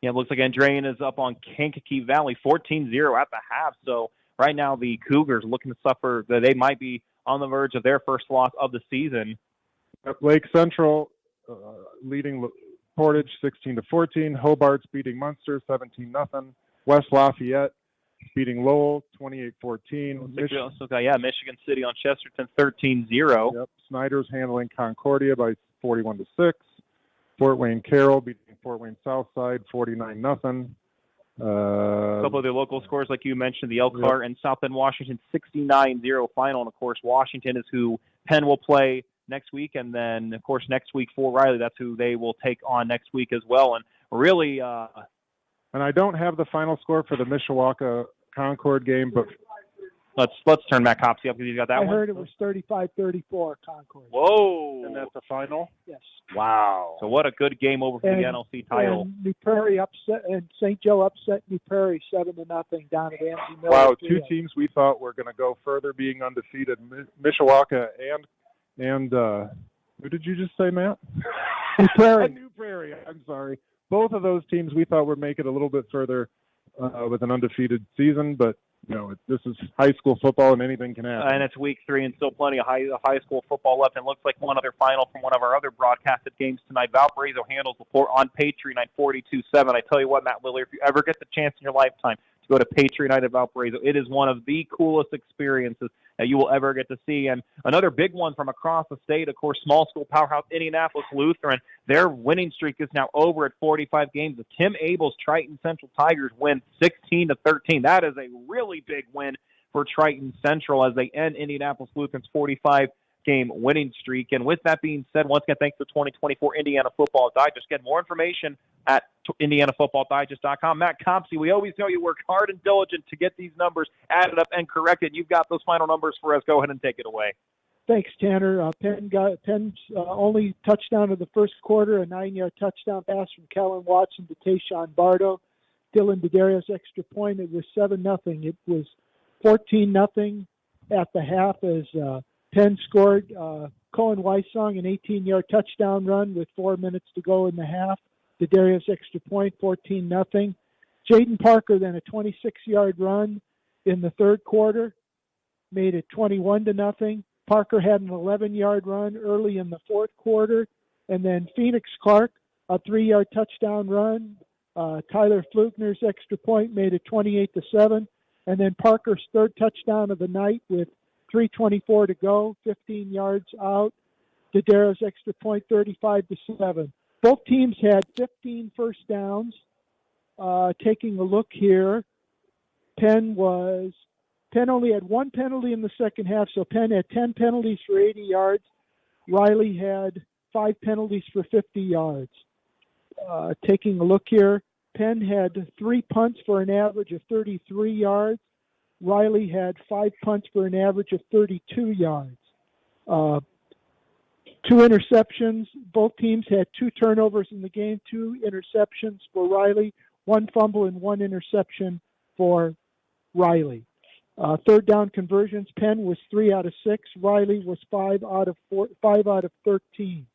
Yeah, it looks like Andrean is up on Kankakee Valley 14-0 at the half. So right now the Cougars looking to suffer. They might be on the verge of their first loss of the season. Lake Central leading Portage 16-14. Hobart's beating Munster 17-0. West Lafayette beating Lowell 28-14. Michigan City on Chesterton 13-0. Yep. Snyder's handling Concordia by 41-6. Fort Wayne Carroll beating Fort Wayne Southside 49-0. A couple of their local scores, like you mentioned, the Elkhart and South Bend Washington 69-0 final. And, of course, Washington is who Penn will play next week. And then, of course, next week for Riley, that's who they will take on next week as well. And really and I don't have the final score for the Mishawaka-Concord game, but let's turn Matt Copsey up because he's got that I one. heard it was 35-34 Concord. Whoa. And that's the final? Yes. Wow. So what a good game over for the NLC title. And New Prairie upset, and St. Joe upset New Prairie 7-0 down at Amity Miller. Wow, two teams we thought were going to go further being undefeated. Mishawaka and who did you just say, Matt? New Prairie. New Prairie, I'm sorry. Both of those teams we thought would make it a little bit further with an undefeated season, but this is high school football and anything can happen. And it's week 3 and still plenty of high school football left. And it looks like one other final from one of our other broadcasted games tonight. Valparaiso handles LaPorte on Patriot Night 42-7. I tell you what, Matt Lillard, if you ever get the chance in your lifetime to go to Patriot Night at Valparaiso, it is one of the coolest experiences that you will ever get to see. And another big one from across the state, of course, small school powerhouse Indianapolis Lutheran. Their winning streak is now over at 45 games. The Tim Abel's Triton Central Tigers win 16-13. That is a really big win for Triton Central as they end Indianapolis Lutheran's 45-game winning streak. And with that being said, once again, thanks to 2024 Indiana Football Digest. Get more information at IndianaFootballDigest.com. Matt Compsey, we always know you work hard and diligent to get these numbers added up and corrected. You've got those final numbers for us. Go ahead and take it away. Thanks, Tanner. Penn's only touchdown of the first quarter, a 9-yard touchdown pass from Kellen Watson to Tayshawn Bardo. Dylan D'Addario's extra point. It was 7-0. It was 14-0 at the half as Penn scored. Cohen Weissong, an 18-yard touchdown run with 4 minutes to go in the half. D'Addario's extra point, 14-0. Jaden Parker then a 26-yard run in the third quarter, made it 21-0. Parker had an 11-yard run early in the fourth quarter, and then Phoenix Clark, a 3-yard touchdown run. Tyler Flukner's extra point made it 28-7, and then Parker's third touchdown of the night with 3:24 to go, 15 yards out. D'Addario's extra point, 35-7. Both teams had 15 first downs. Taking a look here, Penn only had one penalty in the second half, so Penn had 10 penalties for 80 yards. Riley had 5 penalties for 50 yards. Taking a look here, Penn had 3 punts for an average of 33 yards. Riley had 5 punts for an average of 32 yards. 2 interceptions. Both teams had 2 turnovers in the game, 2 interceptions for Riley, 1 fumble and 1 interception for Riley. Third down conversions, Penn was 3 out of 6. Riley was 5 out of 13.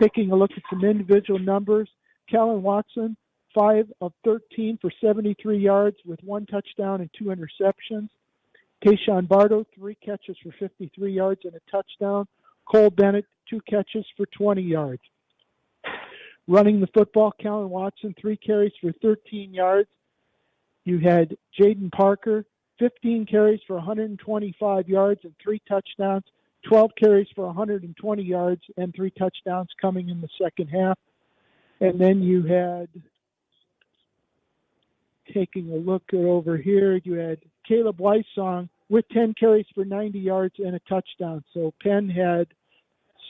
Taking a look at some individual numbers, Kellen Watson, 5 of 13 for 73 yards with 1 touchdown and 2 interceptions. Tayshawn Bardo, 3 catches for 53 yards and a touchdown. Cole Bennett, 2 catches for 20 yards. Running the football, Kellen Watson, 3 carries for 13 yards. You had Jaden Parker, 15 carries for 125 yards and 3 touchdowns. 12 carries for 120 yards and 3 touchdowns coming in the second half. And then you had, taking a look at over here, you had Caleb Weissong with 10 carries for 90 yards and a touchdown. So Penn had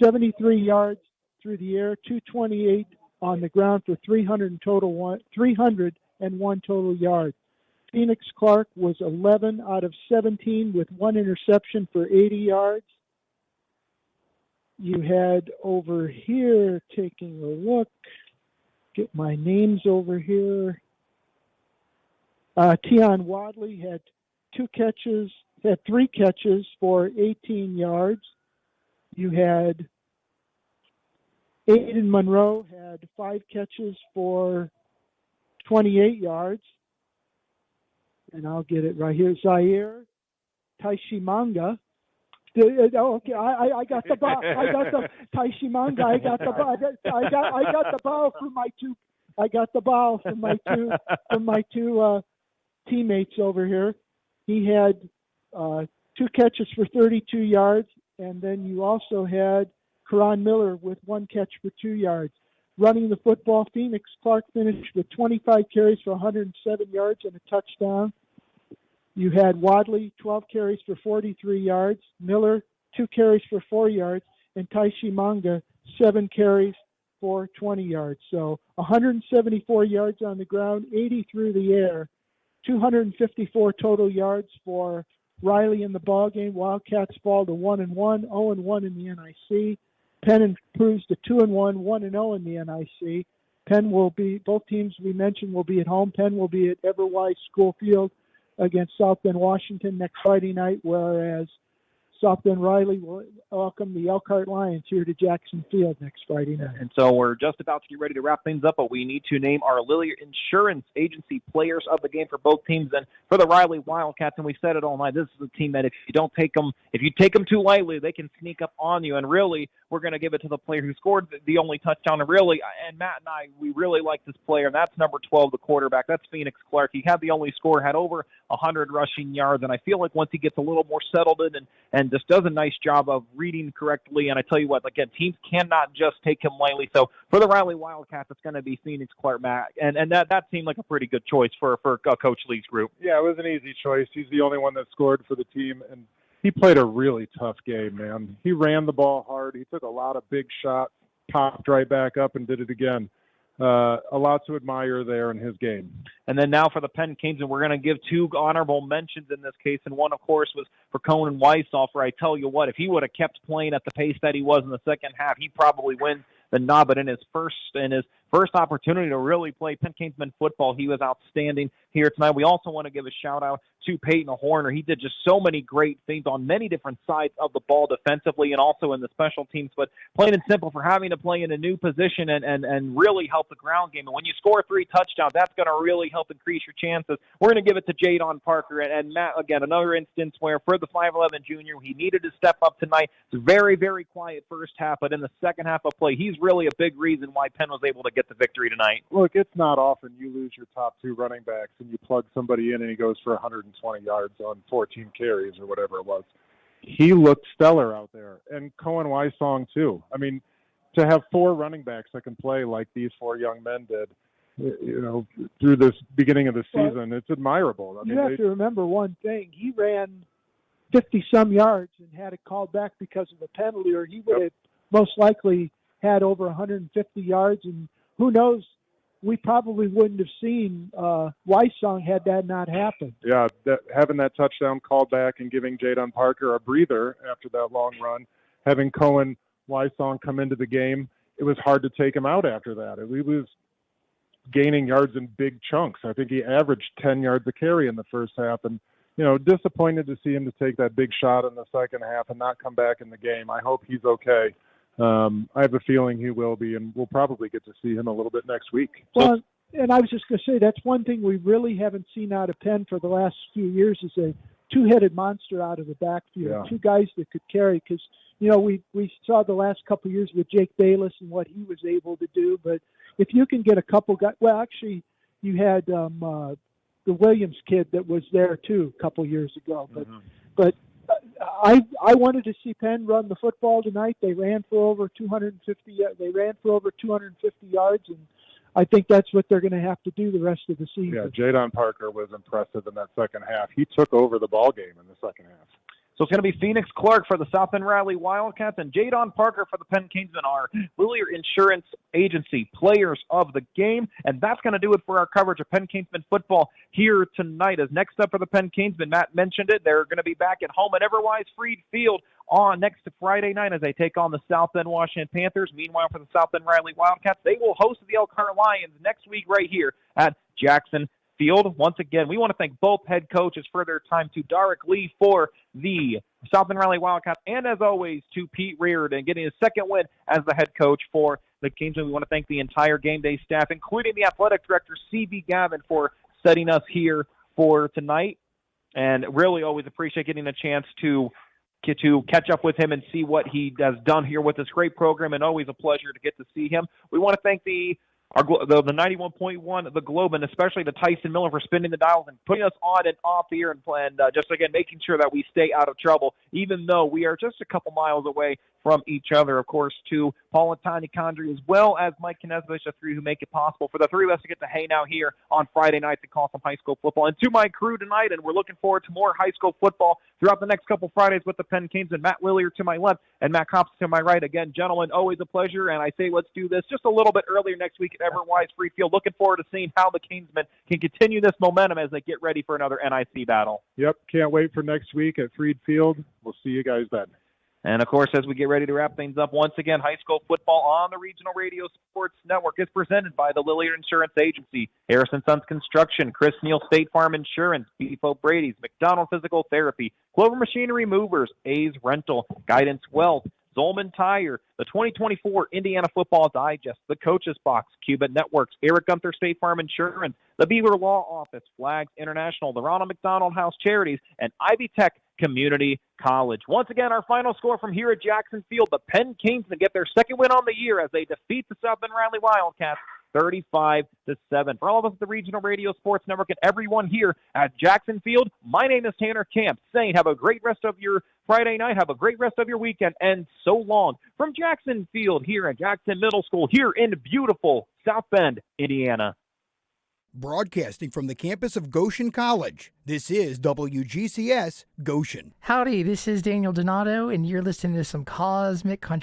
73 yards through the air, 228 on the ground for 301 total yards. Phoenix Clark was 11 out of 17 with 1 interception for 80 yards. You had over here, taking a look, get my names over here. Tion Wadley had 3 catches for 18 yards. You had Aiden Monroe had 5 catches for 28 yards. And I'll get it right here. Zaire Taishimanga. Okay, I got the ball. I got the Taishimanga. I got the ball. I got the ball from my two. I got the ball from my two teammates over here. He had 2 catches for 32 yards, and then you also had Karan Miller with 1 catch for 2 yards. Running the football, Phoenix Clark finished with 25 carries for 107 yards and a touchdown. You had Wadley, 12 carries for 43 yards, Miller, 2 carries for 4 yards, and Taishi Manga, 7 carries for 20 yards. So 174 yards on the ground, 80 through the air, 254 total yards for Riley in the ballgame. Wildcats fall to 1-1, 0-1 in the NIC. Penn improves to 2-1, 1-0 in the NIC. Penn will be, both teams we mentioned will be at home. Penn will be at Everwise School Field against South Bend, Washington next Friday night, whereas South Bend Riley will welcome the Elkhart Lions here to Jackson Field next Friday night. And so we're just about to get ready to wrap things up, but we need to name our Lillier Insurance Agency players of the game for both teams. And for the Riley Wildcats, and we said it all night, this is a team that if you take them too lightly, they can sneak up on you. And really, we're going to give it to the player who scored the only touchdown. And Matt and I, we really like this player, and that's number 12, the quarterback. That's Phoenix Clark. He had the only score, had over 100 rushing yards, and I feel like once he gets a little more settled in and just does a nice job of reading correctly, and I tell you what, again, teams cannot just take him lightly. So for the Riley Wildcats, it's going to be Phoenix Clark, Matt, and that seemed like a pretty good choice for Coach Lee's group. Yeah, it was an easy choice. He's the only one that scored for the team, and he played a really tough game, man. He ran the ball hard. He took a lot of big shots, popped right back up, and did it again. A lot to admire there in his game. And then now for the Penn Kings, and we're going to give 2 honorable mentions in this case, and one, of course, was for Conan Weisshofer. I tell you what, if he would have kept playing at the pace that he was in the second half, he'd probably win the nod. But in his first opportunity to really play Penn Kingsman football, he was outstanding here tonight. We also want to give a shout-out to Peyton Horner. He did just so many great things on many different sides of the ball defensively and also in the special teams. But plain and simple, for having to play in a new position and really help the ground game. And when you score 3 touchdowns, that's going to really help increase your chances. We're going to give it to Jadon Parker. And Matt, again, another instance where for the 5'11 junior, he needed to step up tonight. It's a very, very quiet first half, but in the second half of play, he's really a big reason why Penn was able to get the victory tonight. Look, it's not often you lose your top 2 running backs and you plug somebody in and he goes for 120 yards on 14 carries or whatever it was. He looked stellar out there. And Cohen Weissong, too. I mean, to have 4 running backs that can play like these 4 young men did, through this beginning of the season, it's admirable. I mean, you have to remember one thing. He ran 50-some yards and had it called back because of a penalty, or he would have most likely had over 150 yards. And who knows, we probably wouldn't have seen Weissong had that not happened. Yeah, having that touchdown called back and giving Jadon Parker a breather after that long run, having Cohen Weissong come into the game, it was hard to take him out after that. He was gaining yards in big chunks. I think he averaged 10 yards a carry in the first half, and disappointed to see him to take that big shot in the second half and not come back in the game. I hope he's okay. I have a feeling he will be, and we'll probably get to see him a little bit next week. Well, and I was just going to say, that's one thing we really haven't seen out of Penn for the last few years is a 2-headed monster out of the backfield, 2 guys that could carry. Because, we saw the last couple of years with Jake Bayless and what he was able to do. But if you can get a couple guys, well, actually, you had the Williams kid that was there, too, a couple years ago. But I wanted to see Penn run the football tonight. They ran for over 250. They ran for over 250 yards, and I think that's what they're going to have to do the rest of the season. Yeah, Jadon Parker was impressive in that second half. He took over the ball game in the second half. So it's going to be Phoenix Clark for the South Bend Riley Wildcats and Jadon Parker for the Penn Kingsmen, our Willier Insurance Agency players of the game. And that's going to do it for our coverage of Penn Kingsmen football here tonight. As next up for the Penn Kingsmen, Matt mentioned it, they're going to be back at home at Everwise Freed Field on next Friday night as they take on the South Bend Washington Panthers. Meanwhile, for the South Bend Riley Wildcats, they will host the Elkhart Lions next week right here at Jackson Field. Once again, we want to thank both head coaches for their time, to Darrick Lee for the South Bend Riley Wildcats, and as always, to Pete Reardon getting his second win as the head coach for the Kingsmen. We want to thank the entire game day staff, including the athletic director, C.B. Gavin, for setting us here for tonight. And really always appreciate getting a chance to catch up with him and see what he has done here with this great program, and always a pleasure to get to see him. We want to thank the 91.1, the Globe, and especially to Tyson Miller for spinning the dials and putting us on and off the air, and just, again, making sure that we stay out of trouble, even though we are just a couple miles away from each other. Of course, to Paul and Tanya Condry, as well as Mike Knezovich, the three who make it possible for the three of us to get to hang out here on Friday nights and call some high school football. And to my crew tonight, and we're looking forward to more high school football throughout the next couple Fridays with the Penn Kingsmen. Matt Lillier to my left and Matt Cops to my right. Again, gentlemen, always a pleasure, and I say let's do this just a little bit earlier next week at Everwise Free Field. Looking forward to seeing how the Kingsmen can continue this momentum as they get ready for another NIC battle. Yep, can't wait for next week at Freed Field. We'll see you guys then. And, of course, as we get ready to wrap things up, once again, high school football on the Regional Radio Sports Network is presented by the Lillier Insurance Agency, Harrison Sons Construction, Chris Neal State Farm Insurance, Beef O'Brady's, McDonald Physical Therapy, Clover Machinery Movers, A's Rental, Guidance Wealth, Zolman Tire, the 2024 Indiana Football Digest, the Coaches Box, Cuban Networks, Eric Gunther State Farm Insurance, the Beaver Law Office, Flags International, the Ronald McDonald House Charities, and Ivy Tech Community College. Once again, our final score from here at Jackson Field, the Penn Kingsmen get their second win on the year as they defeat the South Bend Riley Wildcats 35-7. For all of us at the Regional Radio Sports Network and everyone here at Jackson Field, my name is Tanner Camp, saying have a great rest of your Friday night, have a great rest of your weekend, and so long from Jackson Field here at Jackson Middle School here in beautiful South Bend, Indiana. Broadcasting from the campus of Goshen College, this is WGCS Goshen. Howdy, this is Daniel Donato, and you're listening to some Cosmic Country.